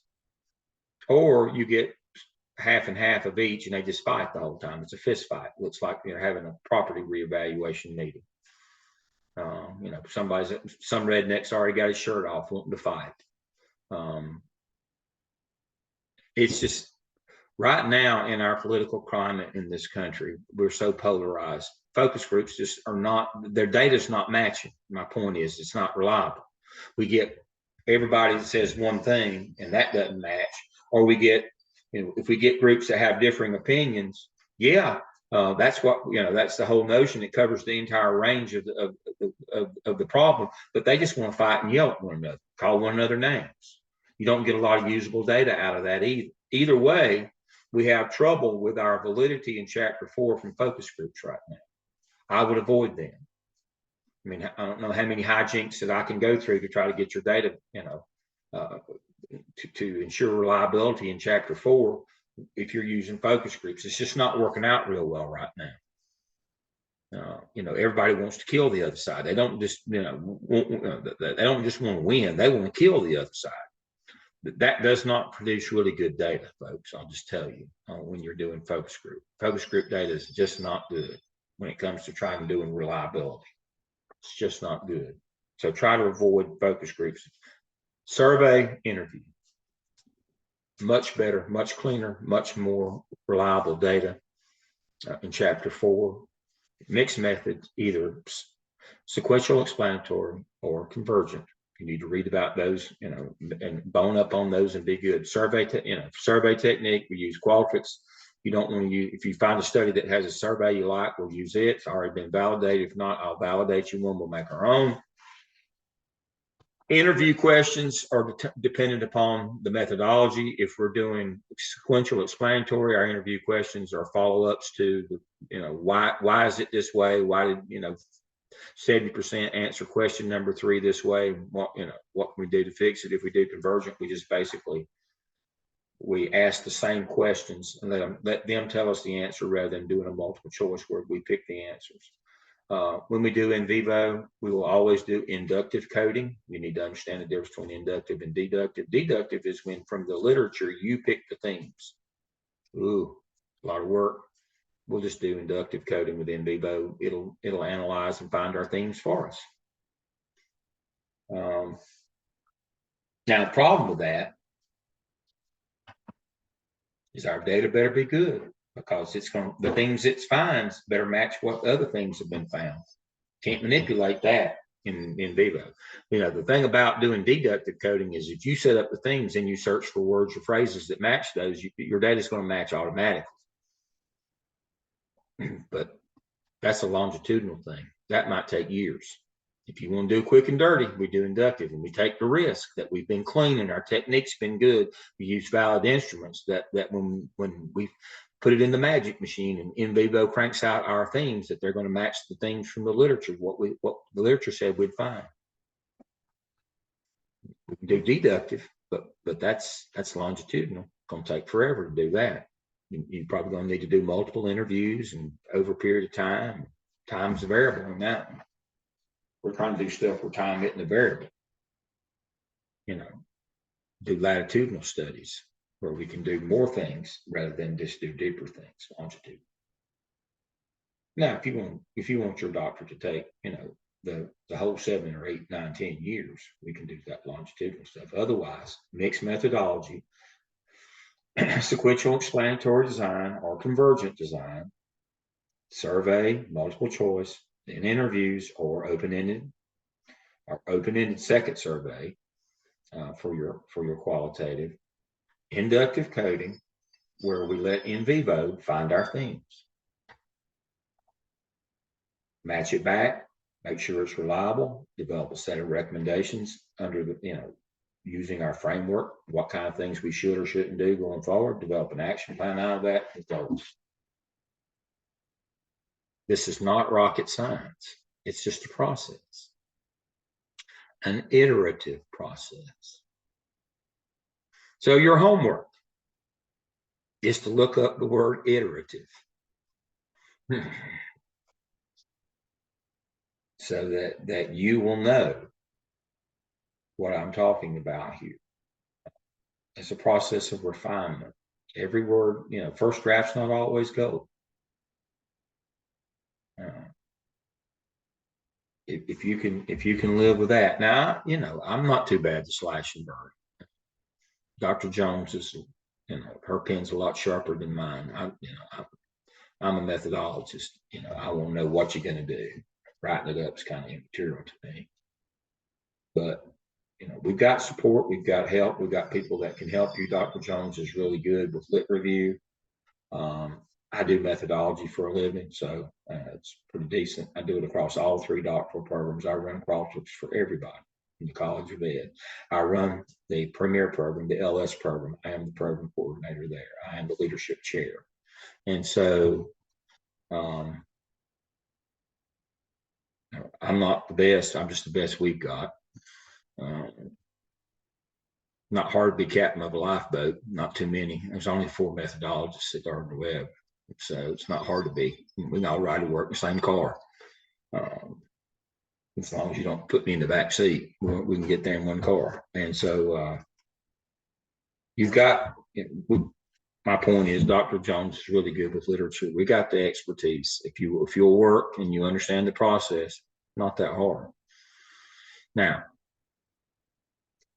Or you get half and half of each and they just fight the whole time. It's a fist fight. It looks like they're having a property reevaluation meeting. Some redneck's already got his shirt off wanting to fight. It's just right now in our political climate in this country, we're so polarized. Focus groups just are not, their data's not matching. My point is, it's not reliable. We get everybody that says one thing and that doesn't match, or we get, if we get groups that have differing opinions, that's what, that's the whole notion. It covers the entire range of the problem, but they just want to fight and yell at one another, call one another names. You don't get a lot of usable data out of that either. Either way, we have trouble with our validity in chapter 4 from focus groups right now. I would avoid them. I mean, I don't know how many hijinks that I can go through to try to get your data, to ensure reliability in chapter 4 if you're using focus groups. It's just not working out real well right now. Everybody wants to kill the other side. They don't just, they don't just want to win. They want to kill the other side. That does not produce really good data, folks. I'll just tell you, when you're doing focus group. Focus group data is just not good when it comes to trying to doing reliability. It's just not good. So try to avoid focus groups. Survey, interview. Much better, much cleaner, much more reliable data in chapter 4. Mixed methods, either sequential explanatory or convergent. You need to read about those, and bone up on those and be good. Survey technique, we use Qualtrics. You don't want to use, if you find a study that has a survey you like, we'll use it. It's already been validated. If not, I'll validate you one. We'll make our own. Interview questions are dependent upon the methodology. If we're doing sequential explanatory, our interview questions are follow-ups to the, why is it this way? Why did, 70% answer question number 3 this way? What can we do to fix it? If we do convergent, we just basically, we ask the same questions and let them tell us the answer rather than doing a multiple choice where we pick the answers. When we do in vivo, we will always do inductive coding. You need to understand the difference between inductive and deductive. Deductive is when from the literature you pick the themes. Ooh, a lot of work. We'll just do inductive coding with in vivo. It'll analyze and find our themes for us. Now the problem with that is our data better be good, because the things it finds better match what other things have been found. Can't manipulate that in vivo. The thing about doing deductive coding is if you set up the things and you search for words or phrases that match those, your data is going to match automatically. But that's a longitudinal thing. That might take years. If you want to do quick and dirty, we do inductive, and we take the risk that we've been clean and our technique's been good. We use valid instruments that when we put it in the magic machine and in vivo cranks out our themes, that they're going to match the things from the literature, what the literature said we'd find. We can do deductive, but that's longitudinal. It's going to take forever to do that. You're probably going to need to do multiple interviews and over a period of time. Time's a variable in that one. We're trying to do stuff where time isn't a variable. Do latitudinal studies where we can do more things rather than just do deeper things, longitude. Now, if you want your doctor to take, the whole 7 or 8, 9, 10 years, we can do that longitudinal stuff. Otherwise, mixed methodology, sequential explanatory design or convergent design, survey, multiple choice, then interviews, or open-ended second survey for your qualitative, inductive coding, where we let in vivo find our themes, match it back, make sure it's reliable, develop a set of recommendations under the using our framework, what kind of things we should or shouldn't do going forward, develop an action plan out of that, and goals. This is not rocket science. It's just a process, an iterative process. So your homework is to look up the word iterative so that you will know what I'm talking about here. It's a process of refinement. Every word, first draft's not always gold. If you can live with that. Now, I'm not too bad to slash and burn. Dr. Jones is, her pen's a lot sharper than mine. I'm a methodologist. I want to know what you're going to do. Writing it up is kind of immaterial to me. But we've got support, we've got help, we've got people that can help you. Dr. Jones is really good with lit review. I do methodology for a living, so it's pretty decent. I do it across all 3 doctoral programs. I run crossworks for everybody in the College of Ed. I run the premier program, the LS program. I am the program coordinator there. I am the leadership chair. And so I'm not the best. I'm just the best we've got. Not hard to be captain of a lifeboat. Not too many. There's only 4 methodologists that are on the web. So it's not hard to be. We can all ride to work in the same car. As long as you don't put me in the back seat, we can get there in one car. And so you've got, my point is Dr. Jones is really good with literature. We got the expertise. If you'll work and you understand the process, not that hard. Now,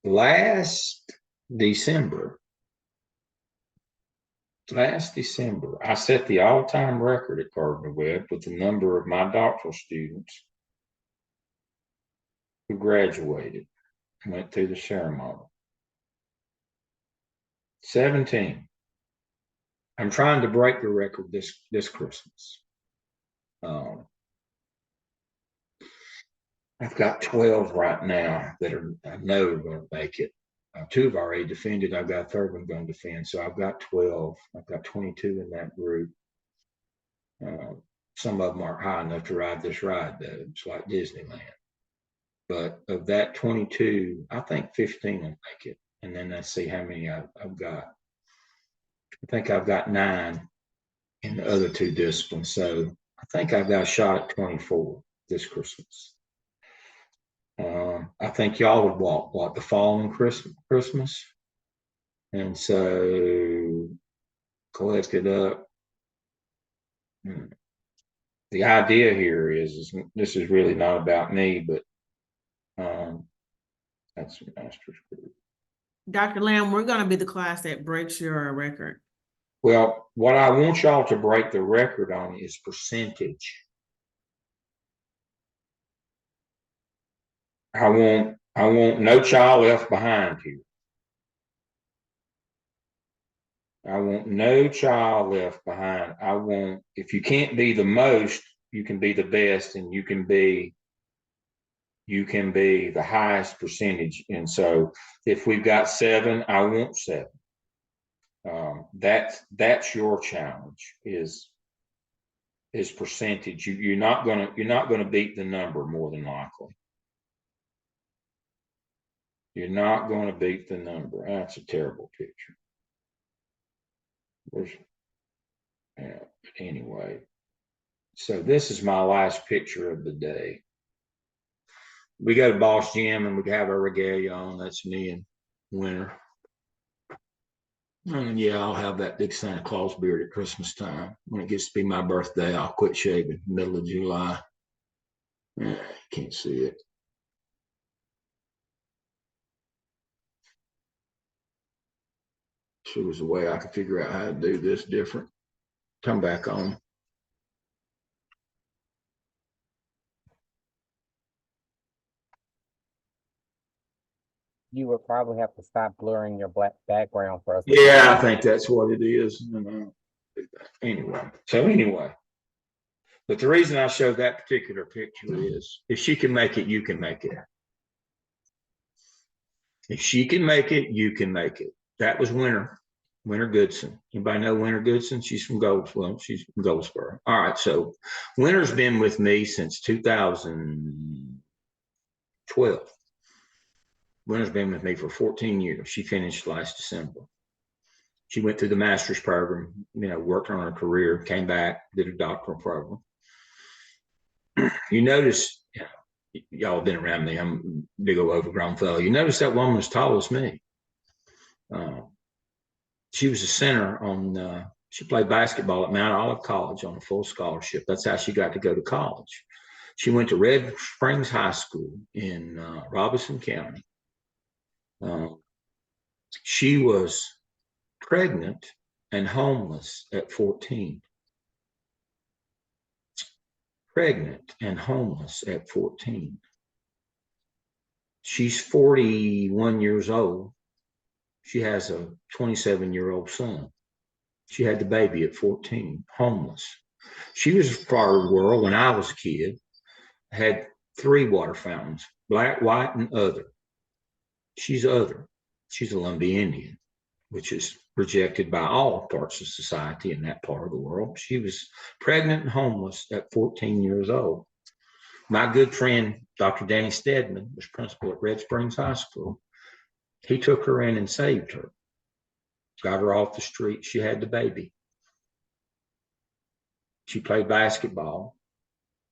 last December, I set the all-time record at Gardner Webb with the number of my doctoral students who graduated and went through the ceremony. 17. I'm trying to break the record this Christmas. I've got 12 right now that I know are going to make it. 2 have already defended. I've got a third one going to defend. So I've got 12. I've got 22 in that group. Some of them aren't high enough to ride this ride, though. It's like Disneyland. But of that 22, I think 15 will make it. And then let's see how many I've got. I think I've got 9 in the other 2 disciplines. So I think I've got a shot at 24 this Christmas. I think y'all would walk the following Christmas. And so collect it up. The idea here is this is really not about me, but that's a master's group. Dr. Lamb, we're gonna be the class that breaks your record. Well, what I want y'all to break the record on is percentage. I want no child left behind here. I want no child left behind. I want, if you can't be the most, you can be the best, and you can be the highest percentage. And so if we've got 7, I want 7. That's your challenge is percentage. You're not gonna beat the number more than likely. You're not going to beat the number. That's a terrible picture. Yeah, but anyway, so this is my last picture of the day. We go to Boss Gym and we have our regalia on. That's me in winter. And yeah, I'll have that big Santa Claus beard at Christmas time. When it gets to be my birthday, I'll quit shaving middle of July. Yeah, can't see it. Sure was a way I could figure out how to do this different. Come back on. You would probably have to stop blurring your black background for us. Yeah, I think that's what it is. Anyway, but the reason I showed that particular picture is if she can make it, you can make it. If she can make it, you can make it. That was Winter Goodson. Anybody know Winter Goodson? She's from she's from Goldsboro. All right, so Winter's been with me since 2012. Winter's been with me for 14 years. She finished last December. She went through the master's program, worked on her career, came back, did a doctoral program. You notice, y'all have been around me. I'm a big old overgrown fellow. You notice that woman as tall as me. She was a center on, she played basketball at Mount Olive College on a full scholarship. That's how she got to go to college. She went to Red Springs High School in Robeson County. She was pregnant and homeless at 14. Pregnant and homeless at 14. She's 41 years old. She has a 27-year-old son. She had the baby at 14, homeless. She was a part of the world when I was a kid. Had 3 water fountains, black, white, and other. She's other. She's a Lumbee Indian, which is rejected by all parts of society in that part of the world. She was pregnant and homeless at 14 years old. My good friend, Dr. Danny Stedman, was principal at Red Springs High School. He took her in and saved her. Got her off the street. She had the baby. She played basketball,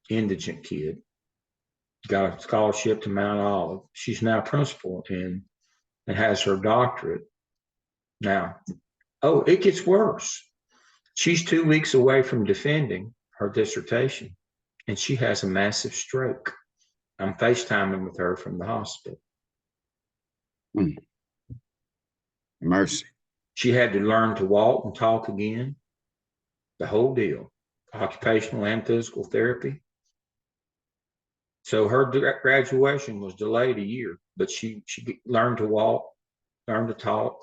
indigent kid. Got a scholarship to Mount Olive. She's now principal and has her doctorate. Now, it gets worse. She's 2 weeks away from defending her dissertation, and she has a massive stroke. I'm FaceTiming with her from the hospital. Mercy. She had to learn to walk and talk again. The whole deal. Occupational and physical therapy. So her graduation was delayed a year, but she learned to walk, learned to talk,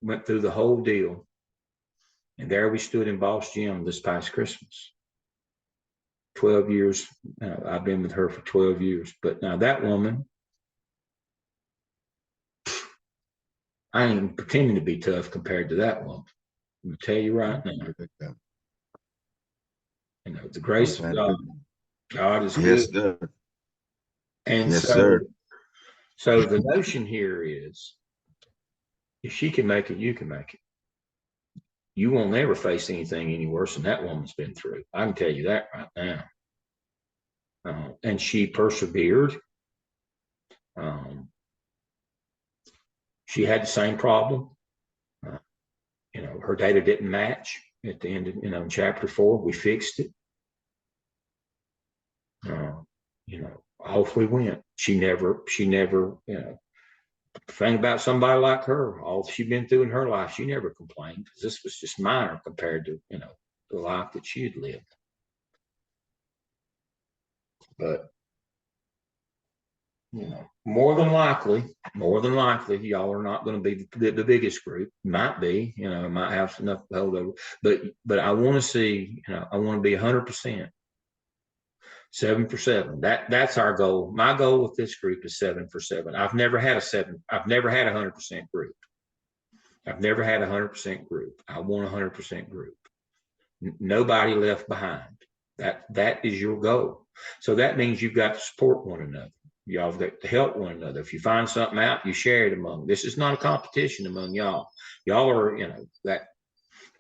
went through the whole deal. And there we stood in Boss Gym this past Christmas. 12 years. I've been with her for 12 years. But now that woman, I ain't even pretending to be tough compared to that woman. I'm gonna tell you right now. You know, the grace of God. God is Yes, good. sir. And Yes, so, sir. so the notion here is, if she can make it, you can make it. You won't never face anything any worse than that woman's been through. I can tell you that right now. And she persevered. She had the same problem. You know, her data didn't match at the end of, you know, in chapter 4, we fixed it. You know, off we went. She never, you know, the thing about somebody like her, all she'd been through in her life, she never complained, because this was just minor compared to, you know, the life that she had lived. But, you know, more than likely, y'all are not going to be the biggest group. Might be, you know, might have enough to hold over. But I want to see, you know, I want to be 100%. 7 for 7. That's our goal. My goal with this group is 7 for 7. I've never had a 7. I've never had 100% group. I've never had 100% group. I want 100% group. Nobody left behind. That is your goal. So that means you've got to support one another. Y'all have got to help one another. If you find something out, you share it among. This is not a competition among y'all. Y'all are, you know, that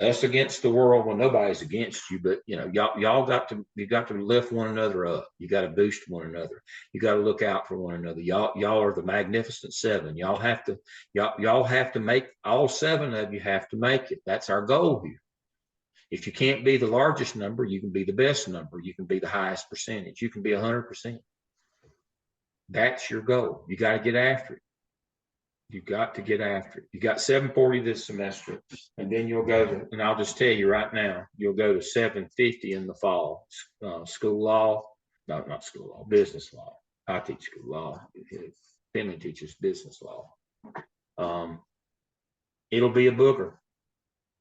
us against the world. Well, nobody's against you, but you know, you got to lift one another up. You got to boost one another. You got to look out for one another. Y'all are the magnificent 7. Y'all have to make, all 7 of you have to make it. That's our goal here. If you can't be the largest number, you can be the best number. You can be the highest percentage. You can be 100%. That's your goal. You got to get after it. You got to get after it. You got 740 this semester, and then you'll go to, and I'll just tell you right now, you'll go to 750 in the fall. School law, no, not school law, business law. I teach school law. Finley teaches business law. It'll be a booger.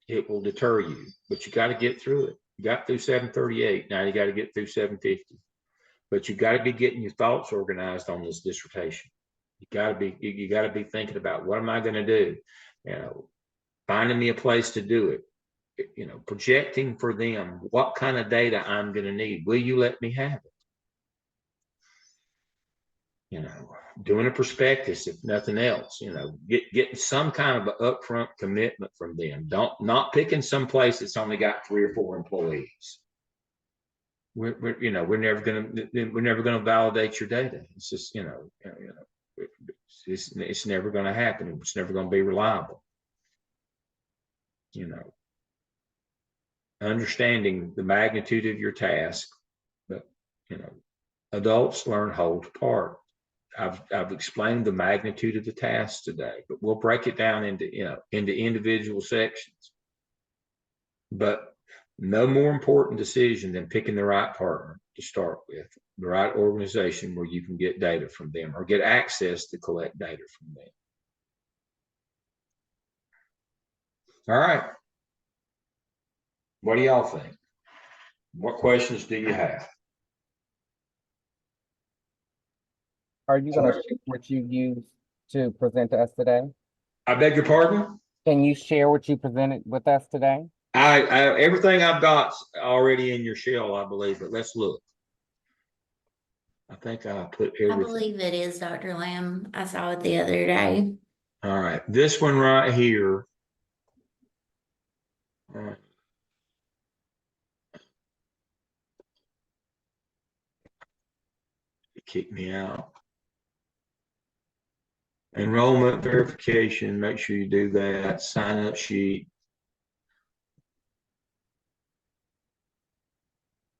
It will deter you, but you got to get through it. You got through 738. Now you got to get through 750. But you got to be getting your thoughts organized on this dissertation. You got to be thinking about, what am I going to do? You know, finding me a place to do it. You know, projecting for them what kind of data I'm going to need. Will you let me have it? You know, doing a prospectus, if nothing else. You know, getting some kind of an upfront commitment from them. Not picking some place that's only got 3 or 4 employees. We're never gonna validate your data. It's just, it's never going to happen. It's never going to be reliable. You know, understanding the magnitude of your task, but you know, adults learn whole to part. I've explained the magnitude of the task today, but we'll break it down into individual sections. But no more important decision than picking the right partner to start with, the right organization where you can get data from them or get access to collect data from them. All right. What do y'all think? What questions do you have? Are you gonna share what you used to present to us today? I beg your pardon? Can you share what you presented with us today? I everything I've got's already in your shell, I believe, but let's look. I think I put I everything. believe it is, Dr. Lamb. I saw it the other day. All right, this one right here. Kick me out. Enrollment verification, make sure you do that. Sign up sheet.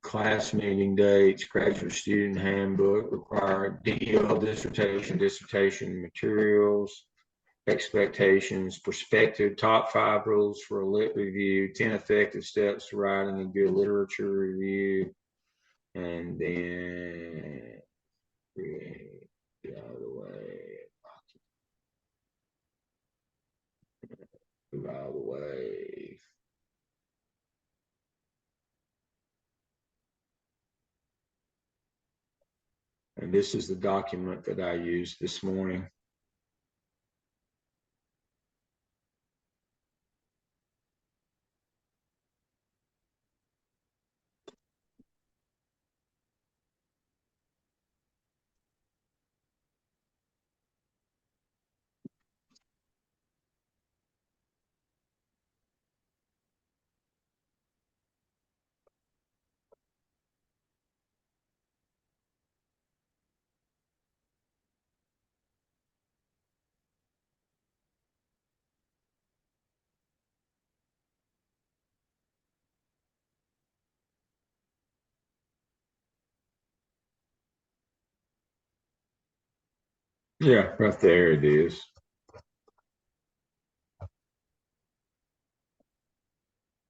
Class meeting dates, graduate student handbook, required DEOL dissertation materials, expectations, perspective, top 5 rules for a lit review, 10 effective steps to writing a good literature review, and then get out of the way. Move out of the way. And this is the document that I used this morning. Yeah, right there it is.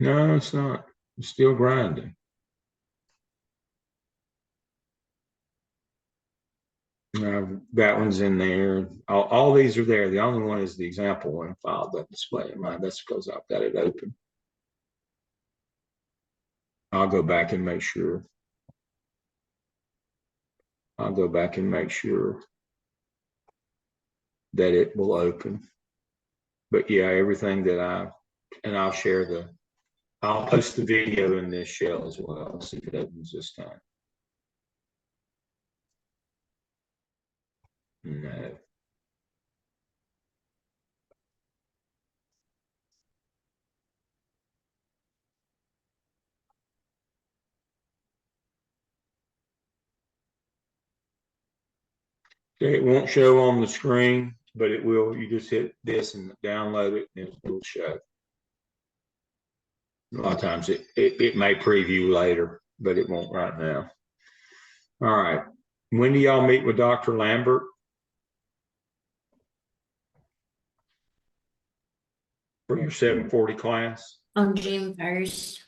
No, it's not. It's still grinding. That one's in there. All these are there. The only one is the example one file doesn't display in mine. That's because I've got it open. I'll go back and make sure. I'll go back and make sure that it will open. But yeah, everything that I'll share I'll post the video in this shell as well. Let's see if it opens this time. No. Okay, it won't show on the screen, but it will. You just hit this and download it, and it will show. A lot of times it may preview later, but it won't right now. All right. When do y'all meet with Dr. Lambert? For your 740 class? On June 1st.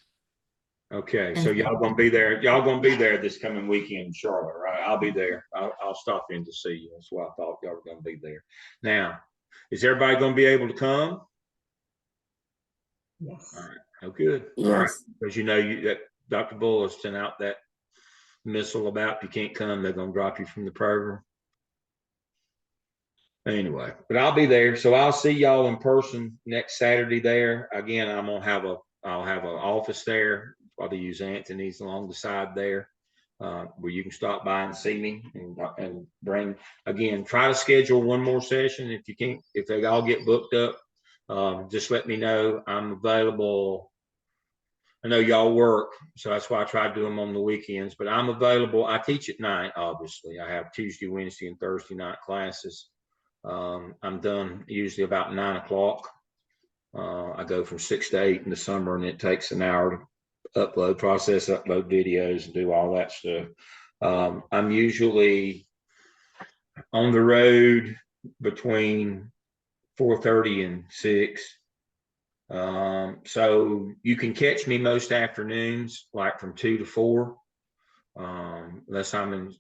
Okay, so y'all gonna be there. Y'all gonna be there this coming weekend in Charlotte, right? I'll be there. I'll stop in to see you. That's why I thought y'all were gonna be there. Now, is everybody gonna be able to come? Yes. All right. Oh, good. All right. Yes. Because that Dr. Bull has sent out that missile about if you can't come, they're gonna drop you from the program. Anyway, but I'll be there. So I'll see y'all in person next Saturday there. Again, I'll have an office there. Probably use Anthony's along the side there, where you can stop by and see me and bring, again, try to schedule one more session. If you can't, if they all get booked up, just let me know. I'm available. I know y'all work, so that's why I try to do them on the weekends, but I'm available. I teach at night, obviously. I have Tuesday, Wednesday, and Thursday night classes. I'm done usually about 9 o'clock. I go from 6 to 8 in the summer, and it takes an hour to upload videos, and do all that stuff. I'm usually on the road between 4:30 and 6. So you can catch me most afternoons, like from 2 to 4. Unless I'm in,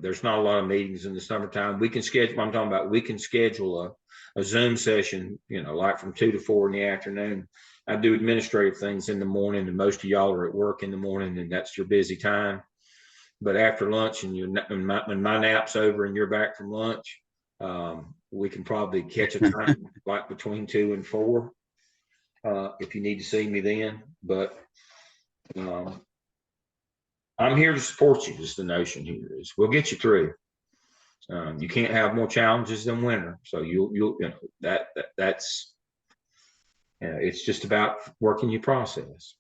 there's not a lot of meetings in the summertime. We can schedule, I'm talking about, we can schedule a Zoom session, like from 2 to 4 in the afternoon. I do administrative things in the morning, and most of y'all are at work in the morning, and that's your busy time. But after lunch, and when my nap's over and you're back from lunch, we can probably catch a time like between 2 and 4. If you need to see me then, but I'm here to support you. Is the notion here is we'll get you through. You can't have more challenges than winter, so that's it's just about working your process.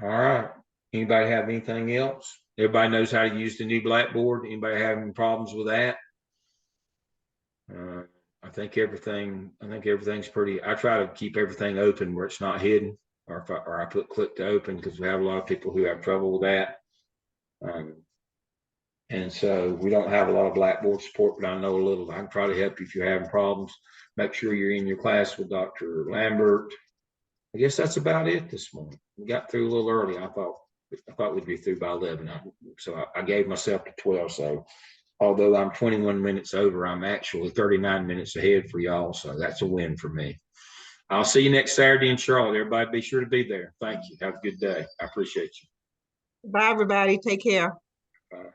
All right. Anybody have anything else? Everybody knows how to use the new Blackboard. Anybody having problems with that? I think everything's pretty. I try to keep everything open where it's not hidden, or I put click to open, because we have a lot of people who have trouble with that. And so we don't have a lot of Blackboard support, but I know a little. I can try to help you if you're having problems. Make sure you're in your class with Dr. Lambert. I guess that's about it this morning. We got through a little early. I thought we'd be through by 11. So I gave myself to 12. So although I'm 21 minutes over, I'm actually 39 minutes ahead for y'all. So that's a win for me. I'll see you next Saturday in Charlotte. Everybody be sure to be there. Thank you. Have a good day. I appreciate you. Bye, everybody. Take care. Bye.